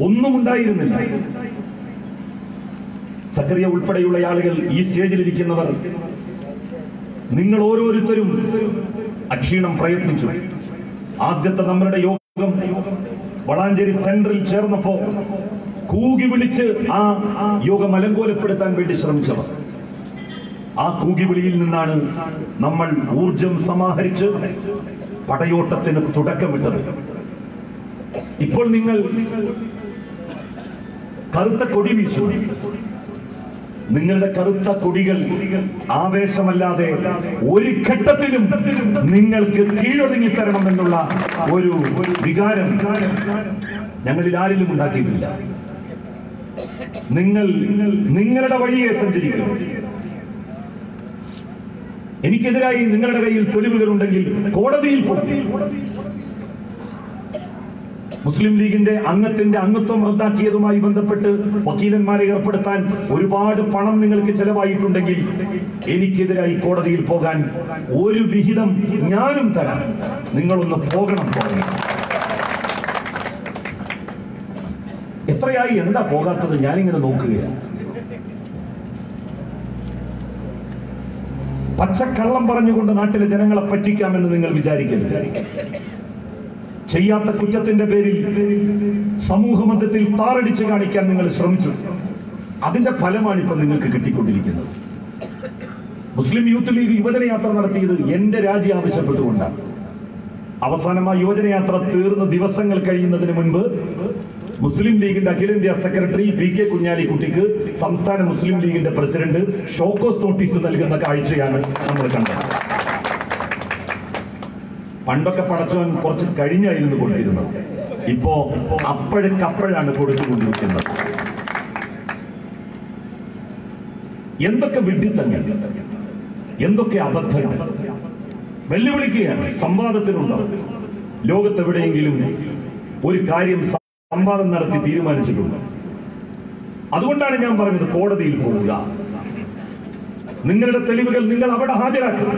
ഒന്നും ഉണ്ടായിരുന്നില്ല. സക്കറിയ ഉൾപ്പെടെയുള്ള ആളുകൾ, ഈ സ്റ്റേജിലിരിക്കുന്നവർ, നിങ്ങൾ ഓരോരുത്തരും അക്ഷീണം പ്രയത്നിച്ചു. ആദ്യത്തെ നമ്മുടെ യോഗം വളാഞ്ചേരി സെന്ററിൽ ചേർന്നപ്പോ കൂകി വിളിച്ച് ആ യോഗം അലങ്കോലപ്പെടുത്താൻ വേണ്ടി ശ്രമിച്ചവർ. ആ കൂകിവിളിയിൽ നിന്നാണ് നമ്മൾ ഊർജം സമാഹരിച്ച് പടയോട്ടത്തിന് തുടക്കമിട്ടത്. ഇപ്പോൾ നിങ്ങൾ കറുത്ത കൊടി വീശു. നിങ്ങളുടെ കറുത്ത കൊടികൾ ആവേശമല്ലാതെ ഒരു ഘട്ടത്തിലും നിങ്ങൾക്ക് കീഴൊതുങ്ങി തരണം എന്നുള്ള ഒരു വികാരം ഞങ്ങളിൽ ആരിലും ഉണ്ടാക്കിയിട്ടില്ല. നിങ്ങൾ നിങ്ങളുടെ വഴിയെ സഞ്ചരിക്കും. എനിക്കെതിരായി നിങ്ങളുടെ കയ്യിൽ തെളിവുകൾ ഉണ്ടെങ്കിൽ കോടതിയിൽ പോകും. മുസ്ലിം ലീഗിന്റെ അംഗത്വം റദ്ദാക്കിയതുമായി ബന്ധപ്പെട്ട് വക്കീലന്മാരെ ഏർപ്പെടുത്താൻ ഒരുപാട് പണം നിങ്ങൾക്ക് ചെലവായിട്ടുണ്ടെങ്കിൽ എനിക്കെതിരായി കോടതിയിൽ പോകാൻ ഒരു വിഹിതം ഞാനും തരാം. നിങ്ങളൊന്ന് പോകണം. എത്രയായി, എന്താ പോകാത്തത്? ഞാനിങ്ങനെ നോക്കുകയാണ്. പച്ചക്കള്ളം പറഞ്ഞുകൊണ്ട് നാട്ടിലെ ജനങ്ങളെ പറ്റിക്കാമെന്ന് നിങ്ങൾ വിചാരിക്കരുത്. ചെയ്യാത്ത കുറ്റത്തിന്റെ പേരിൽ സമൂഹ മധ്യത്തിൽ താറടിച്ച് കാണിക്കാൻ നിങ്ങൾ ശ്രമിച്ചു. അതിന്റെ ഫലമാണ് ഇപ്പൊ നിങ്ങൾക്ക് കിട്ടിക്കൊണ്ടിരിക്കുന്നത്. മുസ്ലിം യൂത്ത് ലീഗ് യുവജനയാത്ര നടത്തിയത് എന്റെ രാജി ആവശ്യപ്പെട്ടുകൊണ്ടാണ്. അവസാനമായി യുവജനയാത്ര തീർന്ന ദിവസങ്ങൾ കഴിയുന്നതിന് മുൻപ് മുസ്ലിം ലീഗിന്റെ അഖിലേന്ത്യാ സെക്രട്ടറി PK കുഞ്ഞാലിക്കുട്ടിക്ക് സംസ്ഥാന മുസ്ലിം ലീഗിന്റെ പ്രസിഡന്റ് ഷോക്കോസ് നോട്ടീസ് നൽകുന്ന കാഴ്ചയാണ് നമ്മൾ കണ്ടത്. പണ്ടൊക്കെ പടച്ചവൻ കുറച്ച് കഴിഞ്ഞായിരുന്നു കൊടുത്തിരുന്നത്. ഇപ്പോ അപ്പോഴേക്കപ്പോഴാണ് കൊടുത്തുകൊണ്ടിരിക്കുന്നത്. എന്തൊക്കെ വിഡ്ഢിത്തങ്ങൾ, എന്തൊക്കെ അബദ്ധങ്ങൾ വെല്ലുവിളിക്കുകയാണ്. സംവാദത്തിനുണ്ടോ? ലോകത്തെവിടെയെങ്കിലും ഒരു കാര്യം സംവാദം നടത്തി തീരുമാനിച്ചിട്ടുണ്ട്. അതുകൊണ്ടാണ് ഞാൻ പറഞ്ഞത് കോടതിയിൽ പോവുക. നിങ്ങളുടെ തെളിവുകൾ നിങ്ങൾ അവിടെ ഹാജരാക്കുക.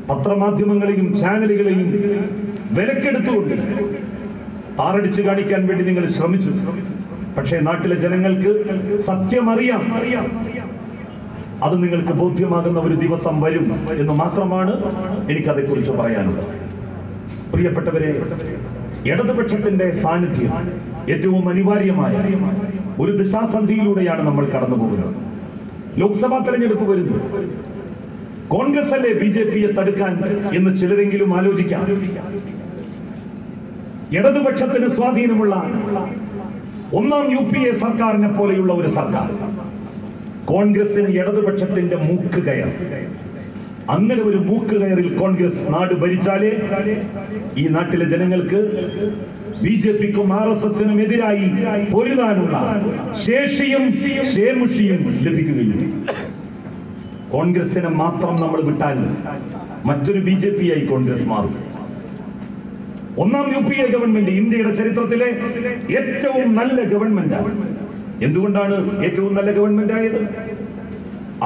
പത്രമാധ്യമങ്ങളെയും ചാനലുകളെയും വിലക്കെടുത്തുകൊണ്ട് താറടിച്ചു കാണിക്കാൻ വേണ്ടി നിങ്ങൾ ശ്രമിച്ചു. പക്ഷേ നാട്ടിലെ ജനങ്ങൾക്ക് സത്യമറിയാം. അത് നിങ്ങൾക്ക് ബോധ്യമാകുന്ന ഒരു ദിവസം വരും എന്ന് മാത്രമാണ് എനിക്കതേക്കുറിച്ച് പറയാനുള്ളത്. പ്രിയപ്പെട്ടവരെ, ഇടതുപക്ഷത്തിന്റെ സാന്നിധ്യം ഏറ്റവും അനിവാര്യമായ ഒരു ദിശാസന്ധിയിലൂടെയാണ് നമ്മൾ കടന്നു പോകുന്നത്. ലോക്സഭാ തെരഞ്ഞെടുപ്പ് വരുന്നു. കോൺഗ്രസ് അല്ലേ BJPയെ തടുക്കാൻ എന്ന് ചിലരെങ്കിലും ആലോചിക്കാം. ഇടതുപക്ഷത്തിന് സ്വാധീനമുള്ള ഒന്നാം UPA സർക്കാരിനെ പോലെയുള്ള ഒരു സർക്കാർ കോൺഗ്രസിന് ഇടതുപക്ഷത്തിന്റെ മൂക്ക് കയർ. അങ്ങനെ ഒരു മൂക്ക് കയറിൽ കോൺഗ്രസ് നാട് ഭരിച്ചാലേ ഈ നാട്ടിലെ ജനങ്ങൾക്ക് BJPക്കും RSSനും എതിരായി പൊരുതാനുള്ള ശേഷിയും ശേമുഷിയും ലഭിക്കുകയും. കോൺഗ്രസിനെ മാത്രം നമ്മൾ വിട്ടാൽ മറ്റൊരു BJP ആയി കോൺഗ്രസ് മാറും. ഒന്നാം UPA ഗവൺമെന്റ് ഇന്ത്യയുടെ ചരിത്രത്തിലെ ഏറ്റവും നല്ല ഗവൺമെന്റാണ്. എന്തുകൊണ്ടാണ് ഏറ്റവും നല്ല ഗവൺമെന്റ് ആയത്?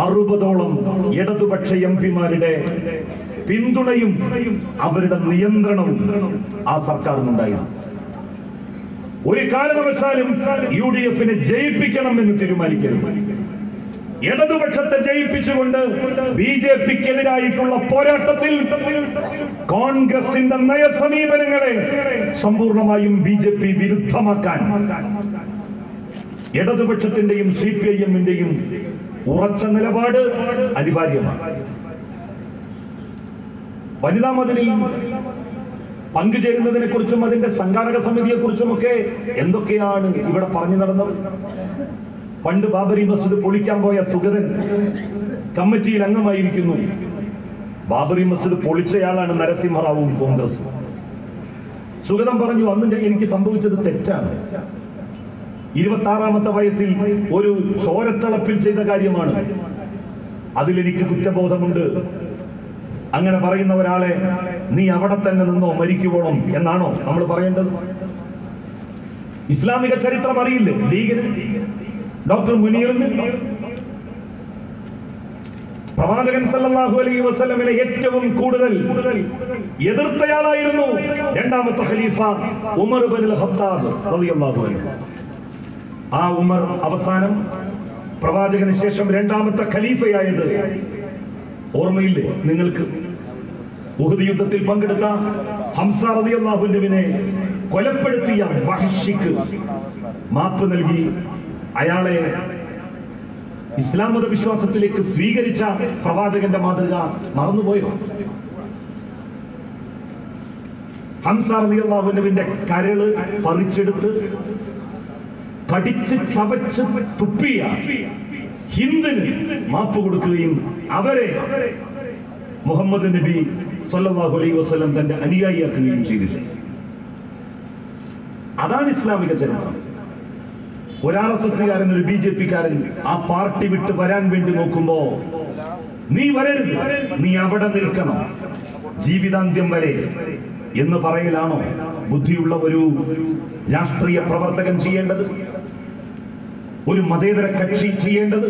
60ഓളം ഇടതുപക്ഷ MP-മാരുടെ പിന്തുണയും അവരുടെ നിയന്ത്രണവും ആ സർക്കാരിനുണ്ടായിരുന്നു. ഒരു കാരണവശാലും UDF-നെ ജയിപ്പിക്കണമെന്ന് തീരുമാനിക്കരുത്. ഇടതുപക്ഷത്തെ ജയിപ്പിച്ചുകൊണ്ട് BJPക്കെതിരായിട്ടുള്ള പോരാട്ടത്തിൽ കോൺഗ്രസിന്റെ നയസമീപനങ്ങളെ സമ്പൂർണമായും BJP വിരുദ്ധമാക്കാൻ ഇടതുപക്ഷത്തിന്റെയും CPIM-ന്റെയും ഉറച്ച നിലപാട് അനിവാര്യമാണ്. വനിതാ മതിലിൽ പങ്കുചേരുന്നതിനെ കുറിച്ചും അതിന്റെ സംഘാടക സമിതിയെ കുറിച്ചുമൊക്കെ എന്തൊക്കെയാണ് ഇവിടെ പറഞ്ഞു നടന്നത്. പണ്ട് ബാബരി മസ്ജിദ് പൊളിക്കാൻ പോയ സുഗതൻ കമ്മിറ്റിയിൽ അംഗമായിരിക്കുന്നു. ബാബറി മസ്ജിദ് പൊളിച്ചയാളാണ് നരസിംഹറാവുവും കോൺഗ്രസും. സുഗതൻ പറഞ്ഞു, അന്ന് എനിക്ക് സംഭവിച്ചത് തെറ്റാണ്. 26ാമത്തെ വയസ്സിൽ ഒരു ചോരത്തിളപ്പിൽ ചെയ്ത കാര്യമാണ്. അതിലെനിക്ക് കുറ്റബോധമുണ്ട്. അങ്ങനെ പറയുന്ന ഒരാളെ നീ അവിടെ തന്നെ നിന്നോ മരിക്കുവോളം എന്നാണോ നമ്മൾ പറയേണ്ടത്? ഇസ്ലാമിക ചരിത്രം അറിയില്ലേ ലീഗിന്? ഡോക്ടർ മുനീറിന് പ്രവാചകൻ സല്ലല്ലാഹു അലൈഹി വസല്ലമയെ ഏറ്റവും കൂടുതൽ എതിർത്തയാളായിരുന്നു രണ്ടാമത്തെ ഖലീഫ ഉമർ ഇബ്നുൽ ഖത്താബ് റളിയല്ലാഹു അൻഹു. ആ ഉമർ അവസാനം പ്രവാചകന് ശേഷം രണ്ടാമത്തെ ഖലീഫയായത് ഓർമ്മയില്ലേ നിങ്ങൾക്ക്? ഉഹദ് യുദ്ധത്തിൽ പങ്കെടുത്ത ഹംസ റളിയല്ലാഹു അൻഹുവിനെ കൊലപ്പെടുത്തിയ വഹ്ശിക്ക് മാപ്പ് നൽകി അയാളെ ഇസ്ലാം മത വിശ്വാസത്തിലേക്ക് സ്വീകരിച്ച പ്രവാചകന്റെ മാതൃക മറന്നുപോയോ? ഹംസ റളിയല്ലാഹു അൻഹുവിന്റെ കരള് പറിച്ചെടുത്ത് കടിച്ച് ചവച്ച് തുപ്പിയ ഹിന്ദിന് മാപ്പ് കൊടുക്കുകയും അവരെ മുഹമ്മദ് നബി സല്ലല്ലാഹു അലൈഹി വസല്ലം തന്റെ അനുയായിയാക്കുകയും ചെയ്തില്ലേ? അതാണ് ഇസ്ലാമിക ചരിത്രം. ഒരു RSSകാരൻ, ഒരു BJPക്കാരൻ ആ പാർട്ടി വിട്ട് വരാൻ വേണ്ടി നോക്കുമ്പോ നീ വരരുത്, നീ അവിടെ നിൽക്കണം ജീവിതാന്ത്യം വരെ എന്ന് പറയലാണോ ബുദ്ധിയുള്ള ഒരു രാഷ്ട്രീയ പ്രവർത്തകൻ ചെയ്യേണ്ടത്, ഒരു മതേതര കക്ഷി ചെയ്യേണ്ടത്?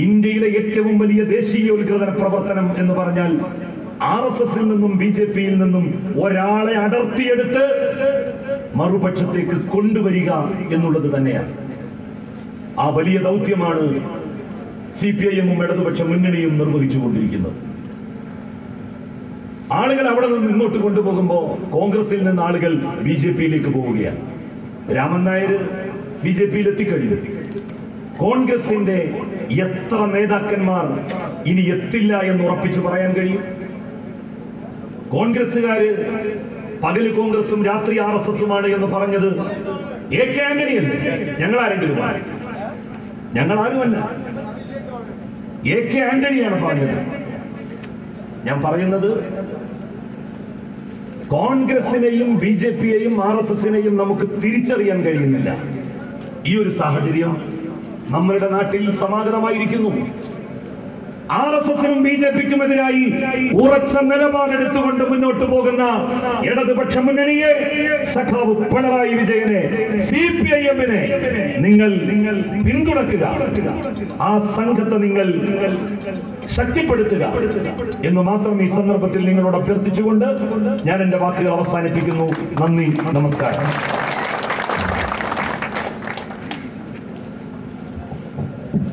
ഇന്ത്യയിലെ ഏറ്റവും വലിയ ദേശീയോത്ഗ്രഥന പ്രവർത്തനം എന്ന് പറഞ്ഞാൽ RSSൽ നിന്നും BJPയിൽ നിന്നും ഒരാളെ അടർത്തിയെടുത്ത് മറുപക്ഷത്തേക്ക് കൊണ്ടുവരിക എന്നുള്ളത് തന്നെയാണ്. ആ വലിയ ദൗത്യമാണ് CPIM ഇടതുപക്ഷ മുന്നണിയും നിർവഹിച്ചുകൊണ്ടിരിക്കുന്നത്. ആളുകൾ അവിടെ നിന്ന് ഇങ്ങോട്ട് കൊണ്ടുപോകുമ്പോൾ കോൺഗ്രസിൽ നിന്ന് ആളുകൾ BJPയിലേക്ക് പോവുകയാണ്. രാമൻ നായർ BJPയിൽ എത്തിക്കഴിഞ്ഞു. കോൺഗ്രസിന്റെ എത്ര നേതാക്കന്മാർ ഇനി എത്തില്ല എന്ന് ഉറപ്പിച്ചു പറയാൻ കഴിയും? കോൺഗ്രസുകാര് പകല് കോൺഗ്രസും രാത്രി RSSുമാണ് എന്ന് പറഞ്ഞത് AK ആന്റണിയല്ലേ? ഞങ്ങളാരെങ്കിലും? ഞങ്ങളാരുമല്ല. AK ആന്റണിയാണ് പറഞ്ഞത്. ഞാൻ പറയുന്നത് കോൺഗ്രസിനെയും BJPയെയും RSSനെയും നമുക്ക് തിരിച്ചറിയാൻ കഴിയുന്നില്ല. ഈ ഒരു സാഹചര്യം നമ്മളുടെ നാട്ടിൽ സമാഗതമായിരിക്കുന്നു. RSSനും BJPക്കുമെതിരായി ഉറച്ച നിലപാടെടുത്തുകൊണ്ട് മുന്നോട്ട് പോകുന്ന ഇടതുപക്ഷ മുന്നണിയെ, സഖാവ് പിണറായി വിജയനെ, CPIMനെ നിങ്ങൾ പിന്തുണക്കുക. ആ സംഘത്തെ നിങ്ങൾ ശക്തിപ്പെടുത്തുക എന്ന് മാത്രം ഈ സന്ദർഭത്തിൽ നിങ്ങളോട് അഭ്യർത്ഥിച്ചുകൊണ്ട് ഞാൻ എന്റെ വാക്കുകൾ അവസാനിപ്പിക്കുന്നു. നന്ദി, നമസ്കാരം.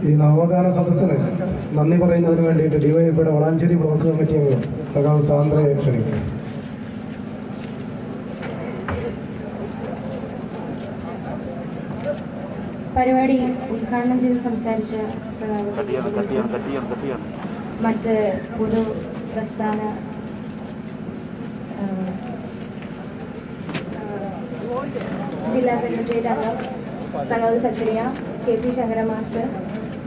ഈ നവോത്ഥാന സദസ്സിന് നന്ദി പറയുന്നതിന് വേണ്ടിയിട്ട് ഡിവൈഎഫ്ഐയുടെ വളാഞ്ചേരി ബ്ലോക്ക് കമ്മിറ്റി അംഗം സഖാവ് സാന്ദ്രയെ ക്ഷണിക്കും. പരിപാടി ഉദ്ഘാടനം ചെയ്ത് സംസാരിച്ച സഖാവ് മറ്റ് പൊതു പ്രസ്ഥാന ജില്ലാ സെക്രട്ടേറിയറ്റ് അംഗം സഖാവ് സക്രിയ, KP ശങ്കര മാസ്റ്റർ,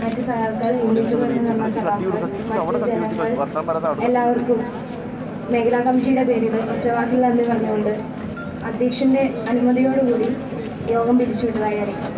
മറ്റ് സഖാക്കൾ, യൂണിറ്റുകളിൽ നിന്നുള്ള സഖാക്കൾ, മറ്റ് ജനങ്ങൾ, എല്ലാവർക്കും മേഖലാ കമ്മിറ്റിയുടെ പേരിൽ ഒറ്റവാക്കിൽ നന്ദി പറഞ്ഞുകൊണ്ട് അധ്യക്ഷന്റെ അനുമതിയോടുകൂടി യോഗം പിരിച്ചുവിട്ടതായി അറിയിക്കും.